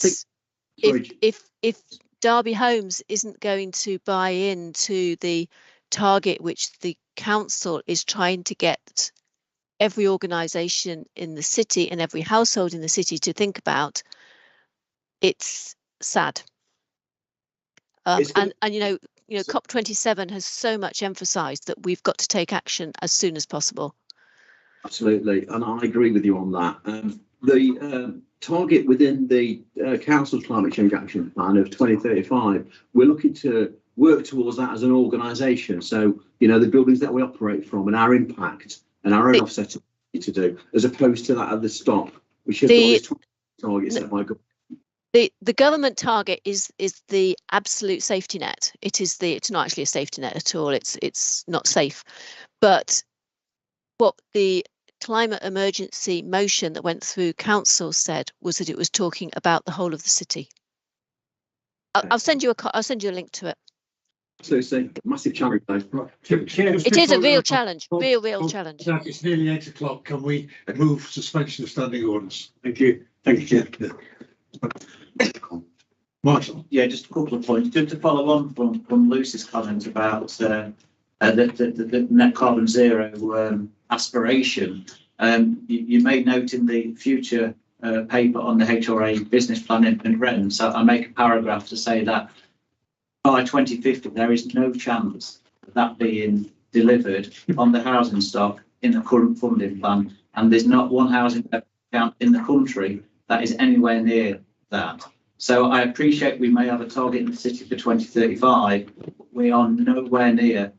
if Derby Homes isn't going to buy into the target which the council is trying to get every organisation in the city and every household in the city to think about, it's sad. And COP27 has so much emphasised that we've got to take action as soon as possible. Absolutely, and I agree with you on that. The target within the council's climate change action plan of 2035, we're looking to work towards that as an organisation. So, the buildings that we operate from and our impact and our own offset to do, as opposed to that at the stop, which has got this target set by government. The government target is the absolute safety net. It's not actually a safety net at all. It's not safe. But what the climate emergency motion that went through council said was that it was talking about the whole of the city. I'll send you a link to it. Absolutely, massive challenge though. Right. It is a real challenge, real challenge. Jack, it's nearly 8 o'clock. Can we move suspension of standing orders? Thank you. Thank you, Chair. Marshall. Yeah, just a couple of points. Just to follow on from Lucy's comment about the net carbon zero aspiration. You may note in the future paper on the HRA business plan in Wren, so I make a paragraph to say that by 2050 there is no chance of that being delivered on the housing stock in the current funding plan, and there's not one housing account in the country that is anywhere near that. So I appreciate we may have a target in the city for 2035, but we are nowhere near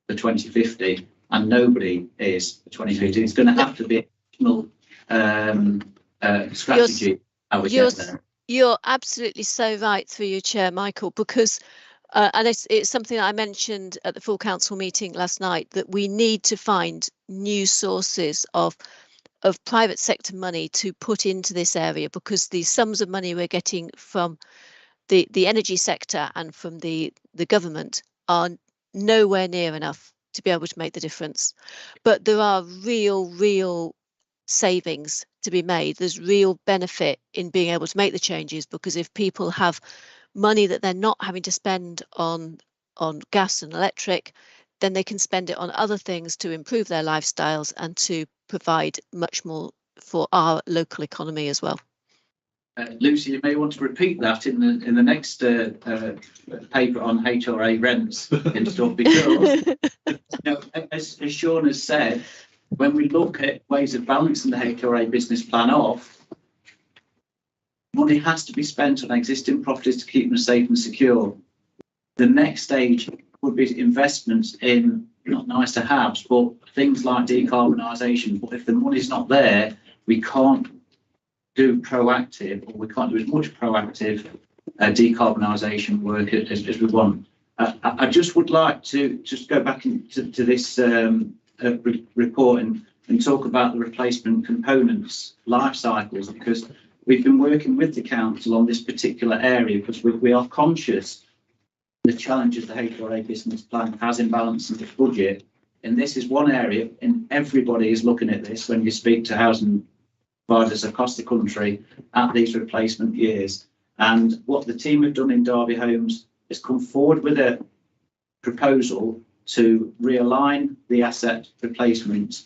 the 2050, and nobody is for 2050. It's going to have to be a national strategy. You're absolutely so right through your chair, Michael, because and it's something that I mentioned at the full council meeting last night, that we need to find new sources of private sector money to put into this area, because the sums of money we're getting from the energy sector and from the government are nowhere near enough to be able to make the difference. But there are real savings to be made. There's real benefit in being able to make the changes, because if people have money that they're not having to spend on gas and electric, then they can spend it on other things to improve their lifestyles and to provide much more for our local economy as well. Lucy, you may want to repeat that in the next paper on HRA rents and stuff, because as Sean has said, when we look at ways of balancing the HRA business plan off, money has to be spent on existing properties to keep them safe and secure. The next stage would be investments in not nice to haves, but things like decarbonisation. But if the money's not there, we can't do proactive, or we can't do as much proactive decarbonisation work as we want. I just would like to just go back into this report and talk about the replacement components life cycles, because we've been working with the council on this particular area, because we are conscious the challenges the HRA business plan has in balancing the budget. And this is one area, and everybody is looking at this when you speak to housing providers across the country at these replacement years. And what the team have done in Derby Homes is come forward with a proposal to realign the asset replacement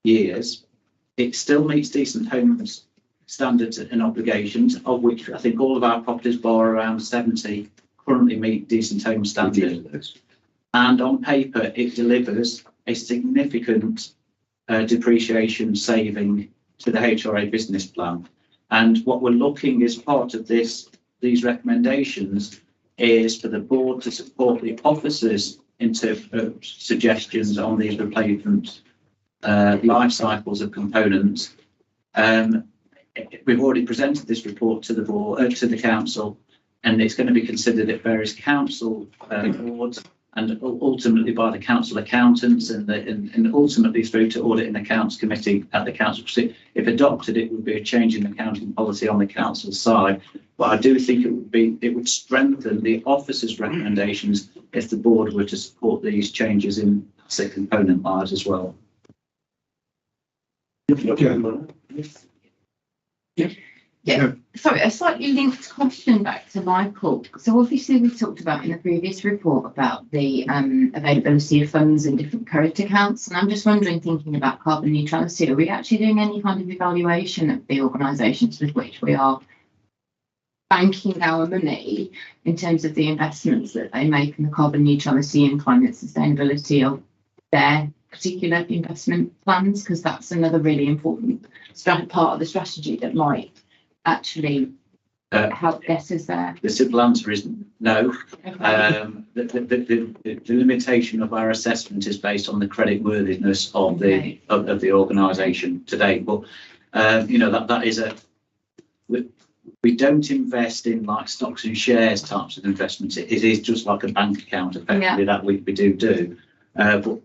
years. It still meets Decent Homes standards and obligations, of which I think all of our properties, bar around 70, currently meet Decent Homes standards. And on paper, it delivers a significant depreciation saving to the HRA business plan. And what we're looking as part of these recommendations is for the board to support the officers' suggestions on these replacement life cycles of components, We've already presented this report to the board, to the council, and it's going to be considered at various council boards and ultimately by the council accountants and ultimately through to audit and accounts committee at the council. If adopted, it would be a change in accounting policy on the council side. But I do think it would strengthen the officers' recommendations if the board were to support these changes in asset component lines as well. Yeah, sorry, a slightly linked question back to Michael. So obviously we talked about in the previous report about the availability of funds in different current accounts. And I'm just wondering, thinking about carbon neutrality, are we actually doing any kind of evaluation of the organisations with which we are banking our money in terms of the investments that they make in the carbon neutrality and climate sustainability of their particular investment plans? Because that's another really important part of the strategy that might actually help get us there. The simple answer is no. The limitation of our assessment is based on the credit worthiness of the organisation today. But you know, that is we don't invest in like stocks and shares types of investments. It is just like a bank account effectively that we do. But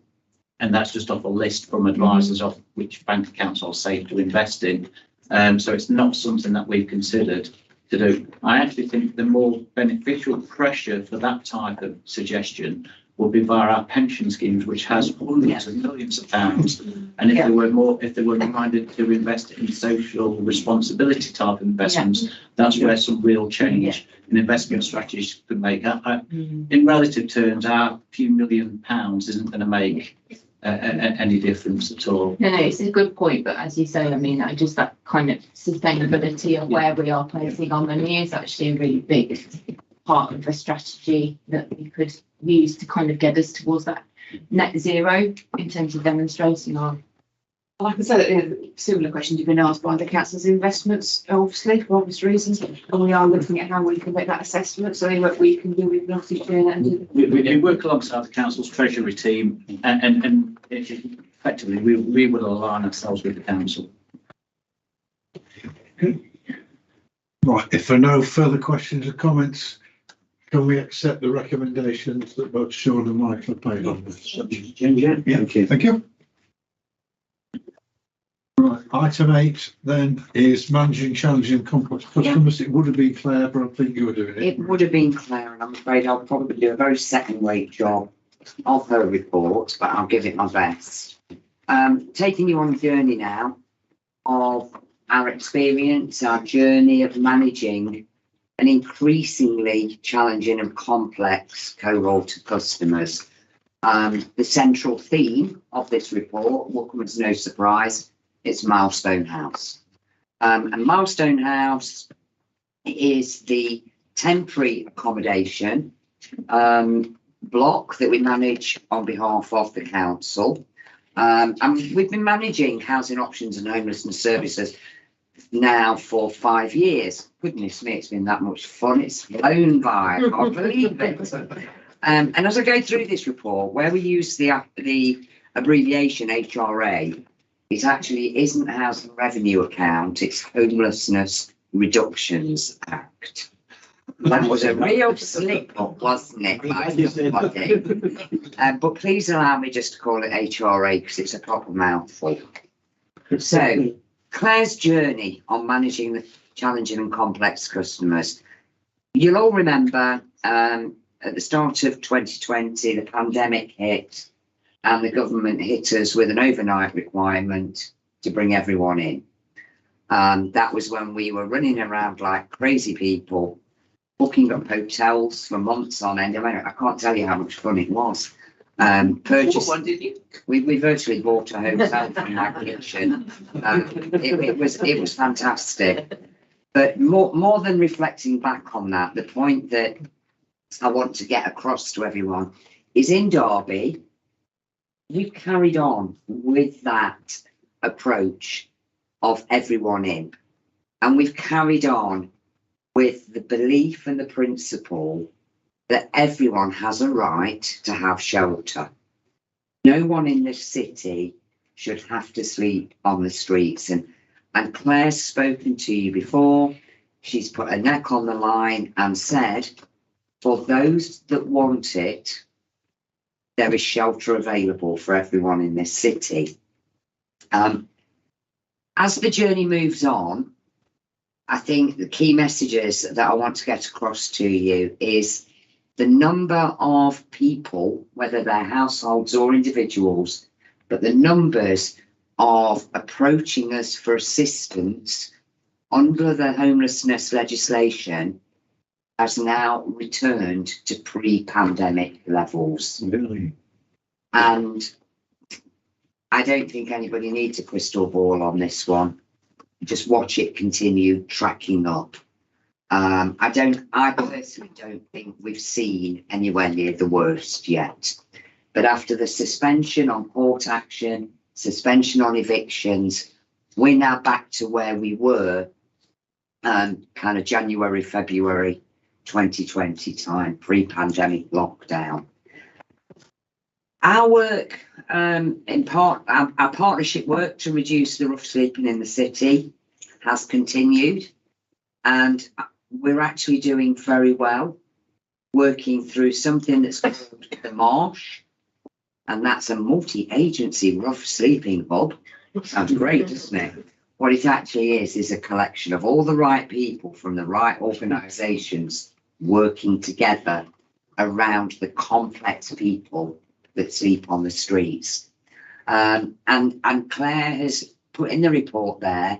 and that's just off a list from advisors of which bank accounts are safe to invest in. So it's not something that we've considered to do. I actually think the more beneficial pressure for that type of suggestion will be via our pension schemes, which has hundreds of millions of pounds. And if they were minded to invest in social responsibility type investments, that's where some real change in investment strategies could make. In relative terms, our few £1 million isn't going to make any difference at all. No, it's a good point, but as you say, I mean, just that kind of sustainability of where we are placing our money is actually a really big part of the strategy that we could use to kind of get us towards that net zero in terms of demonstrating our. Like I said, similar questions have been asked by the council's investments, obviously, for obvious reasons, and we are looking at how we can make that assessment, so what we can do with nothing doing that. We work alongside the council's treasury team and effectively we will align ourselves with the council. Right, if there are no further questions or comments, can we accept the recommendations that both Sean and Michael have made on this? Thank you. Right, item 8 then is managing challenging and complex customers. It would have been Claire, but I think you were doing it. It would have been Claire, and I'm afraid I'll probably do a very second-rate job of her report, but I'll give it my best. Taking you on a journey now of our experience, our journey of managing an increasingly challenging and complex cohort of customers. The central theme of this report will come as no surprise. It's Milestone House. And Milestone House is the temporary accommodation block that we manage on behalf of the council. And we've been managing housing options and homelessness services now for 5 years. Goodness me, it's been that much fun. It's flown by, I can't believe it. And as I go through this report, where we use the abbreviation HRA, it actually isn't Housing Revenue Account, it's Homelessness Reductions Act. That was a real slip up, wasn't it? But please allow me just to call it HRA because it's a proper mouthful. So, Claire's journey on managing the challenging and complex customers. You'll all remember at the start of 2020, the pandemic hit and the government hit us with an overnight requirement to bring everyone in. That was when we were running around like crazy people, booking up hotels for months on end. I mean, I can't tell you how much fun it was. One, did you? We virtually bought a hotel from my kitchen. It was fantastic. But more than reflecting back on that, the point that I want to get across to everyone is in Derby, we've carried on with that approach of everyone in. And we've carried on with the belief and the principle that everyone has a right to have shelter. No one in this city should have to sleep on the streets. And And Claire's spoken to you before. She's put her neck on the line and said, for those that want it, there is shelter available for everyone in this city. As the journey moves on, I think the key messages that I want to get across to you is the number of people, whether they're households or individuals, but the numbers of approaching us for assistance under the homelessness legislation has now returned to pre-pandemic levels. Really? And I don't think anybody needs a crystal ball on this one. Just watch it continue tracking up. I personally don't think we've seen anywhere near the worst yet. But after the suspension on court action, suspension on evictions, we're now back to where we were kind of January, February 2020 time, pre-pandemic lockdown. Our work, our partnership work to reduce the rough sleeping in the city has continued, and we're actually doing very well, working through something that's called the Marsh, and that's a multi-agency rough sleeping hub. Sounds great, doesn't it? What it actually is a collection of all the right people from the right organisations working together around the complex people that sleep on the streets. And Claire has put in the report there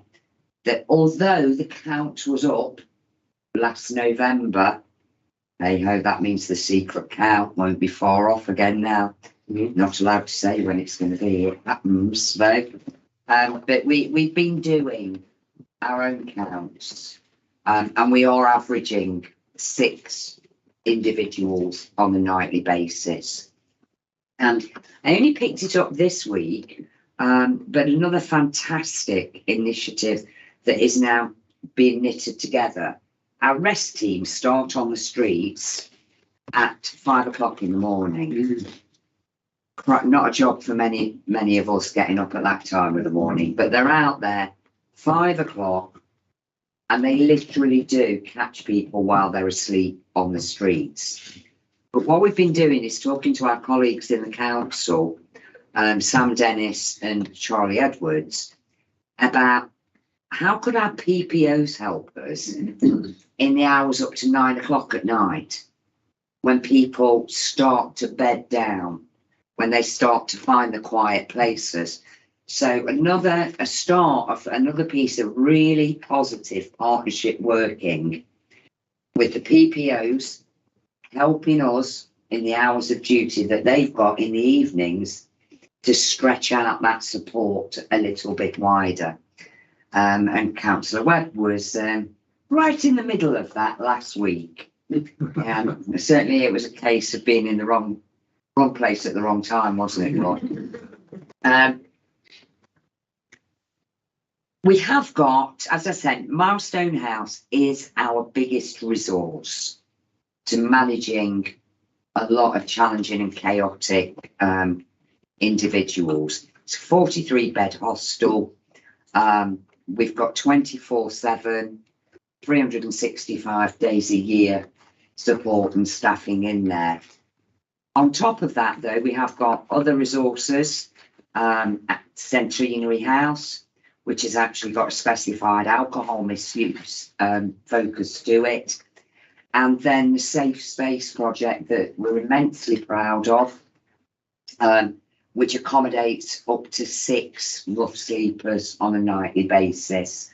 that although the count was up last November, hey ho, that means the secret count won't be far off again now. Not allowed to say when it's going to be, it happens though. But we've been doing our own counts, and we are averaging 6 individuals on a nightly basis. And I only picked it up this week, but another fantastic initiative that is now being knitted together. Our rest teams start on the streets at 5 o'clock in the morning. Not a job for many of us getting up at that time of the morning, but they're out there 5 o'clock and they literally do catch people while they're asleep on the streets. But what we've been doing is talking to our colleagues in the council, Sam Dennis and Charlie Edwards, about how could our PPOs help us in the hours up to 9 o'clock at night, when people start to bed down, when they start to find the quiet places. So a start of another piece of really positive partnership working with the PPOs, helping us in the hours of duty that they've got in the evenings to stretch out that support a little bit wider. And Councillor Webb was right in the middle of that last week. Certainly it was a case of being in the wrong place at the wrong time, wasn't it, Rod? We have got, as I said, Milestone House is our biggest resource to managing a lot of challenging and chaotic individuals. It's a 43-bed hostel. We've got 24/7, 365 days a year support and staffing in there. On top of that, though, we have got other resources at Centenary House, which has actually got a specified alcohol misuse focus to it. And then the Safe Space project that we're immensely proud of, which accommodates up to 6 rough sleepers on a nightly basis.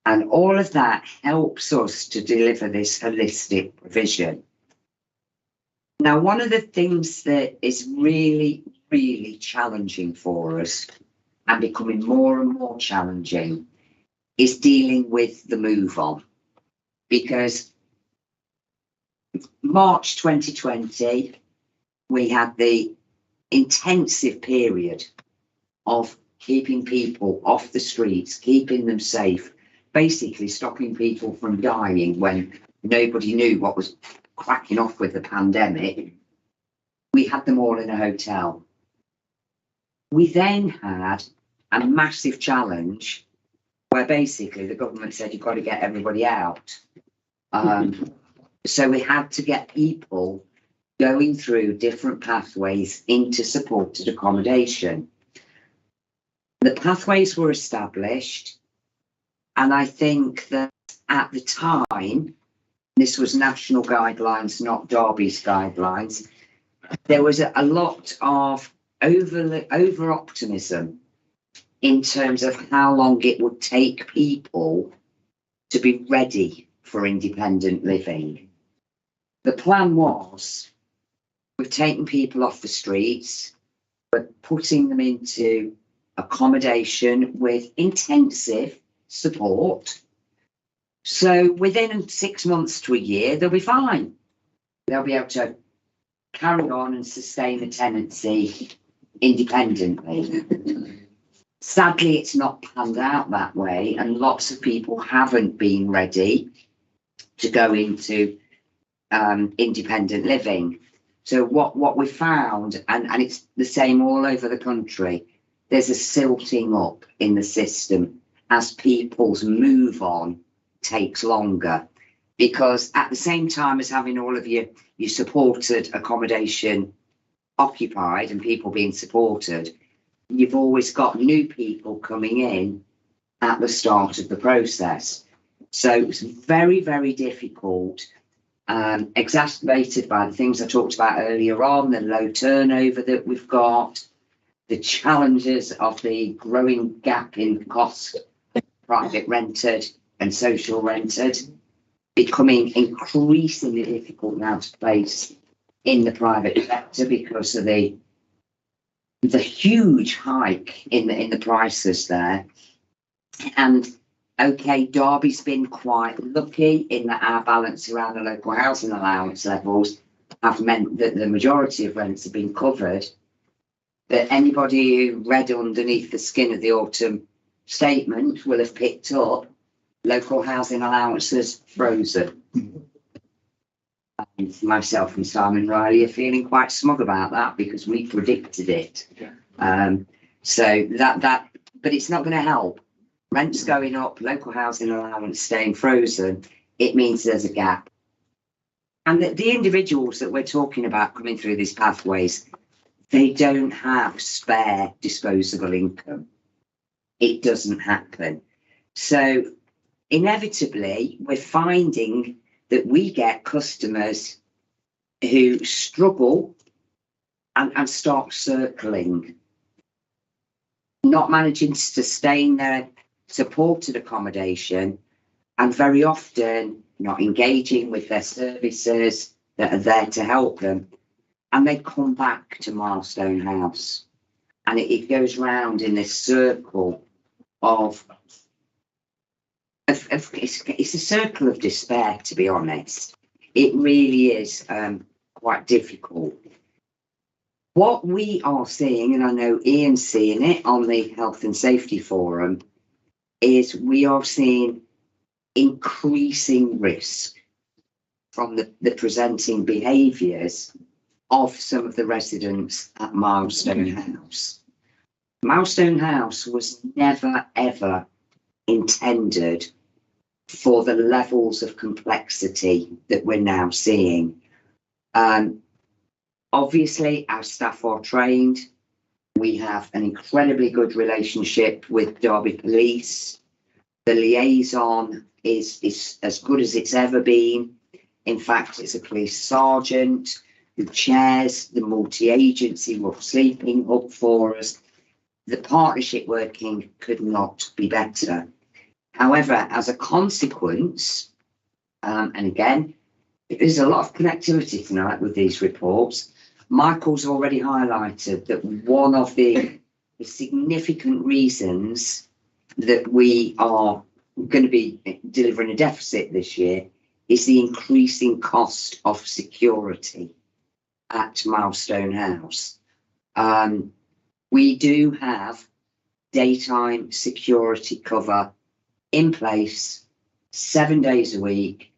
And all of that helps us to deliver this holistic provision. Now, one of the things that is really, really challenging for us and becoming more and more challenging is dealing with the move on. Because March 2020, we had the intensive period of keeping people off the streets, keeping them safe, basically stopping people from dying when nobody knew what was cracking off with the pandemic. We had them all in a hotel. We then had a massive challenge where basically the government said you've got to get everybody out. So we had to get people going through different pathways into supported accommodation. The pathways were established, and I think that at the time, this was national guidelines, not Derby's guidelines, there was a lot of over optimism in terms of how long it would take people to be ready for independent living. The plan was, we've taken people off the streets, we're putting them into accommodation with intensive support. So within 6 months to a year, they'll be fine. They'll be able to carry on and sustain the tenancy independently. Sadly, it's not panned out that way, and lots of people haven't been ready to go into independent living. So what we found, and it's the same all over the country, there's a silting up in the system as people's move on takes longer, because at the same time as having all of your supported accommodation occupied and people being supported, you've always got new people coming in at the start of the process. So it's very, very difficult, exacerbated by the things I talked about earlier on, the low turnover that we've got, the challenges of the growing gap in cost, private rented and social rented, becoming increasingly difficult now to place in the private sector because of the huge hike in the prices there. And okay, Derby's been quite lucky in that our balance around the local housing allowance levels have meant that the majority of rents have been covered. But anybody who read underneath the skin of the autumn statement will have picked up local housing allowances frozen. And myself and Simon Riley are feeling quite smug about that because we predicted it. So that, but it's not going to help. Rents going up, local housing allowance staying frozen, it means there's a gap. And the individuals that we're talking about coming through these pathways, they don't have spare disposable income. It doesn't happen. So inevitably, we're finding that we get customers who struggle and start circling, not managing to sustain their supported accommodation, and very often not engaging with their services that are there to help them. And they come back to Milestone House, and it goes round in this circle of it's a circle of despair, to be honest. It really is quite difficult. What we are seeing, and I know Ian's seeing it on the Health and Safety Forum, is we are seeing increasing risk from the presenting behaviours of some of the residents at Milestone House. Milestone House was never, ever intended for the levels of complexity that we're now seeing. Obviously, our staff are trained. We have an incredibly good relationship with Derby Police. The liaison is as good as it's ever been. In fact, it's a police sergeant who chairs the multi-agency rough sleeping hub for us. The partnership working could not be better. However, as a consequence, and again, there's a lot of connectivity tonight with these reports. Michael's already highlighted that one of the significant reasons that we are going to be delivering a deficit this year is the increasing cost of security at Milestone House. We do have daytime security cover in place 7 days a week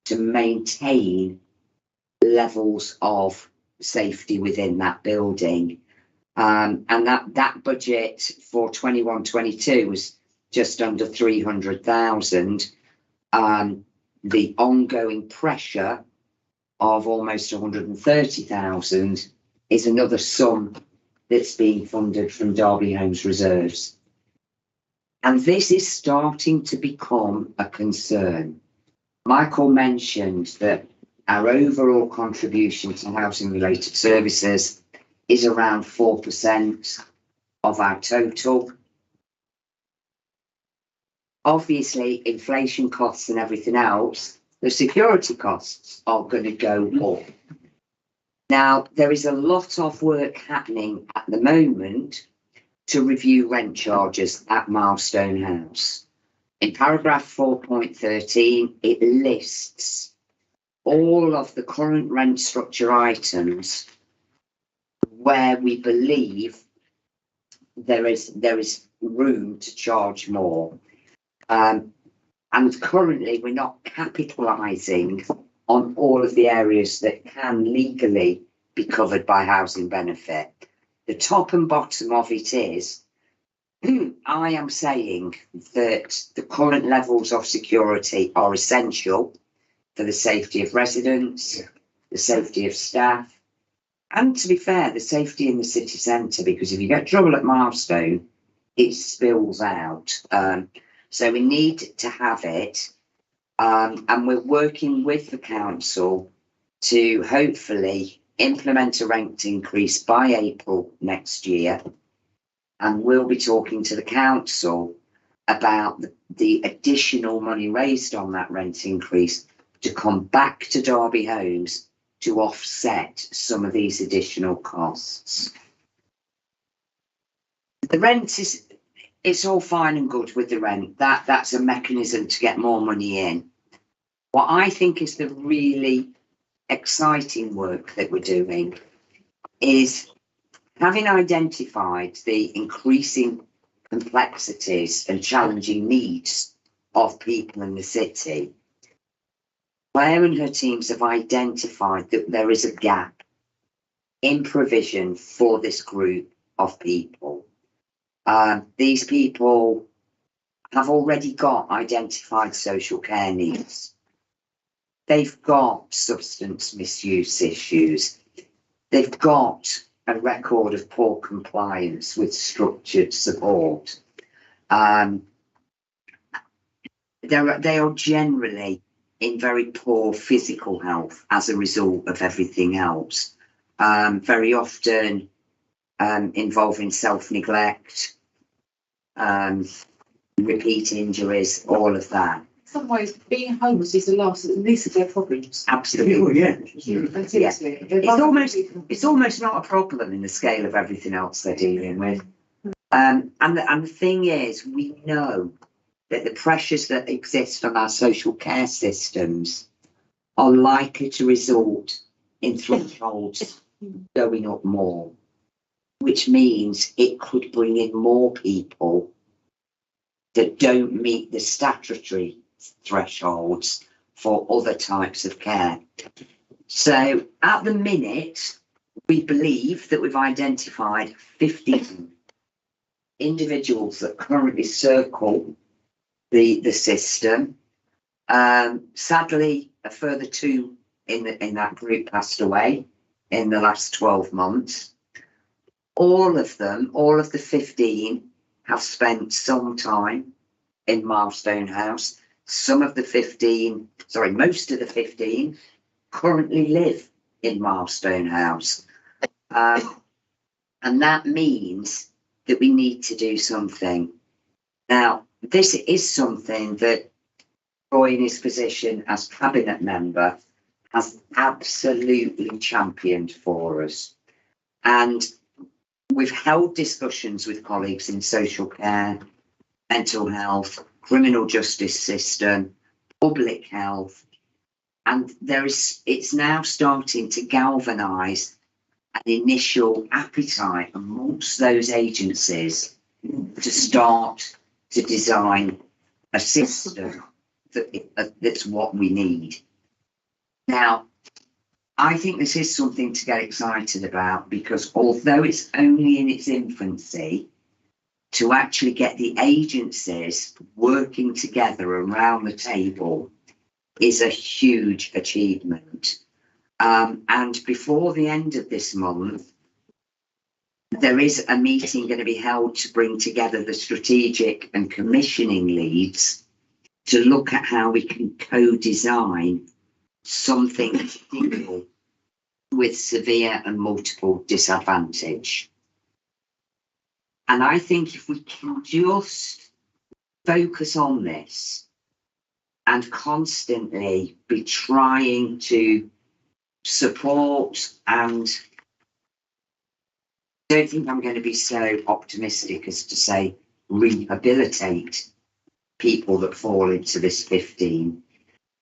to maintain levels of safety within that building. And that budget for 21-22 was just under 300,000. The ongoing pressure of almost 130,000 is another sum that's being funded from Derby Homes reserves. And this is starting to become a concern. Michael mentioned that our overall contribution to housing related services is around 4% of our total. Obviously, inflation costs and everything else, the security costs are going to go up. Now, there is a lot of work happening at the moment to review rent charges at Milestone House. In paragraph 4.13, it lists all of the current rent structure items where we believe there is room to charge more. And currently we're not capitalising on all of the areas that can legally be covered by housing benefit. The top and bottom of it is, I am saying that the current levels of security are essential for the safety of residents, the safety of staff, and to be fair, the safety in the city centre, because if you get trouble at Milestone, it spills out. So we need to have it, and we're working with the council to hopefully implement a rent increase by April next year. And we'll be talking to the council about the additional money raised on that rent increase to come back to Derby Homes to offset some of these additional costs. The rent is, it's all fine and good with the rent. That's a mechanism to get more money in. What I think is the really exciting work that we're doing is, having identified the increasing complexities and challenging needs of people in the city, Claire and her teams have identified that there is a gap in provision for this group of people. These people have already got identified social care needs. They've got substance misuse issues. They've got a record of poor compliance with structured support. They are generally in very poor physical health as a result of everything else. Very often involving self-neglect, repeat injuries, all of that. In some ways, being homeless is the least of their problems. Absolutely. Yeah. It's almost not a problem in the scale of everything else they're dealing with. And the thing is, we know that the pressures that exist from our social care systems are likely to result in thresholds going up more, which means it could bring in more people that don't meet the statutory thresholds for other types of care. So at the minute, we believe that we've identified 15 individuals that currently circle the system. Sadly, a further 2 in that group passed away in the last 12 months. All of the 15 have spent some time in Milestone House. Most of the 15 currently live in Milestone House. And that means that we need to do something. Now, this is something that Roy, in his position as cabinet member, has absolutely championed for us. And we've held discussions with colleagues in social care, mental health, criminal justice system, public health, and it's now starting to galvanise an initial appetite amongst those agencies to start to design a system that's what we need. Now, I think this is something to get excited about, because although it's only in its infancy, to actually get the agencies working together around the table is a huge achievement. And before the end of this month, there is a meeting going to be held to bring together the strategic and commissioning leads to look at how we can co-design something to deal with severe and multiple disadvantage. And I think if we can just focus on this and constantly be trying to support, and I don't think I'm going to be so optimistic as to say rehabilitate people that fall into this 15,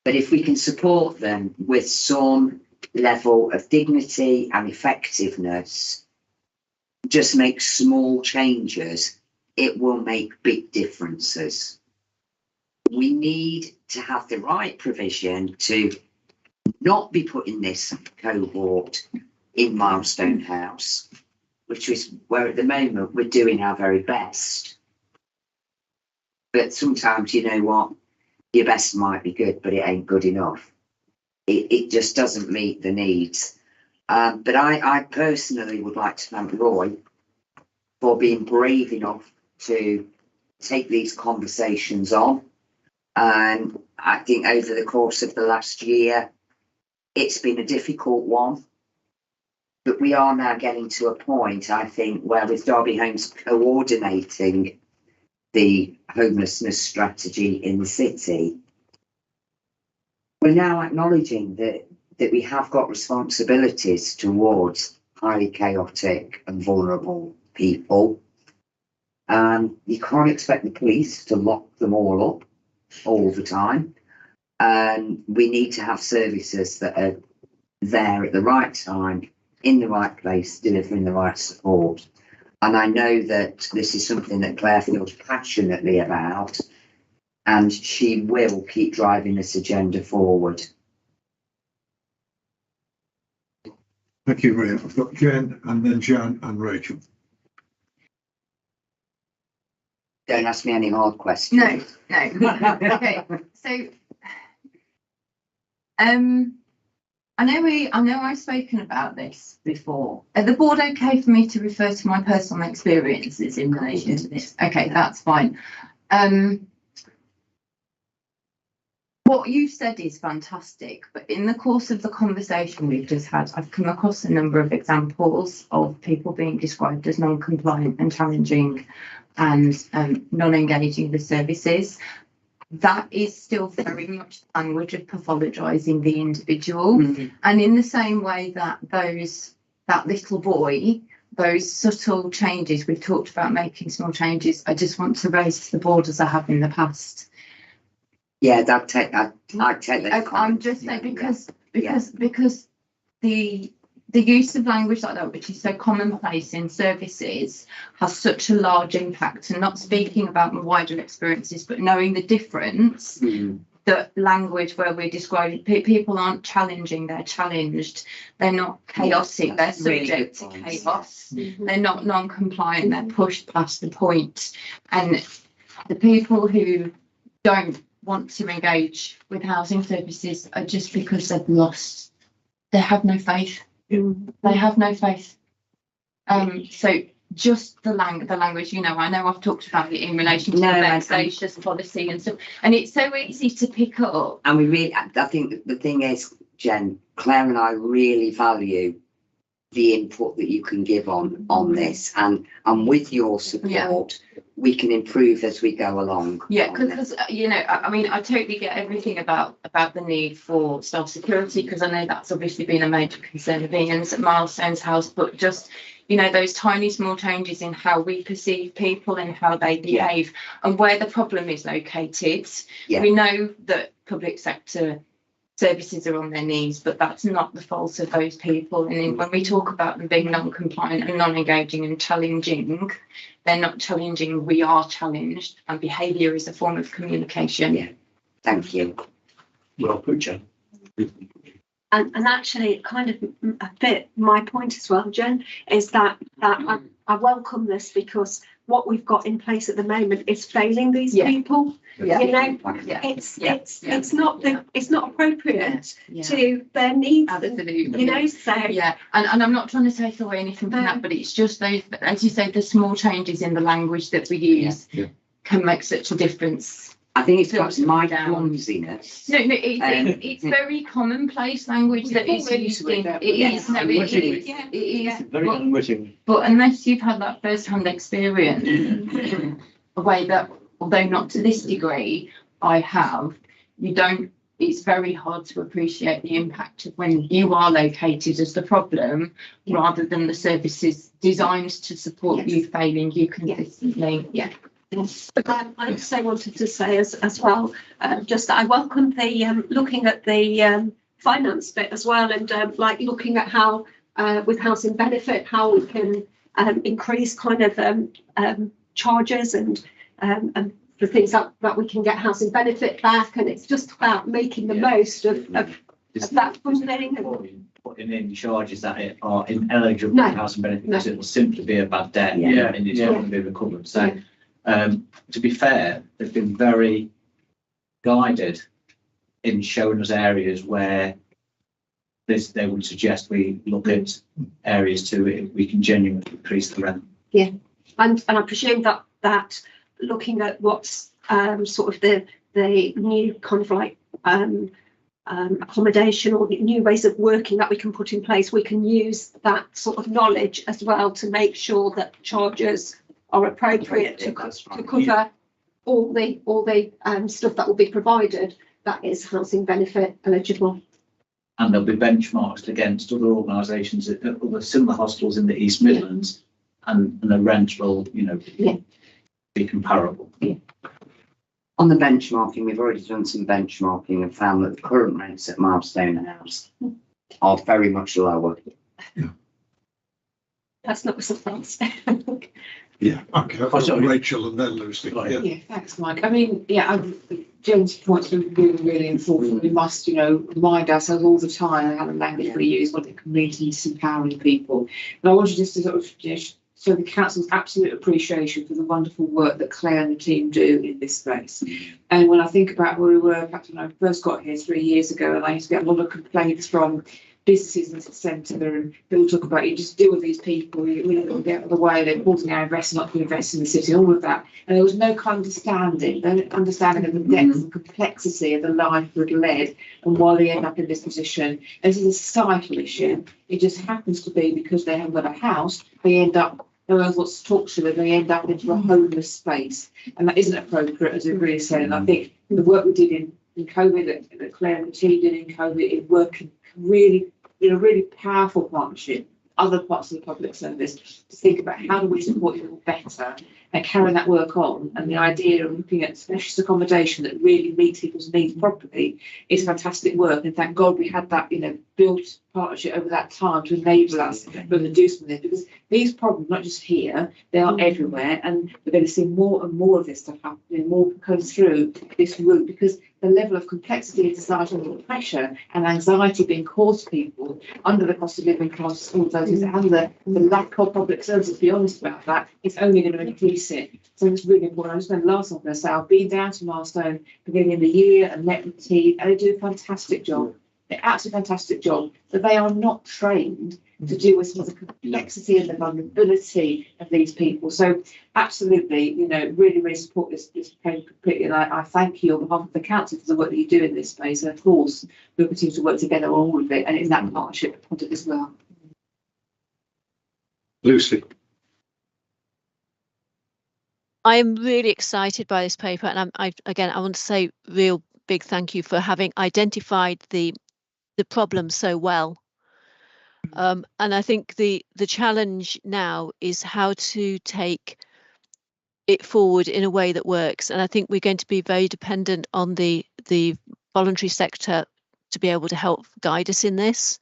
but if we can support them with some level of dignity and effectiveness, just make small changes, it will make big differences. We need to have the right provision to not be putting this cohort in Milestone House, which is where at the moment we're doing our very best. But sometimes, you know what, your best might be good, but it ain't good enough. It just doesn't meet the needs. But I personally would like to thank Roy for being brave enough to take these conversations on. And I think over the course of the last year, it's been a difficult one. But we are now getting to a point, I think, where with Derby Homes coordinating the homelessness strategy in the city, we're now acknowledging that we have got responsibilities towards highly chaotic and vulnerable people. You can't expect the police to lock them all up all the time. And we need to have services that are there at the right time, in the right place, delivering the right support. And I know that this is something that Claire feels passionately about, and she will keep driving this agenda forward. Thank you, Ray. I've got Jen and then Jan and Rachel. Don't ask me any hard questions. No. Okay, so I know I've spoken about this before. Are the board okay for me to refer to my personal experiences in relation to this? Okay, that's fine. What you've said is fantastic, but in the course of the conversation we've just had, I've come across a number of examples of people being described as non-compliant and challenging and non-engaging with services. That is still very much language of pathologising the individual. Mm-hmm. And in the same way that that little boy, those subtle changes, we've talked about making small changes, I just want to raise to the board as I have in the past. Yeah, I'd take that. I'm just saying because the use of language like that, which is so commonplace in services, has such a large impact. And not speaking about my wider experiences, but knowing the difference, that language where we're describing people aren't challenging, they're challenged. They're not chaotic, they're subject to chaos. They're not non-compliant, they're pushed past the point. And the people who don't want to engage with housing services are just because they've lost, they have no faith. They have no faith. So just the language, you know, I know I've talked about it in relation to the vexatious policy and stuff, and it's so easy to pick up. And we really, I think the thing is, Jen, Claire and I really value the input that you can give on this, and with your support, we can improve as we go along. Yeah, because you know, I mean, I totally get everything about the need for staff security, because I know that's obviously been a major concern of Ian's at Milestone's house, but just, you know, those tiny small changes in how we perceive people and how they behave and where the problem is located. We know that public sector services are on their knees, but that's not the fault of those people. And when we talk about them being non-compliant and non-engaging and challenging, they're not challenging, we are challenged, and behaviour is a form of communication. Thank you. Well put, Jen. And actually, it kind of a bit my point as well, Jen, is that I welcome this because what we've got in place at the moment is failing these people. Yeah. You know, it's not appropriate to their needs. Absolutely. And, you know, so yeah, and I'm not trying to take away anything from that, but it's just those, as you say, the small changes in the language that we use can make such a difference. I think it's perhaps my clumsiness. No, it's very commonplace language that is used in. It is Very unwitting. But unless you've had that first-hand experience, a way that, although not to this degree, I have, you don't. It's very hard to appreciate the impact of when you are located as the problem, rather than the services designed to support you failing you consistently. Yeah. I also wanted to say as well, just that I welcome the looking at the finance bit as well, and like looking at how with housing benefit, how we can increase kind of charges and the things that we can get housing benefit back, and it's just about making the most of that funding. Putting in charges that are ineligible for housing benefit, because it will simply be a bad debt and it's not going to be recovered. So. To be fair, they've been very guided in showing us areas where they would suggest we look at areas if we can genuinely increase the rent. Yeah, and I presume that looking at what's sort of the new kind of like accommodation or new ways of working that we can put in place, we can use that sort of knowledge as well to make sure that charges are appropriate to cover all the stuff that will be provided that is housing benefit eligible. And there'll be benchmarks against other organisations, other similar hostels in the East Midlands, and the rent will, be comparable. Yeah. On the benchmarking, we've already done some benchmarking and found that the current rents at Milestone House are very much lower. That's not a surprise. Yeah, okay. Rachel and then Lucy. Yeah, thanks, Mike. I mean, Jen's point's been really, really important. We must, remind ourselves all the time how the language we use, what it means empowering people. And I wanted just to sort of show the council's absolute appreciation for the wonderful work that Claire and the team do in this space. And when I think about where we were, perhaps when I first got here 3 years ago, and I used to get a lot of complaints from businesses in the centre, and people talk about you just deal with these people, you really got to get out of the way, they're causing our investment, not to invest in the city, all of that. And there was no understanding of the depth and complexity of the life we'd led and why they end up in this position. And this is a societal issue. It just happens to be because they haven't got a house, they end up, no one else wants to talk to them, they end up into a homeless space. And that isn't appropriate, as we've really said. And I think the work we did in COVID, that Claire and the team did in COVID, in working really, really powerful partnership, other parts of the public service, to think about how do we support people better and carrying that work on. And the idea of looking at specialist accommodation that really meets people's needs properly is fantastic work. And thank God we had that, built partnership over that time to enable us to do something, because these problems, not just here, they are everywhere, and we're going to see more and more of this stuff happening, more comes through this route, because the level of complexity and societal pressure and anxiety being caused to people under the cost of living costs, all those things, and the lack of public services, to be honest about that, it's only going to increase it. So it's really important. I just spent last time going to say I've been down to Milestone beginning of the year and met with the team, and they do a fantastic job. They're absolutely fantastic job, but they are not trained to deal with some of the complexity and the vulnerability of these people. So absolutely, really, really support this paper completely. And I thank you on behalf of the council for the work that you do in this space. And of course, we'll continue to work together on all of it, and in that partnership project as well. Lucy. I'm really excited by this paper, and I want to say real big thank you for having identified the problem so well. And I think the challenge now is how to take it forward in a way that works. And I think we're going to be very dependent on the voluntary sector to be able to help guide us in this.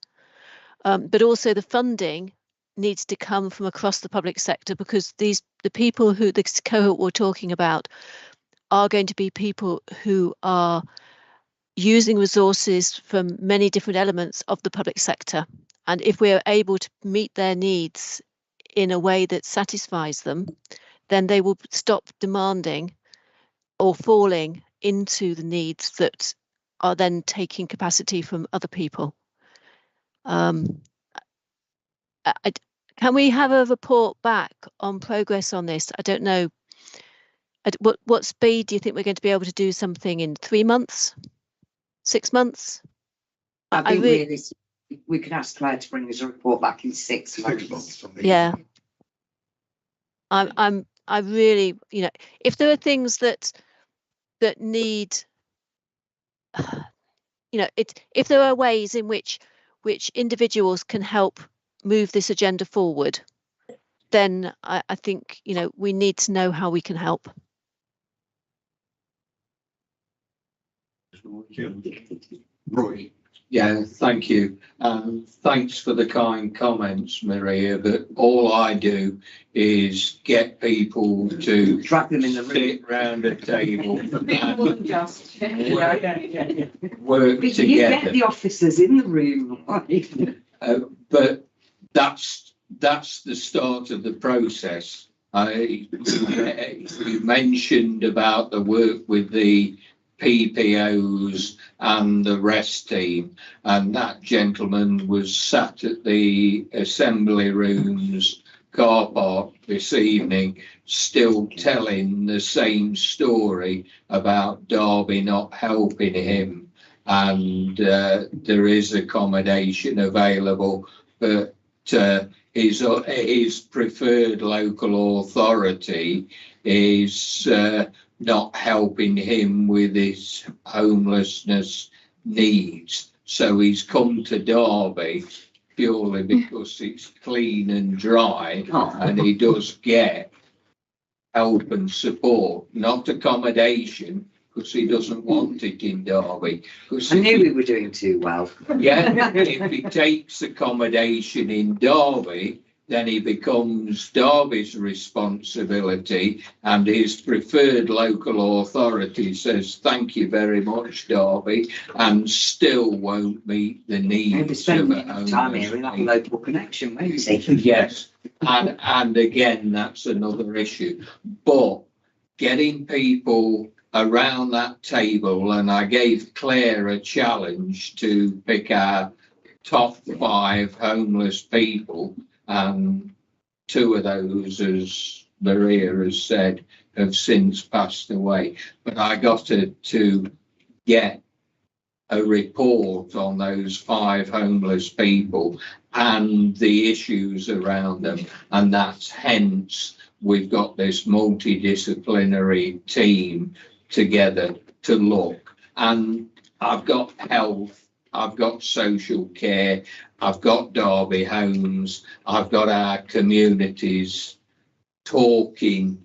But also the funding needs to come from across the public sector, because the people who this cohort we're talking about are going to be people who are using resources from many different elements of the public sector. And if we are able to meet their needs in a way that satisfies them, then they will stop demanding or falling into the needs that are then taking capacity from other people. Can we have a report back on progress on this? I don't know. At what speed do you think we're going to be able to do something in 3 months, 6 months? I think really we could ask Claire to bring us a report back in 6 months. Yeah. I really, you know, if there are things that need, you know, if there are ways in which individuals can help move this agenda forward, then I think, you know, we need to know how we can help. Roy. Yeah, thank you. Thanks for the kind comments, Maria, but all I do is get people to Trap them in the sit round a table and work But together. you get the officers in the room. But that's the start of the process. You mentioned about the work with the PPOs and the rest team, and that gentleman was sat at the assembly rooms car park this evening still telling the same story about Derby not helping him, and there is accommodation available, but his preferred local authority is not helping him with his homelessness needs. So he's come to Derby purely because it's clean and dry, and he does get help and support, not accommodation, because he doesn't want it in Derby. I knew we were doing too well. Yeah, if he takes accommodation in Derby, then he becomes Derby's responsibility, and his preferred local authority says, thank you very much, Derby, and still won't meet the needs of a time here in that local connection, won't he? Yes, and again, that's another issue. But getting people around that table, and I gave Claire a challenge to pick our top 5 homeless people, and 2 of those, as Maria has said, have since passed away. But I got her to get a report on those 5 homeless people and the issues around them, and that's hence we've got this multidisciplinary team together to look. And I've got health, I've got social care, I've got Derby Homes, I've got our communities talking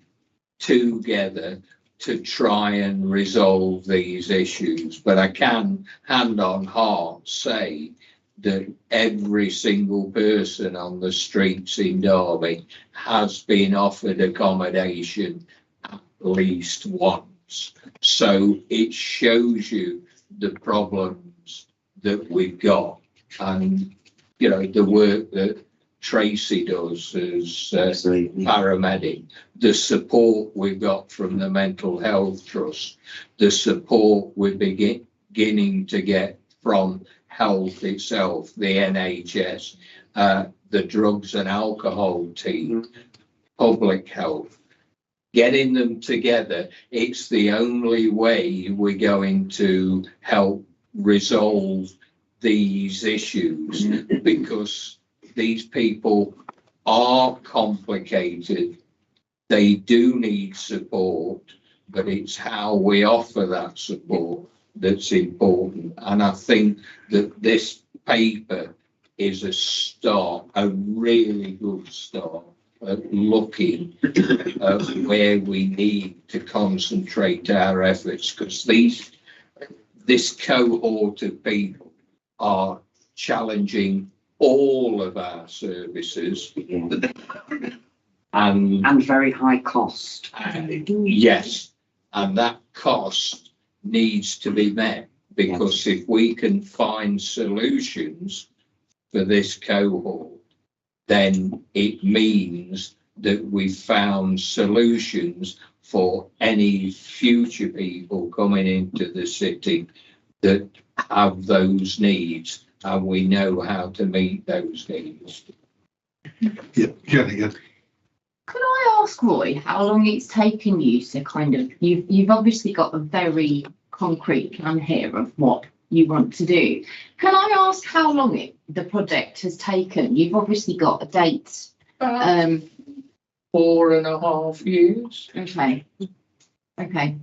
together to try and resolve these issues. But I can, hand on heart, say that every single person on the streets in Derby has been offered accommodation at least once. So it shows you the problems that we've got, and you know, the work that Tracy does as paramedic, the support we've got from the Mental Health Trust, the support we're beginning to get from health itself, the NHS, the drugs and alcohol team, public health. Getting them together, it's the only way we're going to help resolve these issues, because these people are complicated. They do need support, but it's how we offer that support that's important. And I think that this paper is a start, a really good start at looking at where we need to concentrate our efforts, because this cohort of people are challenging all of our services, and very high cost. Yes, and that cost needs to be met. because if we can find solutions for this cohort, then it means that we've found solutions for any future people coming into the city that have those needs, and we know how to meet those needs. Yeah, Jenny, yeah. Could I ask Roy how long it's taken you to kind of, you've obviously got a very concrete plan here of what you want to do. Can I ask how long the project has taken? You've obviously got a date. 4.5 years. Okay. Okay.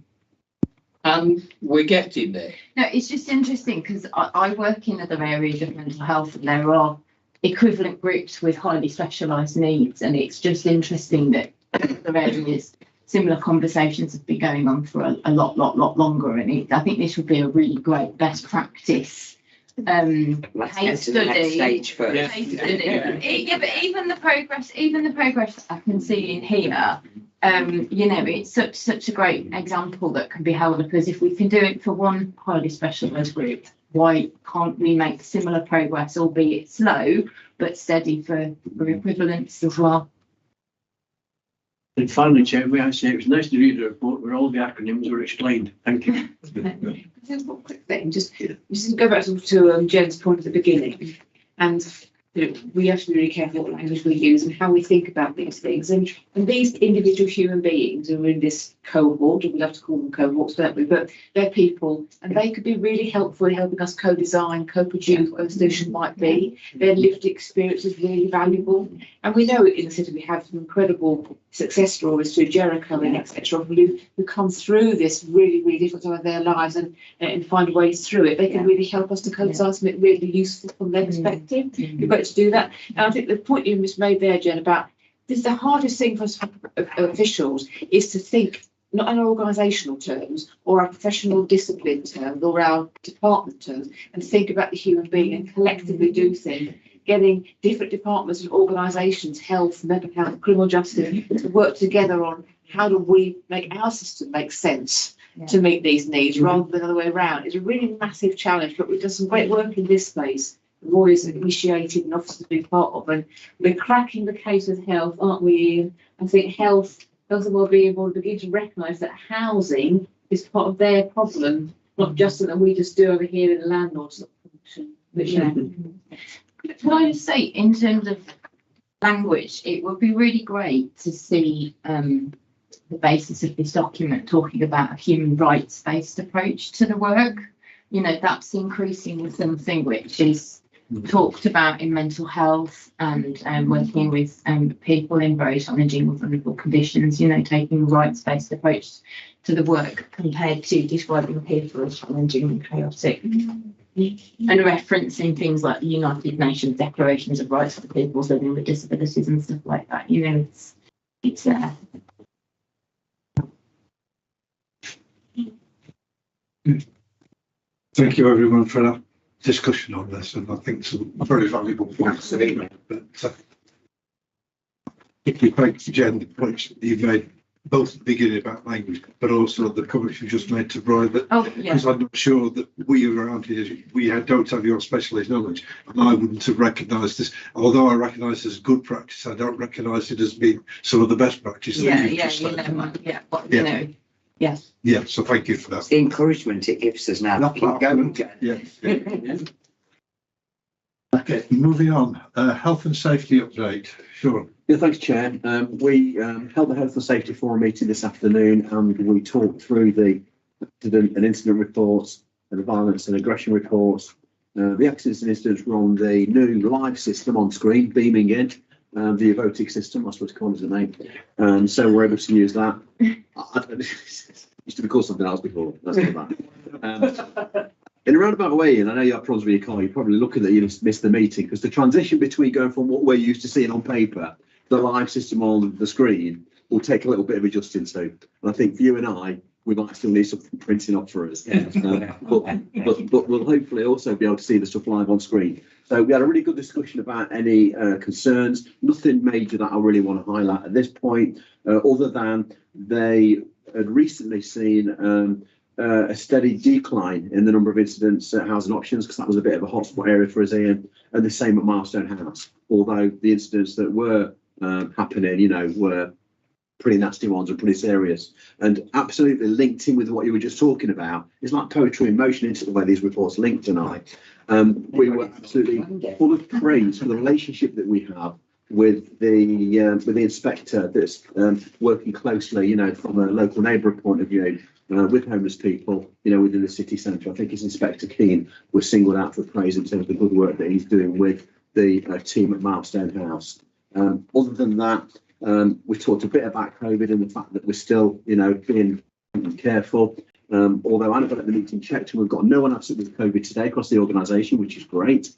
And we're getting there. No, it's just interesting because I work in other areas of mental health and there are equivalent groups with highly specialised needs, and it's just interesting that other areas, similar conversations have been going on for a lot longer, and I think this would be a really great best practice Let's get to the next stage first. Yeah, but even the progress I can see in here, you know, it's such a great example that can be held, because if we can do it for one highly specialised group, why can't we make similar progress, albeit slow but steady, for equivalents as well? And finally, Chair, may I say it was nice to read the report where all the acronyms were explained. Thank you. Just one quick thing, just go back to Jen's point at the beginning, and you know, we have to be really careful what language we use and how we think about these things. And these individual human beings who are in this cohort, and we'll have to call them cohorts, don't we? But they're people, and they could be really helpful in helping us co-design, co-produce what a solution might be. Their lived experience is really valuable. And we know in the city we have some incredible success stories through Jericho and etc. who come through this really difficult time of their lives and find ways through it. They can really help us to co-design something really useful from their perspective. You've got to do that. And I think the point you just made there, Jen, about this is the hardest thing for us officials, is to think not in organisational terms or our professional discipline terms or our department terms, and think about the human being and collectively do things. Getting different departments and organisations, health, mental health, criminal justice, to work together on how do we make our system make sense to meet these needs, rather than the other way around. It's a really massive challenge, but we've done some great work in this space. Roy has initiated and officers to be part of, and we're cracking the case with health, aren't we, Ian? I think health and wellbeing will begin to recognise that housing is part of their problem, not just something we just do over here in the landlord's function. Which, Can I just say, in terms of language, it would be really great to see the basis of this document talking about a human rights-based approach to the work. You know, that's increasingly something which is talked about in mental health and working with people in very challenging or vulnerable conditions, you know, taking a rights-based approach to the work compared to describing people as challenging and chaotic. And referencing things like the United Nations Declarations of Rights for People Living with Disabilities and stuff like that. You know, it's there. Thank you everyone for that discussion on this, and I think some very valuable points. But if you thank Jen, the points you've made, both at the beginning about language, but also the comments you just made to Roy, that because I'm not sure that we around here, don't have your specialist knowledge, and I wouldn't have recognised this. Although I recognise it as good practice, I don't recognise it as being some of the best practice. Yeah, so thank you for that. It's the encouragement it gives us now. Keep going. Yeah. Okay, moving on. Health and safety update. Sure. Yeah, thanks, Chair. We held the Health and Safety Forum meeting this afternoon, and we talked through the accident and incident reports, and the violence and aggression reports. The accidents and incidents were on the new live system on screen, beaming in. The Viability system, I suppose, call it a name. So we're able to use that. Used to be called something else before. That's not that. In a roundabout way, and I know you have problems with your car, you're probably looking that you missed the meeting, because the transition between going from what we're used to seeing on paper, the live system on the screen, will take a little bit of adjusting to. And I think for you and I, we might still need something printing up for us. But we'll hopefully also be able to see the stuff live on screen. So we had a really good discussion about any concerns. Nothing major that I really want to highlight at this point, other than they had recently seen a steady decline in the number of incidents at housing options, because that was a bit of a hotspot area for us, Ian, and the same at Milestone House. Although the incidents that were happening, you know, were pretty nasty ones and pretty serious, and absolutely linked in with what you were just talking about. It's like poetry in motion into the way these reports link tonight. We were absolutely full of praise for the relationship that we have with the inspector that's working closely, you know, from a local neighbour point of view, with homeless people, you know, within the city centre. I think his Inspector Keane was singled out for praise in terms of the good work that he's doing with the team at Milestone House. Other than that, we talked a bit about COVID and the fact that we're still, you know, being careful. Although I got at the meeting checked, and we've got no one absent with COVID today across the organisation, which is great.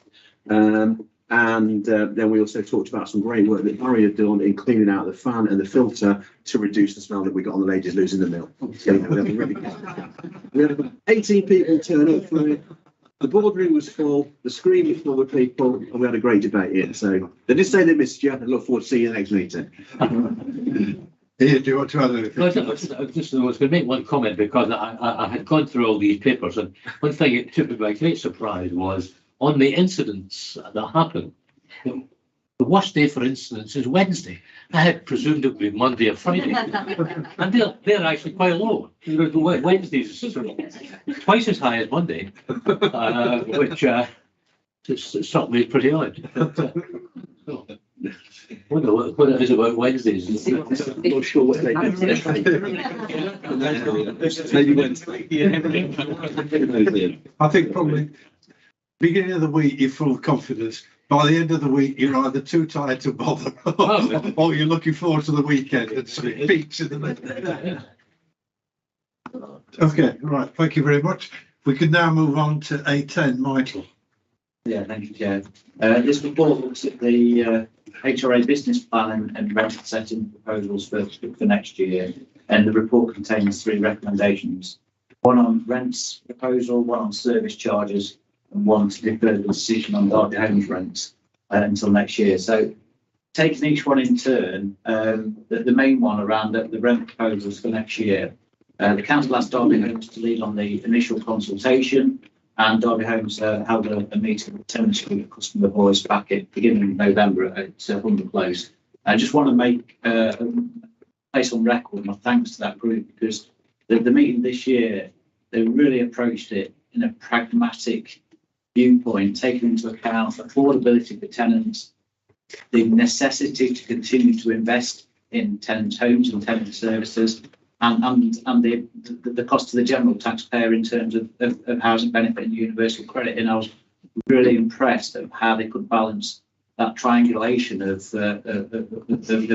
And then we also talked about some great work that Barry had done in cleaning out the fan and the filter to reduce the smell that we got on the ladies losing the mill. So, you know, we had about 18 people turn up for it. The boardroom was full, the screen was full of people, and we had a great debate here. So they did say they missed you, and look forward to seeing you next meeting. Here, do you want to add anything? I was going to make one comment, because I had gone through all these papers, and one thing that took me by great surprise was on the incidents that happened. The worst day for incidents is Wednesday. I had presumed it would be Monday or Friday, and they're actually quite low. Wednesdays twice as high as Monday, which struck me pretty odd. What it is about Wednesdays. I'm not sure what they do. Maybe Wednesday. I think probably beginning of the week you're full of confidence. By the end of the week, you're either too tired to bother, or you're looking forward to the weekend and some peaks in the middle. Okay, right. Thank you very much. We can now move on to A10, Michael. Yeah, thank you, Chair. This report looks at the HRA business plan and rent setting proposals for next year, and the report contains 3 recommendations: one on rents proposal, one on service charges, and one to defer the decision on Derby Homes rents until next year. So, taking each one in turn, the main one around the rent proposals for next year, the council asked Derby Homes to lead on the initial consultation, and Derby Homes held a meeting with tenants with customer voice back at beginning of November at Humber Close. I just want to make place on record my thanks to that group, because the meeting this year, they really approached it in a pragmatic viewpoint, taking into account affordability for tenants, the necessity to continue to invest in tenants' homes and tenant services, and the cost to the general taxpayer in terms of housing benefit and universal credit. And I was really impressed at how they could balance that triangulation of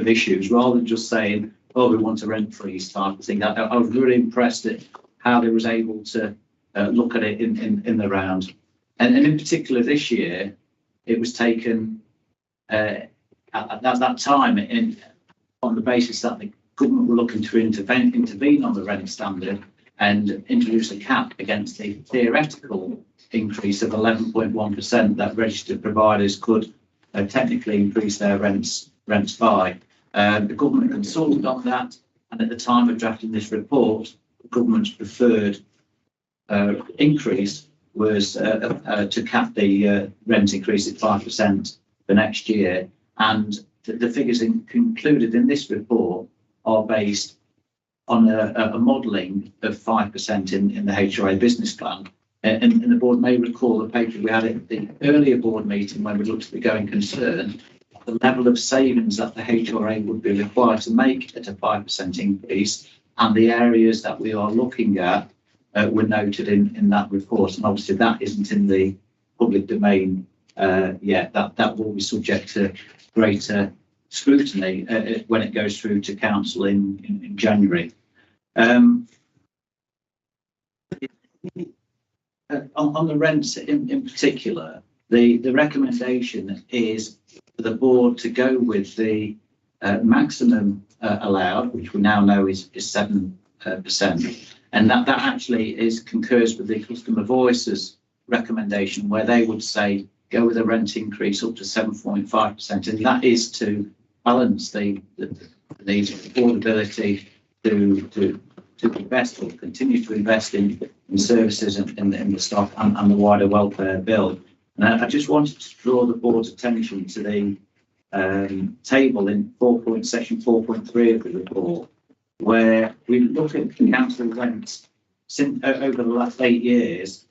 issues, rather than just saying, oh, we want a rent freeze type of thing. I was really impressed at how they was able to look at it in the round. And in particular this year, it was taken at that time on the basis that the government were looking to intervene on the rent standard and introduce a cap against the theoretical increase of 11.1% that registered providers could technically increase their rents by. The government consulted on that, and at the time of drafting this report, the government's preferred increase was to cap the rent increase at 5% for next year. And the figures included in this report are based on a modelling of 5% in the HRA business plan. And the board may recall the paper we had at the earlier board meeting when we looked at the going concern, the level of savings that the HRA would be required to make at a 5% increase, and the areas that we are looking at were noted in that report. And obviously that isn't in the public domain yet. That will be subject to greater scrutiny when it goes through to council in January. On the rents in particular, the recommendation is for the board to go with the maximum allowed, which we now know is 7%. And that actually concurs with the customer voices recommendation, where they would say go with a rent increase up to 7.5%, and that is to balance the needs of affordability to invest or continue to invest in services in the stock and the wider welfare bill. And I just wanted to draw the board's attention to the table in section 4.3 of the report, where we look at the council rents since over the last 8 years,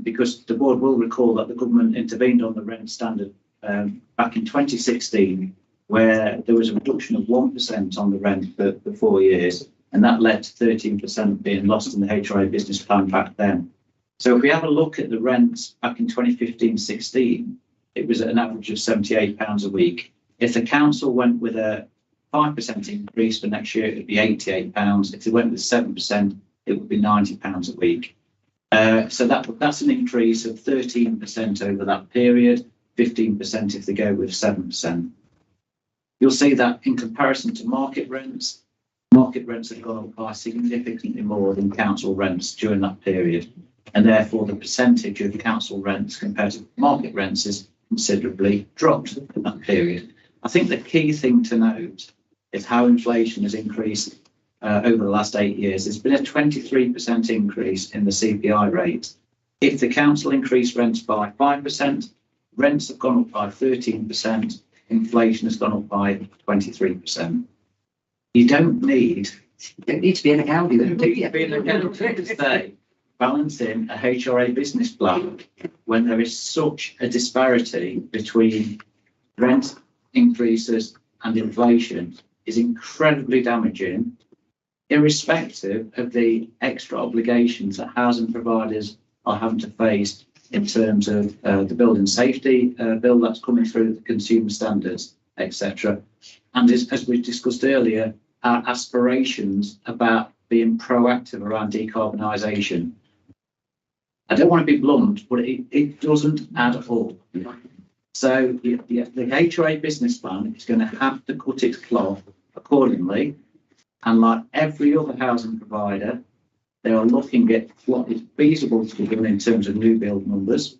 because the board will recall that the government intervened on the rent standard back in 2016, where there was a reduction of 1% on the rent for 4 years, and that led to 13% being lost in the HRA business plan back then. So if we have a look at the rents back in 2015-16, it was at an average of £78 a week. If the council went with a 5% increase for next year, it would be £88. If they went with 7%, it would be £90 a week. So that's an increase of 13% over that period, 15% if they go with 7%. You'll see that in comparison to market rents have gone up by significantly more than council rents during that period. And therefore, the percentage of council rents compared to market rents is considerably dropped in that period. I think the key thing to note is how inflation has increased over the last 8 years. There's been a 23% increase in the CPI rate. If the council increased rents by 5%, rents have gone up by 13%, inflation has gone up by 23%. You don't need to be an accountant. You don't need to be an accountant to say balancing a HRA business plan when there is such a disparity between rent increases and inflation is incredibly damaging, irrespective of the extra obligations that housing providers are having to face in terms of the building safety bill that's coming through, the consumer standards, etc. And as we discussed earlier, our aspirations about being proactive around decarbonisation. I don't want to be blunt, but it doesn't add up. So the HRA business plan is going to have to cut its cloth accordingly. And like every other housing provider, they are looking at what is feasible to be done in terms of new build numbers,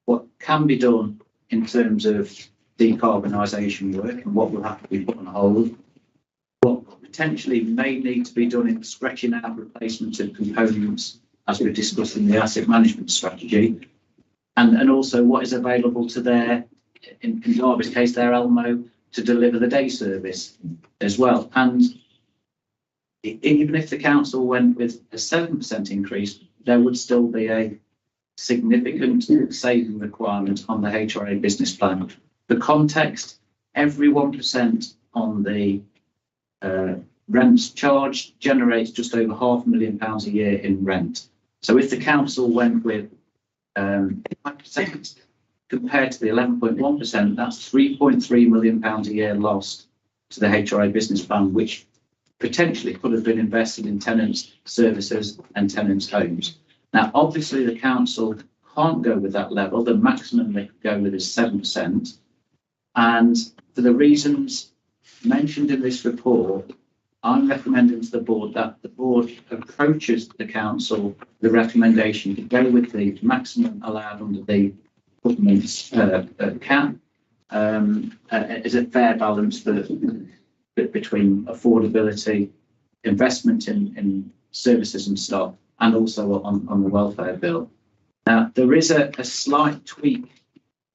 what can be done in terms of decarbonisation work and what will have to be put on hold, what potentially may need to be done in stretching out replacement of components, as we've discussed in the asset management strategy, and also what is available to their, in Derby's case, their Elmo to deliver the day service as well. And even if the council went with a 7% increase, there would still be a significant saving requirement on the HRA business plan. The context, every 1% on the rents charged generates just over £500,000 a year in rent. So if the council went with 5% compared to the 11.1%, that's £3.3 million a year lost to the HRA business plan, which potentially could have been invested in tenants' services and tenants' homes. Now, obviously, the council can't go with that level. The maximum they could go with is 7%. And for the reasons mentioned in this report, I'm recommending to the board that the board approaches the council the recommendation to go with the maximum allowed under the government's cap is a fair balance between affordability, investment in services and stock, and also on the welfare bill. Now, there is a slight tweak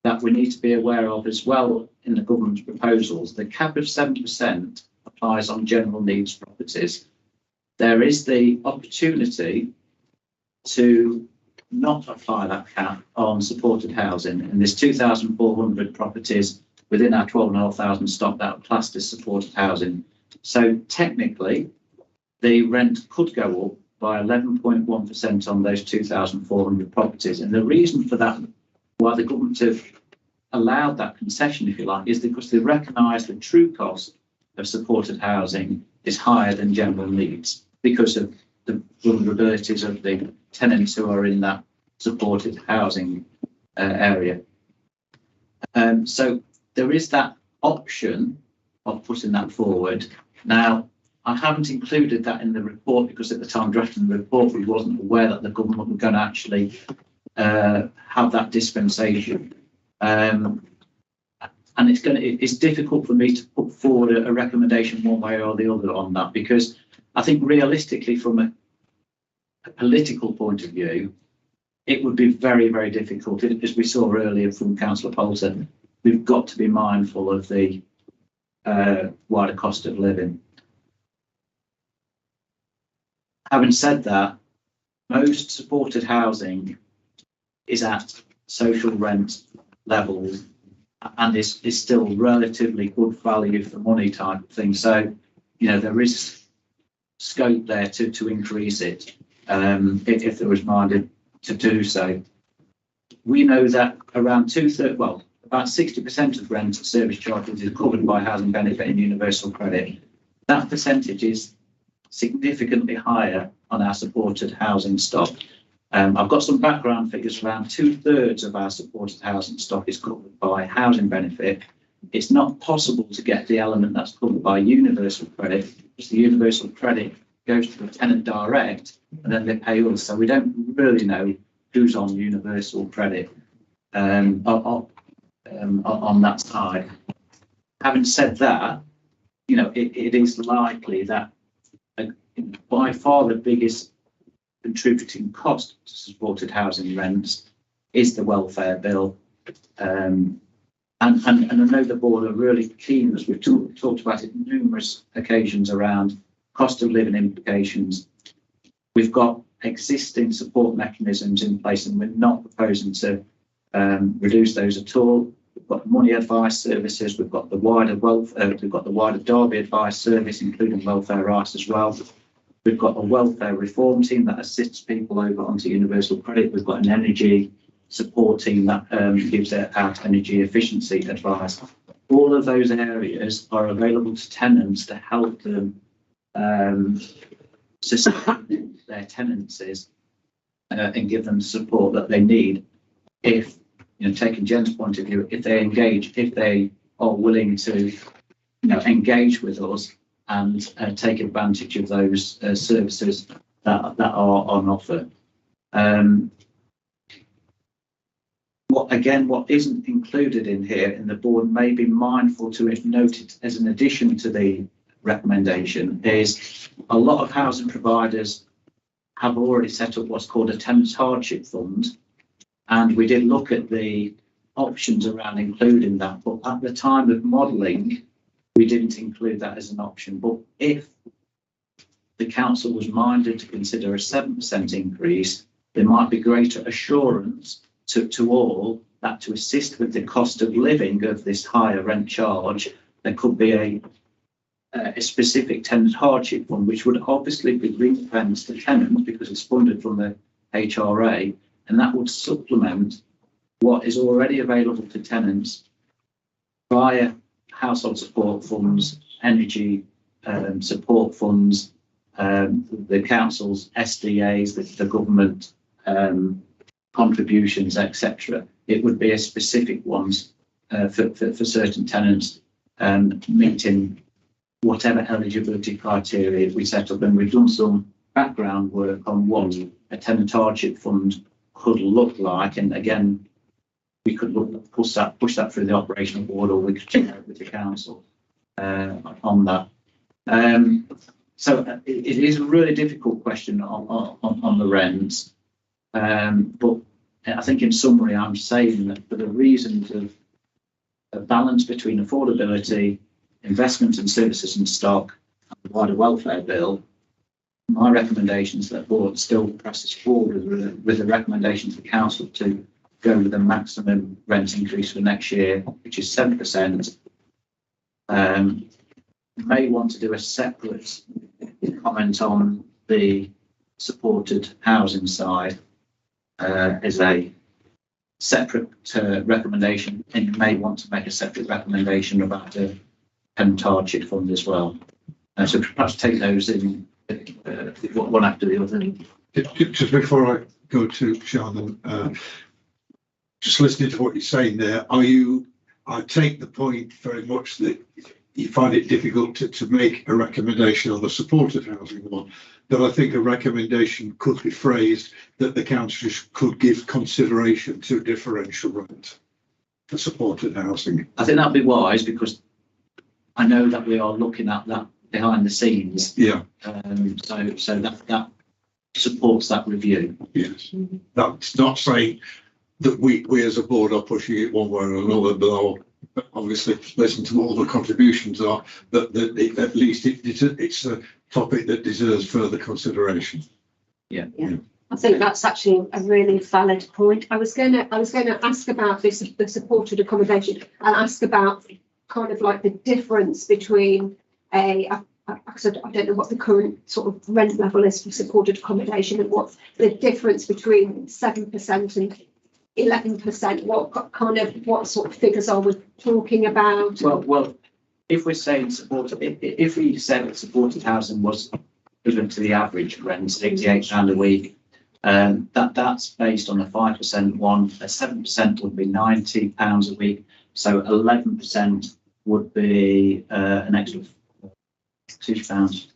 that we need to be aware of as well in the government's proposals. The cap of 7% applies on general needs properties. There is the opportunity to not apply that cap on supported housing, and there's 2,400 properties within our 12,500 stock that are classed as supported housing. So technically, the rent could go up by 11.1% on those 2,400 properties. And the reason for that, why the government have allowed that concession, if you like, is because they recognise the true cost of supported housing is higher than general needs because of the vulnerabilities of the tenants who are in that supported housing area. So there is that option of putting that forward. Now, I haven't included that in the report because at the time drafting the report, we wasn't aware that the government were going to actually have that dispensation. and it's difficult for me to put forward a recommendation one way or the other on that, because I think realistically from a political point of view, it would be very, very difficult. As we saw earlier from Councillor Poulter, we've got to be mindful of the wider cost of living. Having said that, most supported housing is at social rent levels and is still relatively good value for money type of thing. So, you know, there is scope there to increase it if there was minded to do so. We know that around about 60% of rent service charges is covered by housing benefit and universal credit. That percentage is significantly higher on our supported housing stock. I've got some background figures. Around 2/3 of our supported housing stock is covered by housing benefit. It's not possible to get the element that's covered by universal credit, because the universal credit goes to the tenant direct and then they pay us. So we don't really know who's on universal credit on that side. Having said that, you know, it is likely that by far the biggest contributing cost to supported housing rents is the welfare bill. And I know the board are really keen, as we've talked about it numerous occasions, around cost of living implications. We've got existing support mechanisms in place and we're not proposing to reduce those at all. We've got money advice services, we've got the wider Derby advice service, including welfare rights as well. We've got a welfare reform team that assists people over onto universal credit. We've got an energy support team that gives out energy efficiency advice. All of those areas are available to tenants to help them sustain their tenancies and give them the support that they need. If, you know, taking Jen's point of view, if they are willing to, you know, engage with us and take advantage of those services that are on offer. What isn't included in here, and the board may be mindful to it noted as an addition to the recommendation, is a lot of housing providers have already set up what's called a tenants hardship fund, and we did look at the options around including that, but at the time of modelling we didn't include that as an option. But if the council was minded to consider a 7% increase, there might be greater assurance to all that to assist with the cost of living of this higher rent charge, there could be a specific tenant hardship fund, which would obviously be ring-fenced to tenants because it's funded from the HRA, and that would supplement what is already available to tenants via household support funds, energy support funds, the council's SDAs, the government contributions, etc. It would be a specific ones for certain tenants meeting whatever eligibility criteria we set up. And we've done some background work on what a tenant hardship fund could look like. And again, we could push that through the operational board, or we could check out with the council on that. So it is a really difficult question on the rents. But I think in summary, I'm saying that for the reasons of a balance between affordability, investment in services and stock, and the wider welfare bill, my recommendation is that the board still presses forward with a recommendation to the council to go with the maximum rent increase for next year, which is 7%. May want to do a separate comment on the supported housing side as a separate recommendation, and you may want to make a separate recommendation about the tenant hardship fund as well. So perhaps take those in one after the other. Just before I go to Shannon, just listening to what you're saying there, I take the point very much that you find it difficult to make a recommendation on the supported housing one, but I think a recommendation could be phrased that the council could give consideration to differential rent. for supported housing. I think that'd be wise because I know that we are looking at that behind the scenes. Yeah. So that supports that review. Yes. That's not saying that we as a board are pushing it one way or another, but I'll obviously listen to what all the contributions are, that at least it's a topic that deserves further consideration. Yeah. I think that's actually a really valid point. I was going to ask about this, the supported accommodation, and ask about kind of like the difference between I don't know what the current sort of rent level is for supported accommodation, and what's the difference between 7% and 11%. What sort of figures are we talking about? Well, if we're saying if we said that supported housing was equivalent to the average rent, £88 a week, that's based on a 5% one. A 7% would be £90 a week. So 11% would be an extra £2.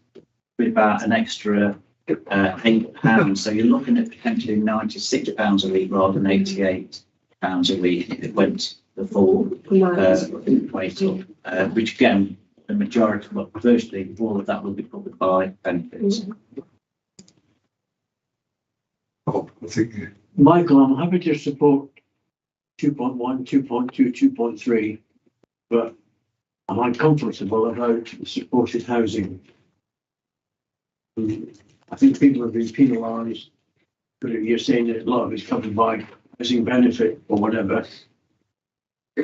Be about an extra £8. So you're looking at potentially £96 a week rather than £88 a week if it went the full weight up, which again, the majority, well, virtually all of that will be covered by benefits. Oh, I think. Michael, I'm happy to support 2.1, 2.2, 2.3, but I'm uncomfortable about supported housing. I think people have been penalised. You're saying that a lot of it's covered by housing benefit or whatever,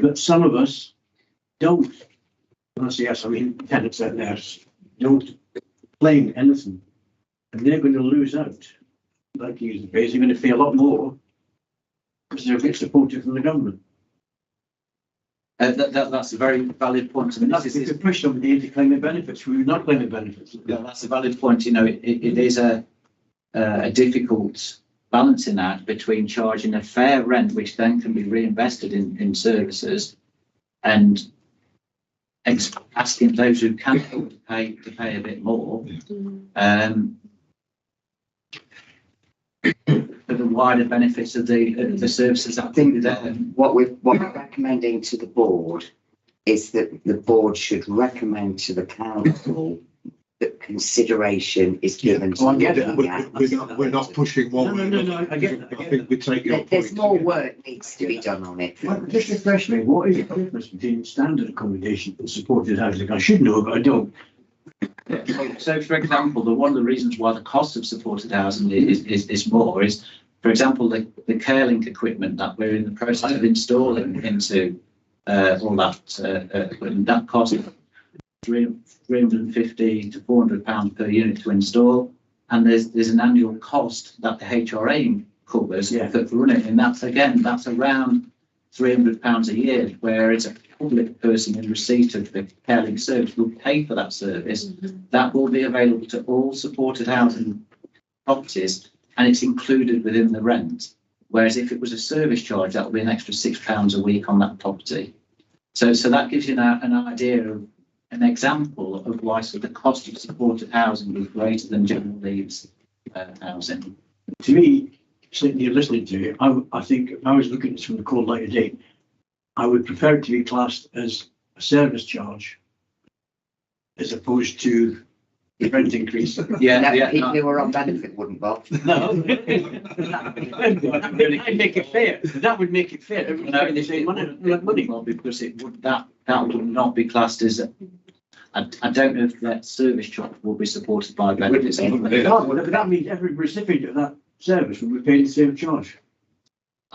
but some of us don't. When I say yes, I mean tenants out there don't claim anything, and they're going to lose out. Like you use the base, they're going to pay a lot more because they'll get supported from the government. That's a very valid point. I mean, that's the push on the claiming benefits. We're not claiming benefits. Yeah, that's a valid point. You know, it is a difficult balancing act between charging a fair rent, which then can be reinvested in services, and asking those who can afford to pay a bit more. For the wider benefits of the services. I think that what we're recommending to the board is that the board should recommend to the council that consideration is given to the We're not pushing one way. No, I get I think we take your point. There's more work needs to be done on it. Well, just refresh me, what is the difference between standard accommodation and supported housing? I should know, but I don't. So, for example, one of the reasons why the cost of supported housing is more is, for example, the Carelink equipment that we're in the process of installing into all that equipment. That costs £350 to £400 per unit to install, and there's an annual cost that the HRA covers for running, and that's around £300 a year, whereas a public person in receipt of the Carelink service will pay for that service. That will be available to all supported housing properties, and it's included within the rent. Whereas if it was a service charge, that would be an extra £6 a week on that property. So that gives you an idea of an example of why the cost of supported housing is greater than general needs housing. To me, sitting here listening to you, I think if I was looking at this from the cold light of day, I would prefer it to be classed as a service charge as opposed to the rent increase. People who are on benefit wouldn't, Bob. No. That would make it fair. That would make it fair. No, they say money because that would not be classed as I don't know if that service charge will be supported by benefits. But that means every recipient of that service will be paid the same charge.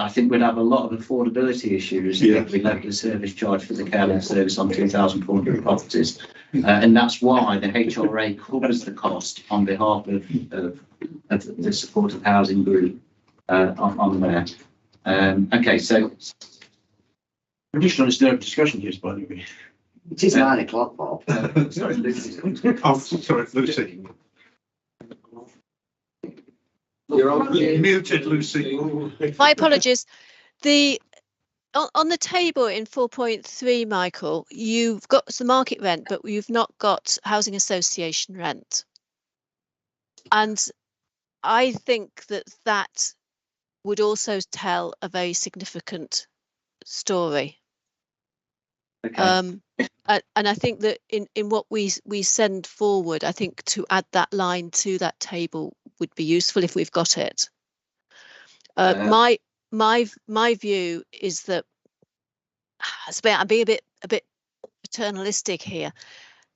I think we'd have a lot of affordability issues if we left the service charge for the Carelink service on 2,400 properties. And that's why the HRA covers the cost on behalf of the supported housing group on there. Okay, so. I'm just trying to stir up discussion here, by the way. It is 9 o'clock, Bob. Sorry, Lucy. Oh, sorry, Lucy. You're on muted, Lucy. My apologies. On the table in 4.3, Michael, you've got the market rent, but you've not got housing association rent. And I think that would also tell a very significant story. Okay. And I think that in what we send forward, I think to add that line to that table would be useful if we've got it. My view is that I'm being a bit paternalistic here.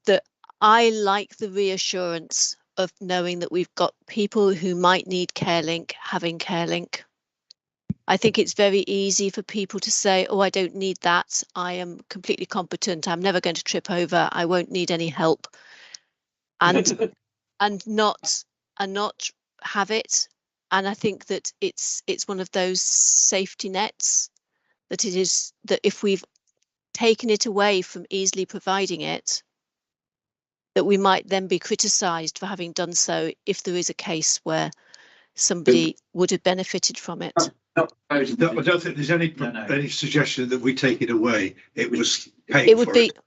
That I like the reassurance of knowing that we've got people who might need CareLink having CareLink. I think it's very easy for people to say, oh, I don't need that. I am completely competent. I'm never going to trip over. I won't need any help. And not have it. And I think that it's one of those safety nets that it is that if we've taken it away from easily providing it, that we might then be criticised for having done so if there is a case where somebody would have benefited from it. I don't think there's any suggestion that we take it away. It was paid it would for be it.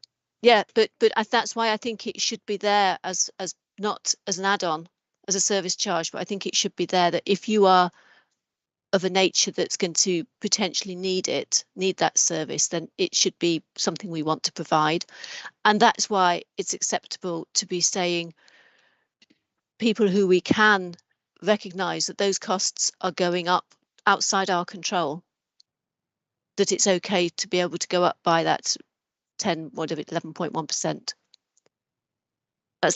Yeah, but that's why I think it should be there as not as an add-on, as a service charge, but I think it should be there that if you are of a nature that's going to potentially need that service, then it should be something we want to provide. And that's why it's acceptable to be saying people who we can recognise that those costs are going up outside our control, that it's okay to be able to go up by that 11.1%.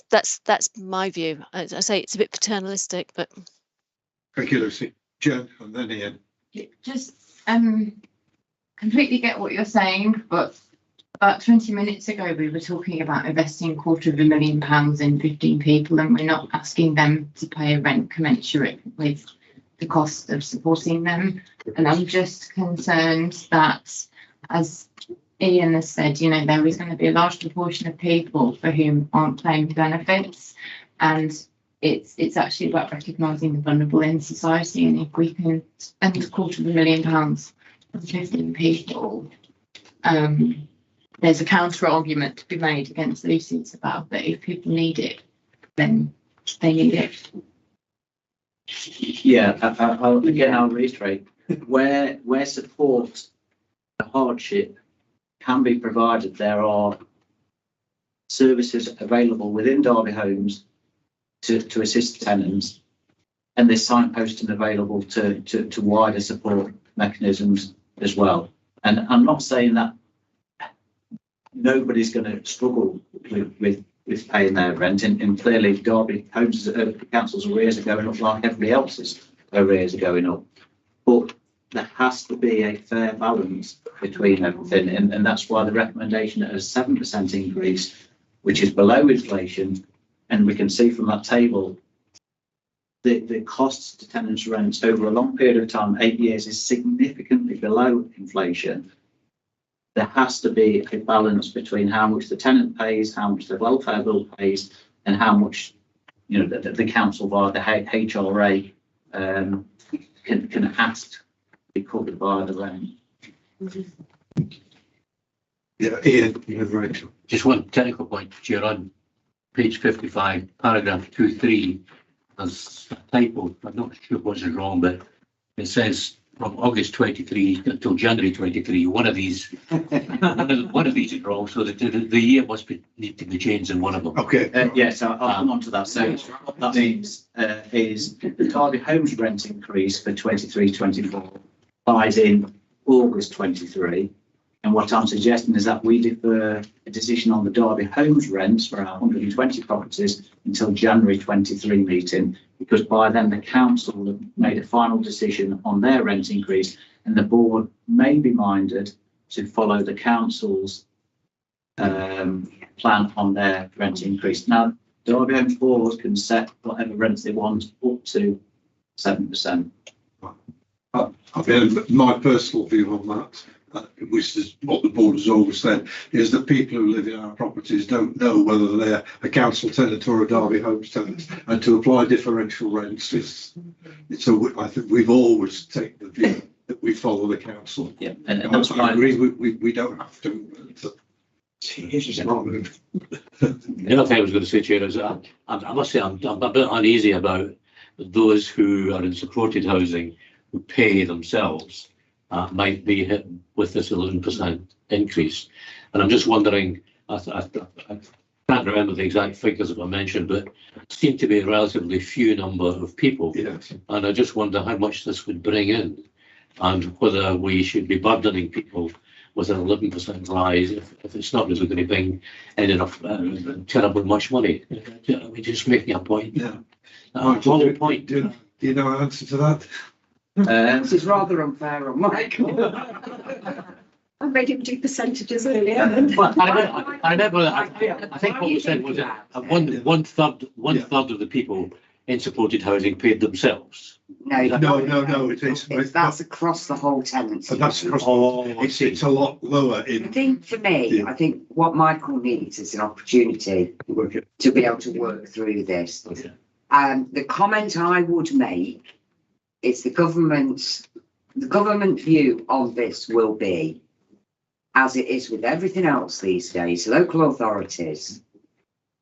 That's my view. As I say, it's a bit paternalistic, but. Thank you, Lucy. Jen, and then Ian. Just completely get what you're saying, but about 20 minutes ago we were talking about investing £250,000 in 15 people, and we're not asking them to pay a rent commensurate with the cost of supporting them. And I'm just concerned that, as Ian has said, there is going to be a large proportion of people for whom aren't claiming benefits, and it's actually about recognising the vulnerable in society. And if we can spend £250,000 on 15 people, there's a counter argument to be made against Lucy's about that if people need it, then they need it. Yeah, I'll reiterate where support, the hardship can be provided. There are services available within Derby Homes to assist tenants, and there's signposting available to wider support mechanisms as well. And I'm not saying that nobody's going to struggle with paying their rent, and clearly Derby Homes council's arrears are going up like everybody else's arrears are going up, but there has to be a fair balance between everything, and that's why the recommendation at a 7% increase, which is below inflation. And we can see from that table the costs to tenants' rents over a long period of time, 8 years, is significantly below inflation. There has to be a balance between how much the tenant pays, how much the welfare bill pays, and how much the council via the HRA can ask to be covered by the rent. Yeah, Ian, you have Rachel. Just one technical point, Chair, on page 55, paragraph 2.3, there's a typo. I'm not sure what's wrong, but it says from August 23 until January 23. One of these is wrong, so the year must need to be changed in one of them. Okay. Yes, I'll come on to that. So what that means is the Derby Homes rent increase for 23-24 applies in August 23. And what I'm suggesting is that we defer a decision on the Derby Homes rents for our 120 properties until January 23 meeting, because by then the council will have made a final decision on their rent increase, and the board may be minded to follow the council's plan on their rent increase. Now, Derby Homes board can set whatever rents they want up to 7%. My personal view on that, which is what the board has always said, is that people who live in our properties don't know whether they're a council tenant or a Derby Homes tenant, and to apply differential rents I think we've always taken the view that we follow the council. Yeah, and that's why I agree. We don't have to. The other thing I was going to say, Chair, is I must say I'm a bit uneasy about those who are in supported housing who pay themselves might be hit with this 11% increase. And I'm just wondering, I can't remember the exact figures that were mentioned, but it seemed to be a relatively few number of people. Yes. And I just wonder how much this would bring in and whether we should be burdening people with an 11% rise if it's not really going to bring in enough terribly much money. We're just making a point. Yeah. Whole point. Do you know an answer to that? This is rather unfair on Michael. I made him do percentages earlier. Well, I remember that. I think what we said was that one third of the people in supported housing paid themselves. No, That's across the whole tenancy. That's across. It's a lot lower I in. think for me, I think what Michael needs is an opportunity to be able to work through this. Okay. The comment I would make is the government view on this will be, as it is with everything else these days, local authorities,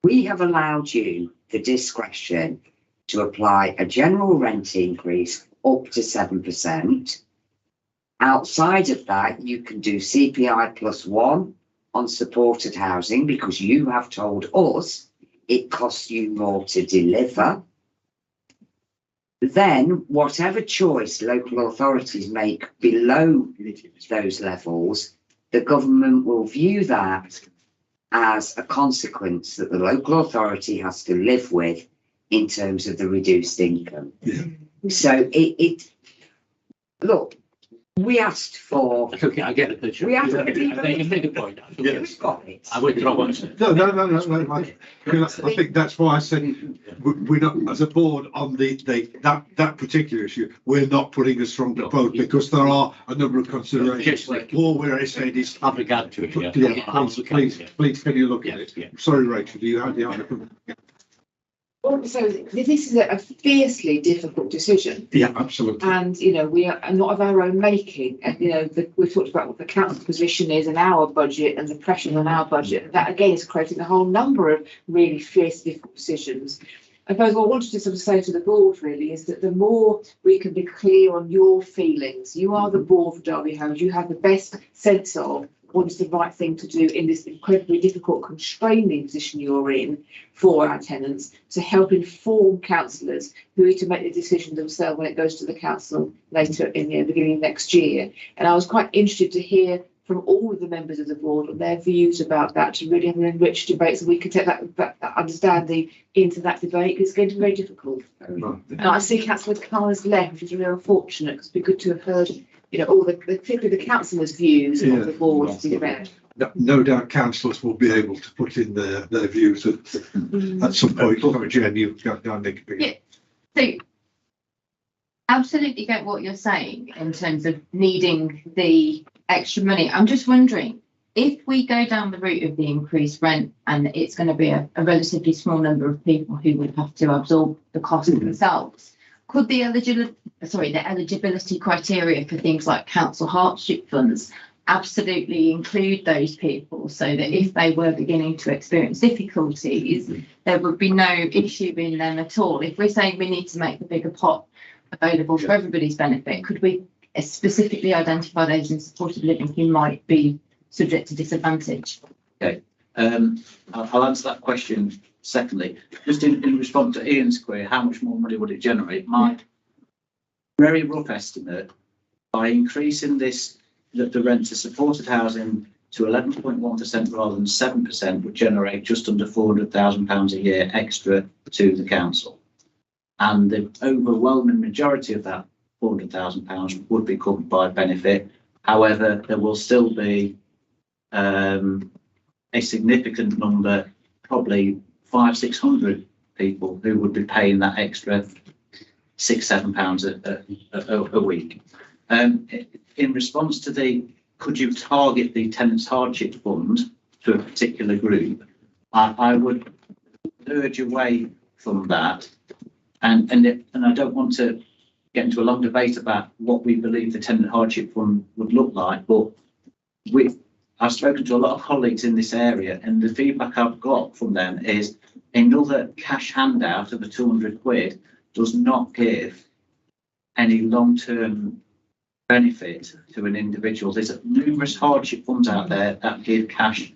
we have allowed you the discretion to apply a general rent increase up to 7%. Outside of that, you can do CPI +1 on supported housing because you have told us it costs you more to deliver. Then whatever choice local authorities make below those levels, the government will view that as a consequence that the local authority has to live with in terms of the reduced income. Yeah. So look, we asked for. That's okay, I get the picture. We have I think you made a point. Yes. got it. I withdraw what I said. No. I think that's why I said we're not, as a board, on that particular issue, we're not putting a strong vote because there are a number of considerations. All we're saying is, have regard to it. please, can you look at it? Yeah. Sorry, Rachel, do you have the answer? So this is a fiercely difficult decision. Yeah, absolutely. And, we are not of our own making. And, we've talked about what the council position is in our budget and the pressure on our budget. That, again, is creating a whole number of really fiercely difficult decisions. I suppose what I wanted to sort of say to the board really is that the more we can be clear on your feelings, you are the board for Derby Homes, you have the best sense of what is the right thing to do in this incredibly difficult, constraining position you're in for our tenants, to help inform councillors who need to make the decision themselves when it goes to the council later in the beginning of next year. And I was quite interested to hear from all of the members of the board and their views about that, to really have an enriched debate so we can take that understanding into that debate. It's going to be very difficult. And I see Councillor Carr's left, which is really unfortunate, because it'd be good to have heard all particularly the councillors' views of the board. No doubt councillors will be able to put in their views at some point. Jen, you've got down there. Yeah. So absolutely get what you're saying in terms of needing the extra money. I'm just wondering, if we go down the route of the increased rent and it's going to be a relatively small number of people who would have to absorb the cost themselves, could the eligibility criteria for things like council hardship funds absolutely include those people, so that if they were beginning to experience difficulties, there would be no issue in them at all? If we're saying we need to make the bigger pot available for everybody's benefit, could we specifically identify those in supported living who might be subject to disadvantage? Okay, I'll answer that question secondly. Just in response to Ian's query, how much more money would it generate? My very rough estimate, by increasing the rent to supported housing to 11.1% rather than 7%, would generate just under £400,000 a year extra to the council. And the overwhelming majority of that £400,000 would be covered by benefit. However, there will still be a significant number, probably 500-600 people, who would be paying that extra £6-7 a week. In response to could you target the tenants' hardship fund to a particular group? I would urge away from that, and I don't want to get into a long debate about what we believe the tenant hardship fund would look like, but I've spoken to a lot of colleagues in this area, and the feedback I've got from them is another cash handout of the £200 does not give any long-term benefit to an individual. There's numerous hardship funds out there that give cash,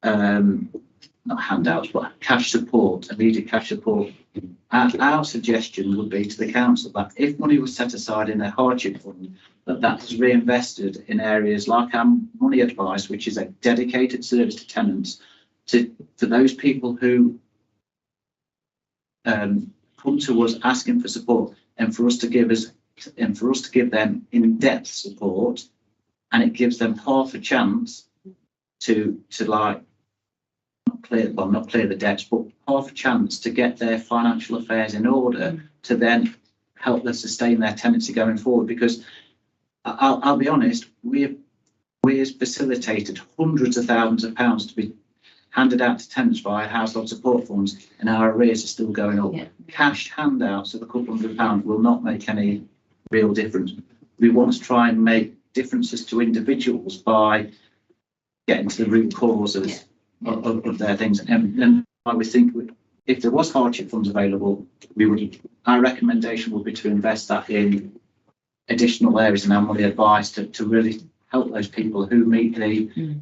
not handouts, but cash support, immediate cash support. Our suggestion would be to the council that if money was set aside in their hardship fund, that is reinvested in areas like our money advice, which is a dedicated service to tenants, for those people who come to us asking for support, and for us to give them in-depth support, and it gives them half a chance to like not clear the debts, but half a chance to get their financial affairs in order to then help them sustain their tenancy going forward. Because I'll be honest, we have facilitated hundreds of thousands of pounds to be handed out to tenants via household support funds, and our arrears are still going up. Yeah. Cash handouts of a couple £100 will not make any real difference. We want to try and make differences to individuals by getting to the root causes of their things. And I would think if there was hardship funds available, our recommendation would be to invest that in additional areas in our money advice to really help those people who meet the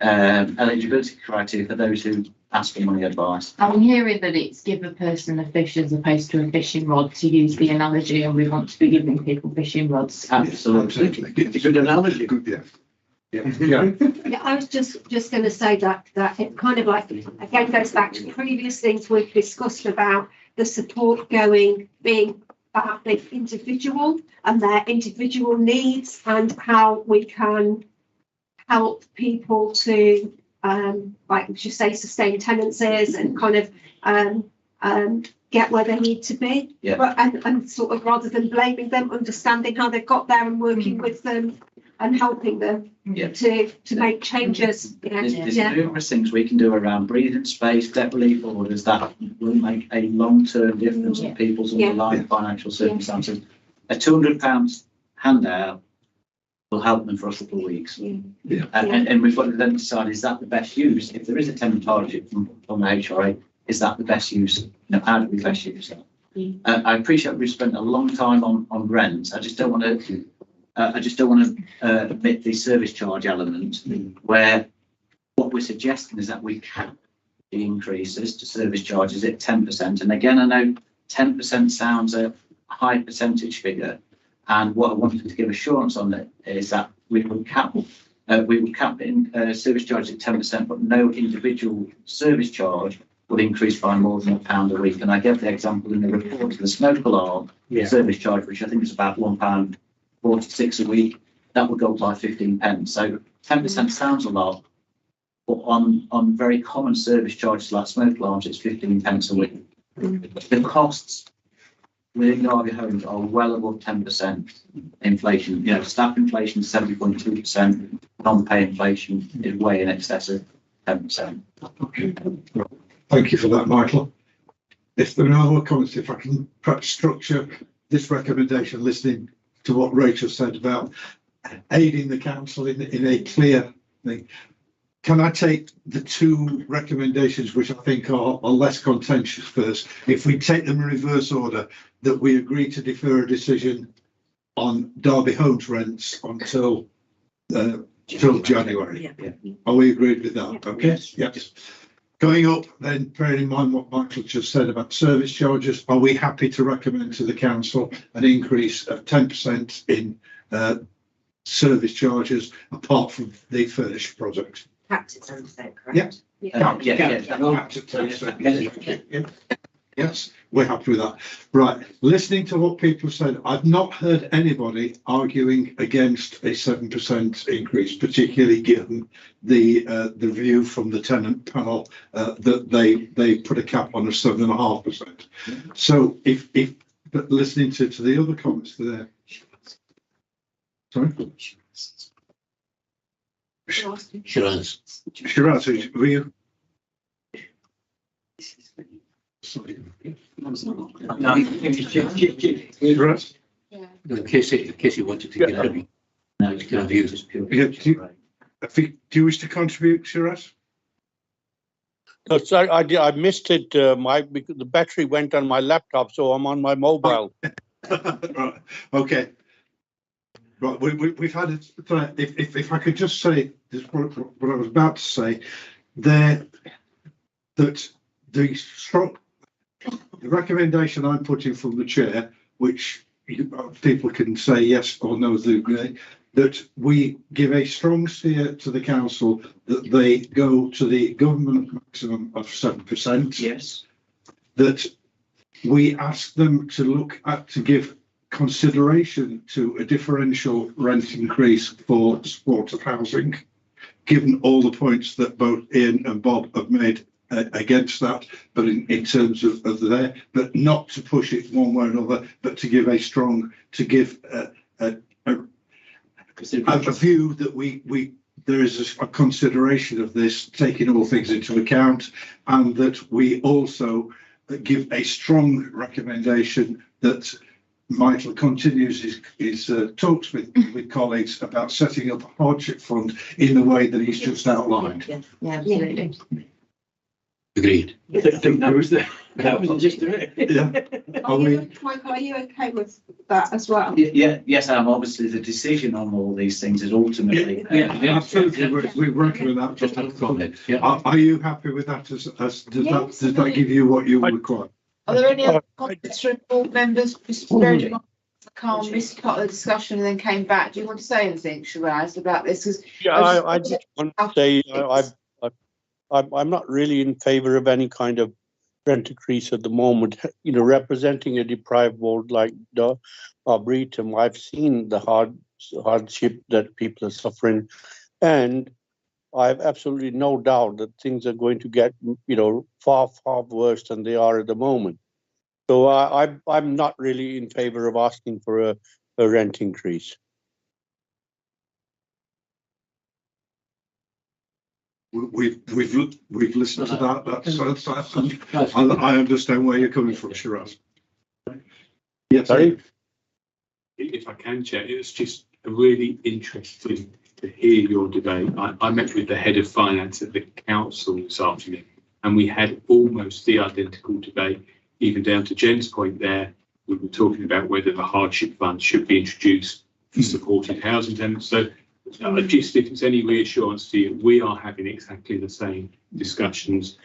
eligibility criteria for those who ask for money advice. I'm hearing that it's give a person a fish as opposed to a fishing rod, to use the analogy, and we want to be giving people fishing rods. Absolutely. It's a good analogy. Yeah, I was just going to say that it kind of like, again, goes back to previous things we've discussed about the support being about the individual and their individual needs, and how we can help people to, like you say, sustain tenancies and kind of get where they need to be. Yeah. But, and sort of, rather than blaming them, understanding how they've got there and working with them and helping them to make changes. There's numerous things we can do around breathing space, debt relief orders that will make a long-term difference in people's underlying financial circumstances. A £200 handout will help them for a couple of weeks. And we've got to then decide, is that the best use? If there is a tenant hardship from the HRA, is that the best use? How do we best use that? I appreciate we've spent a long time on rent. I just don't want to omit the service charge element, where what we're suggesting is that we cap the increases to service charges at 10%. And again, I know 10% sounds a high percentage figure, and what I wanted to give assurance on it is that we would cap in service charge at 10%, but no individual service charge would increase by more than £1 a week. And I gave the example in the report of the smoke alarm service charge, which I think is about £1.46 a week. That would go up by 15 pence. So 10% sounds a lot, but on very common service charges like smoke alarms, it's 15 pence a week. The costs within Derby Homes are well above 10% inflation. Staff inflation is 7.2%, non-pay inflation is way in excess of 10%. Okay. Thank you for that, Michael. If there are no more comments, if I can perhaps structure this recommendation, listening to what Rachel said about aiding the council in a clear thing. Can I take the two recommendations, which I think are less contentious first? If we take them in reverse order, that we agree to defer a decision on Derby Homes rents until January. Are we agreed with that? Okay. Yes. Going up, then bearing in mind what Michael just said about service charges, are we happy to recommend to the council an increase of 10% in service charges apart from the furnished projects? Capped at 10%, correct? Yes, we're happy with that. Right, listening to what people said, I've not heard anybody arguing against a 7% increase, particularly given the view from the tenant panel that they put a cap on of 7.5%. So but listening to the other comments there. Sorry? Shiraz, were you? No, in case you wanted to get out. No, it's kind of views. Do you wish to contribute, Shiraz? No, sorry, I missed it. The battery went on my laptop, so I'm on my mobile. Right. Okay. Right, we've had it, if I could just say, this what I was about to say, there, that the recommendation I'm putting from the chair, which people can say yes or no, they agree, that we give a strong steer to the council that they go to the government maximum of 7%. Yes. That we ask them to look at, to give consideration to a differential rent increase for supported housing, given all the points that both Ian and Bob have made against that, but in terms of there, but not to push it one way or another, but to give a strong, to give a view that there is a consideration of this, taking all things into account, and that we also give a strong recommendation that Michael continues his talks with colleagues about setting up a hardship fund in the way that he's just outlined. Yeah, absolutely. Agreed. I think that was just it. Yeah. Michael, are you okay with that as well? Yes, obviously the decision on all these things is ultimately. Absolutely. We recommend that. Just have a comment. Yeah. Are you happy with that? Does that give you what you require? Are there any other comments from board members? Just very much, I can't miss part of the discussion and then came back. Do you want to say anything, Shiraz, about this? I just want to say I'm not really in favour of any kind of rent increase at the moment. You know, representing a deprived ward like the Arboretum, I've seen the hardship that people are suffering, and I have absolutely no doubt that things are going to get, you know, far worse than they are at the moment. So I'm not really in favour of asking for a rent increase. We've listened to that. I understand where you're coming from, Shiraz. Yes. Sorry? If I can, Chair, it's just really interesting to hear your debate. I met with the head of finance at the council this afternoon, and we had almost the identical debate, even down to Jen's point there. We were talking about whether the hardship fund should be introduced for supported housing tenants. So just if it's any reassurance to you, we are having exactly the same discussions,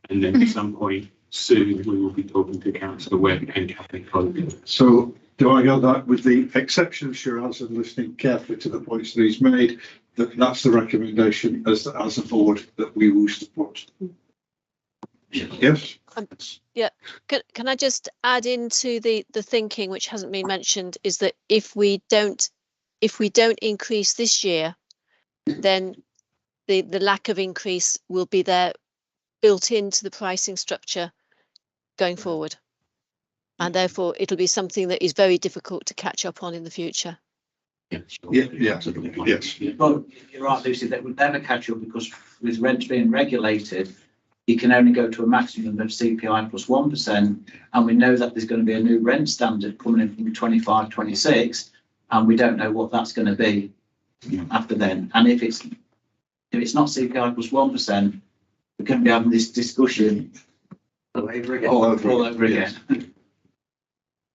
and then at some point soon we will be talking to council where and Catholic College. So do I get that with the exception of Shiraz and listening carefully to the points that he's made, that's the recommendation as a board that we will support? Yes. Yeah. Can I just add into the thinking, which hasn't been mentioned, is that if we don't increase this year, then the lack of increase will be there built into the pricing structure going forward. And therefore it'll be something that is very difficult to catch up on in the future. Yeah, absolutely. Yes. Well, you're right, Lucy, that would never catch up because with rents being regulated, you can only go to a maximum of CPI plus 1%. And we know that there's going to be a new rent standard coming in from 25, 26. And we don't know what that's going to be after then. And if it's not CPI plus 1%, we're going to be having this discussion all over again.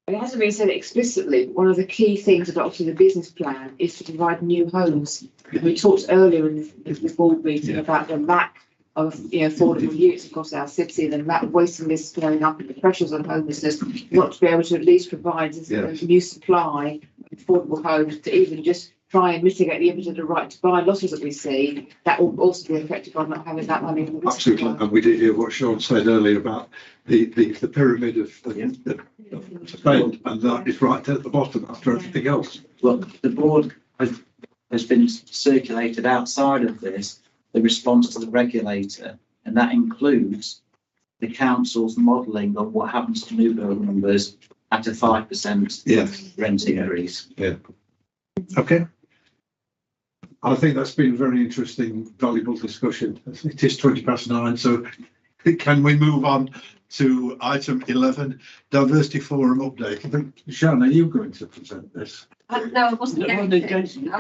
It hasn't been said explicitly. One of the key things adopted in the business plan is to provide new homes. We talked earlier in the board meeting about the lack of affordable units across our city, and that waiting list going up and the pressures on homelessness, not to be able to at least provide a new supply of affordable homes to even just try and mitigate the impact of the right to buy losses that we see. That will also be affected by not having that money. Absolutely, and we did hear what Sean said earlier about the pyramid of spend, and that is right at the bottom after everything else. Well, the board has been circulated outside of this, the response to the regulator, and that includes the council's modelling of what happens to new build numbers at a 5% rent increase. Yeah. Okay. I think that's been a very interesting, valuable discussion. It is 9:20, so can we move on to item 11, Diversity Forum update? I think, Shannon, are you going to present this? No, I wasn't going to.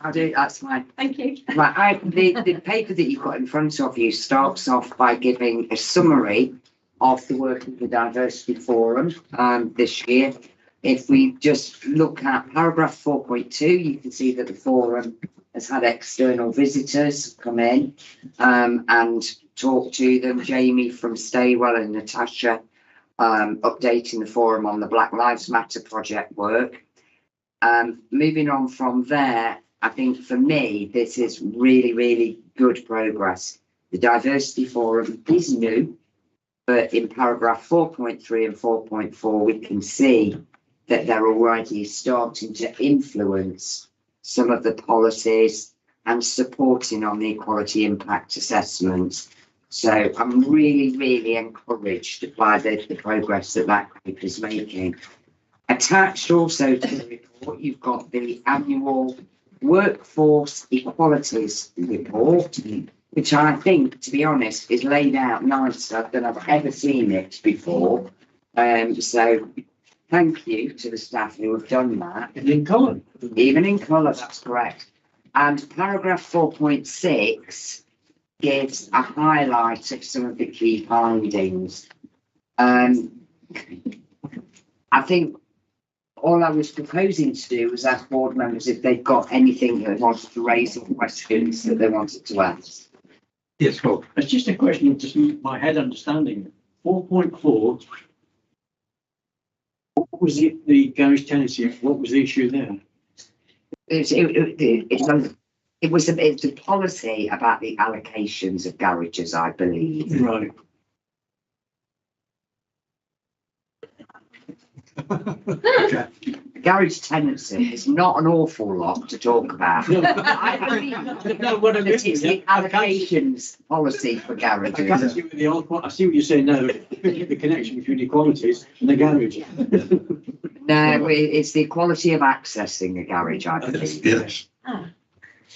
I'll do, that's fine. Thank you. Right, the paper that you've got in front of you starts off by giving a summary of the work of the Diversity Forum this year. if we just look at paragraph 4.2, you can see that the forum has had external visitors come in and talk to them. Jamie from Staywell and Natasha updating the forum on the Black Lives Matter project work. Moving on from there, I think for me, this is really, really good progress. The Diversity Forum is new, but in paragraph 4.3 and 4.4, we can see that they're already starting to influence some of the policies and supporting on the equality impact assessments. So I'm really, really encouraged by the progress that group is making. Attached also to the report, you've got the annual Workforce Equalities Report, which I think, to be honest, is laid out nicer than I've ever seen it before. So thank you to the staff who have done that. And in colour. Even in colour, that's correct. And paragraph 4.6 gives a highlight of some of the key findings. I think all I was proposing to do was ask board members if they've got anything that they wanted to raise or questions that they wanted to ask. Yes, well, it's just a question of just my head understanding. 4.4, what was the garage tenancy? What was the issue there? It's a policy about the allocations of garages, I believe. Right. Garage tenancy is not an awful lot to talk about. No. I believe it's the allocations policy for I can't garages. see I see what you're saying now, the connection between equalities and the garage. No, it's the quality of accessing a garage, I believe. Yes.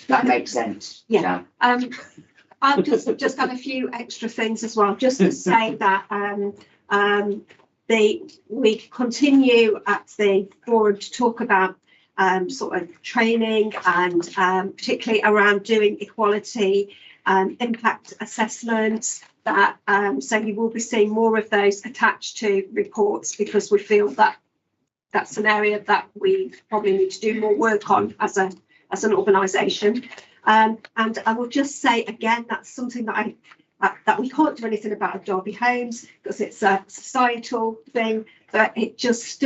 That makes sense. Yeah. I'll just add a few extra things as well, just to say that we continue at the forum to talk about sort of training and particularly around doing equality impact assessments. That so you will be seeing more of those attached to reports, because we feel that that's an area that we probably need to do more work on as an organisation. And I will just say again, that's something that that we can't do anything about at Derby Homes, because it's a societal thing, but it just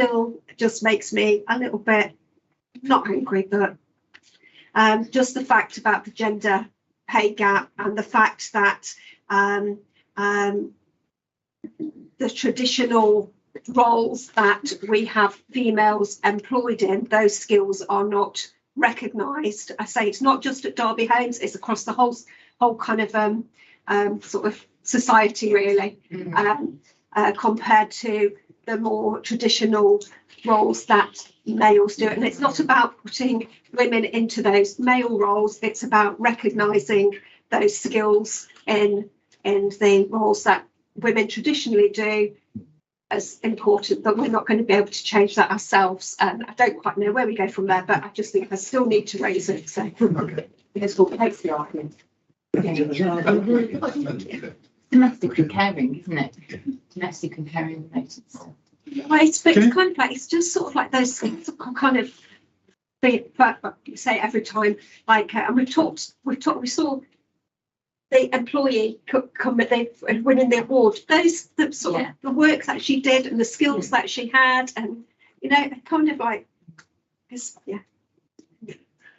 makes me a little bit not angry, but just the fact about the gender pay gap and the fact that the traditional roles that we have females employed in, those skills are not recognised. I say it's not just at Derby Homes, it's across the whole kind of sort of society really, compared to the more traditional roles that males do. And it's not about putting women into those male roles, it's about recognising those skills in the roles that women traditionally do as important, but we're not going to be able to change that ourselves. And I don't quite know where we go from there, but I just think I still need to raise it. So it's called patriarchy. Domestically caring, isn't it? Domestically caring related stuff. Well, it's kind of like, it's just sort of like those things kind of say every time, like, and we saw the employee come, they winning the award, those the sort of the work that she did and the skills that she had, and you know, kind of like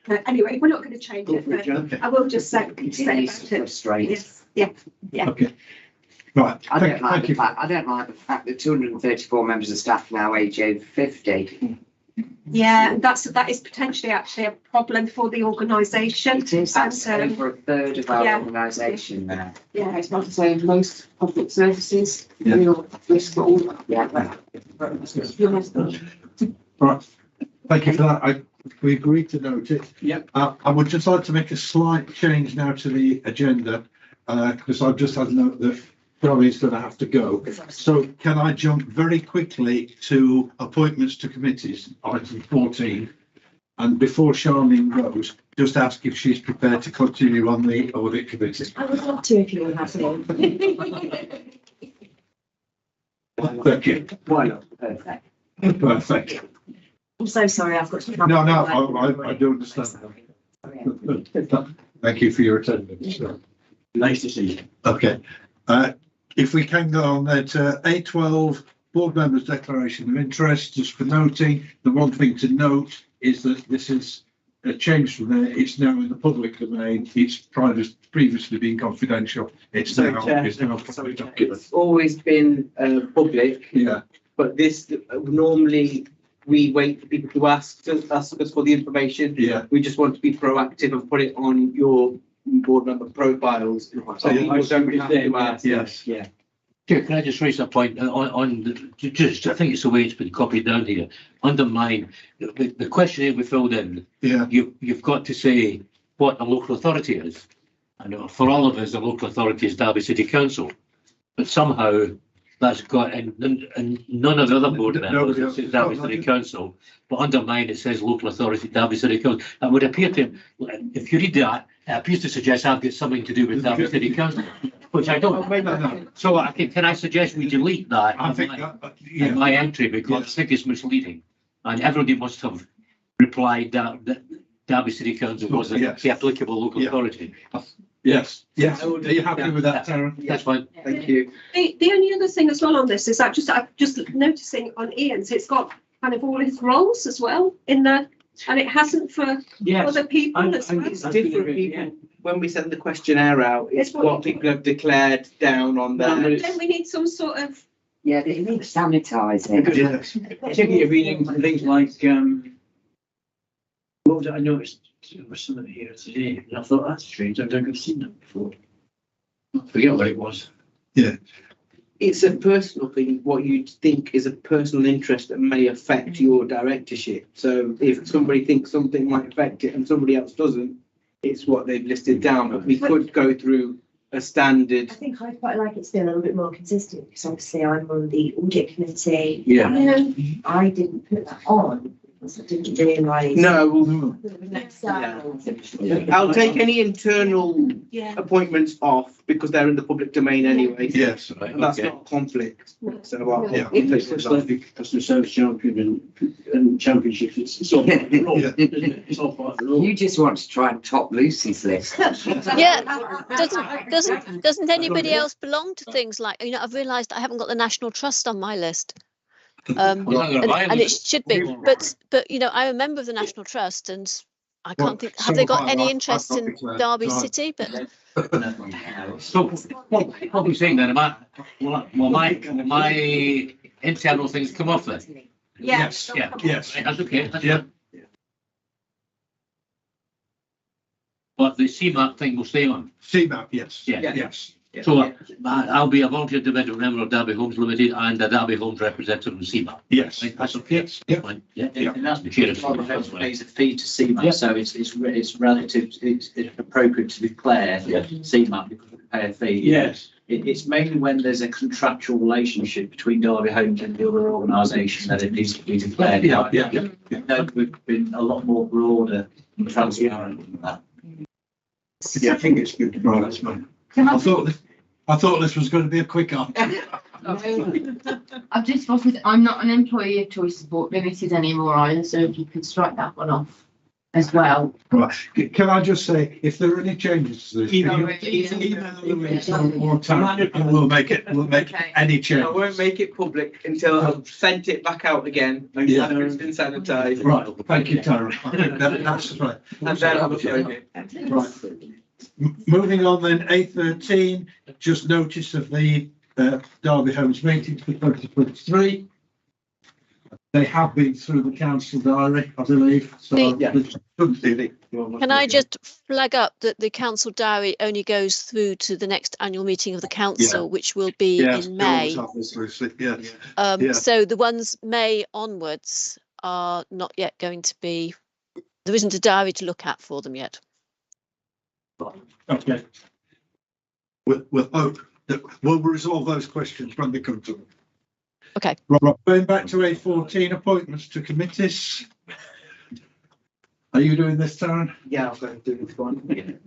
but anyway, we're not going to change it, but I will just say about it. Yes. Yeah. Okay. Right. I don't like the fact that 234 members of staff now age over 50. Yeah, and that is potentially actually a problem for the organisation. It is. That's over a third of our organisation now. Yeah, it's not to say most public services. Yeah. Right. Thank you for that. We agreed to note it. Yeah. I would just like to make a slight change now to the agenda, because I've just had a note that Charlie's going to have to go. So can I jump very quickly to appointments to committees, item 14? And before Charlene goes, just ask if she's prepared to continue on the audit committee. I would love to if you would have to. Thank you. Why not? Perfect. Perfect. I'm so sorry, I've got to. No, I do understand. Thank you for your attendance. Nice to see you. Okay. If we can go on there to A12, board members' declaration of interest, just for noting, the one thing to note is that this is a change from there. It's now in the public domain. It's previously been confidential. It's now public document. It's always been public. Yeah. But this, normally, we wait for people to ask us for the information. Yeah. We just want to be proactive and put it on your board member profiles. So people don't have to ask. Yes. Yeah. Chair, can I just raise a point I think it's the way it's been copied down here. Under mine, the questionnaire we filled in. Yeah. You've got to say what a local authority is. And for all of us, a local authority is Derby City Council. But somehow that's got, and none of the other board members, it says Derby City Council. But under mine, it says local authority, Derby City Council. That would appear to, if you read that, it appears to suggest I've got something to do with Derby City Council, which I don't. No. So can I suggest we delete that? I think in my entry, because I think it's misleading. And everybody must have replied that Derby City Council was the applicable local authority. Yes. Are you happy with that, Tara? That's fine. Thank you. The only other thing as well on this is that I'm just noticing on Ian's, it's got kind of all his roles as well in there, and it hasn't for other people as well. It's different people. When we send the questionnaire out, it's what people have declared down on there. Then we need some sort of. Yeah, they need sanitising. Particularly reading things like, what was it I noticed? There was something here today, and I thought, that's strange, I've never seen that before. I forget what it was. Yeah. It's a personal thing, what you think is a personal interest that may affect your directorship. So if somebody thinks something might affect it and somebody else doesn't, it's what they've listed down. But we could go through a standard. I think I'd quite like it to be a little bit more consistent, because obviously I'm on the audit committee. Yeah. I didn't put that on because I didn't realise. No. Yeah. I'll take any internal Yeah. appointments off because they're in the public domain anyway. Yes. And that's not a conflict. So I'll Yeah. It's like the customer service champion and championships, it's all part of the role, isn't it? It's all part of the role. You just want to try and top Lucy's list. Yeah, doesn't anybody else belong to things like, I've realised I haven't got the National Trust on my list. And it should be, but I'm a member of the National Trust, and I can't think, have they got any interest in Derby City? But So what are you saying then? My internal things come off then? Yes. Yes. That's okay. Yeah. But the CMAP thing will stay on. CMAP, yes. Yes. So I'll be a volunteer individual member of Derby Homes Limited and a Derby Homes representative of CMAP. Yes. That's okay. Yeah. Fine. Yeah. And that's the case. Pays a fee to CMAP, so it's relative. It's appropriate to declare CMAP because we pay a fee. Yes. It's mainly when there's a contractual relationship between Derby Homes and the other organisation that it needs to be declared. Yeah. No, we've been a lot more broader and transparent than that. Yeah, I think it's good. Right, that's fine. I thought this was going to be a quick answer. I've just spotted I'm not an employee of Choice Support Limited anymore either, so if you could strike that one off as well. Right. Can I just say, if there are any changes to this, email the more time, and we'll make any change. I won't make it public until I've sent it back out again and it's been sanitised. Right, thank you, Tara. That's right. And then I'll upload it. Right. Moving on then, A13, just notice of the Derby Homes meeting for 2023. They have been through the council diary, I believe. So can I just flag up that the council diary only goes through to the next annual meeting of the council, which will be in May. So the ones May onwards are not yet going to be, there isn't a diary to look at for them yet. Okay. We'll hope that we'll resolve those questions when they come to them. Okay. Right, going back to A14 appointments to committees. Are you doing this, Taryn? Yeah, I'm going to do this one.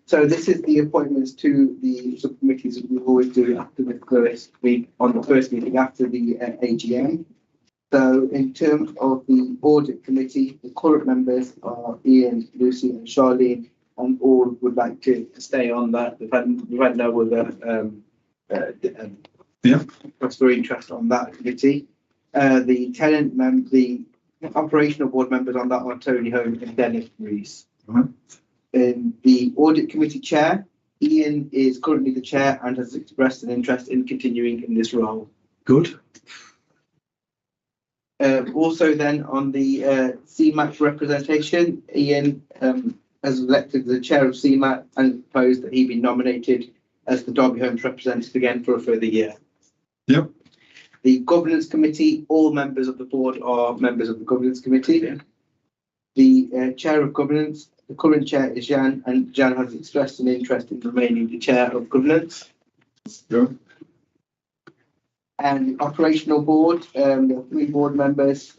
So this is the appointments to the subcommittees that we always do after the first week, on the first meeting after the AGM. So in terms of the audit committee, the current members are Ian, Lucy and Charlene, and all would like to stay on that. We've had no other for interest on that committee. The the operational board members on that are Tony Holmes and Dennis Rees. The audit committee chair, Ian is currently the chair and has expressed an interest in continuing in this role. Good. Also then on the CMAT representation, Ian has elected the chair of CMAT and proposed that he be nominated as the Derby Homes representative again for a further year. Yep. The governance committee, all members of the board are members of the governance committee. Yeah. The chair of governance, the current chair is Jan, and Jan has expressed an interest in remaining the chair of governance. Yeah. And the operational board, there are 3 board members,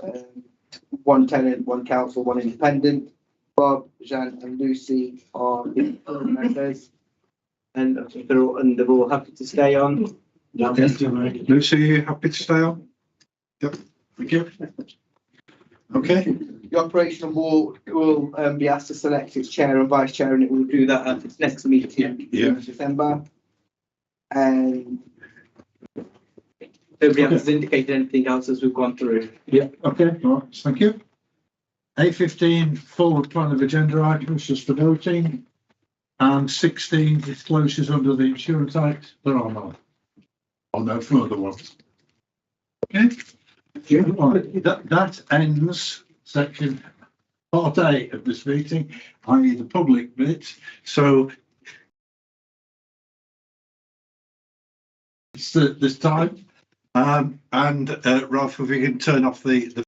1 tenant, 1 council, 1 independent. Bob, Jan and Lucy are the members, and I think they're all happy to stay on. Okay. Lucy, are you happy to stay on? Yep. Thank you. Okay. The operational board will be asked to select its chair and vice chair, and it will do that at its next meeting in December. And nobody else has indicated anything else as we've gone through. Yeah. Okay. All right. Thank you. A15 forward plan of agenda items just for noting, and 16 disclosures under the Insurance Act. There are none. Or no further ones. Okay. Right. That ends section part A of this meeting, i.e. the public bit. So it's this time. And Ralph, if we can turn off the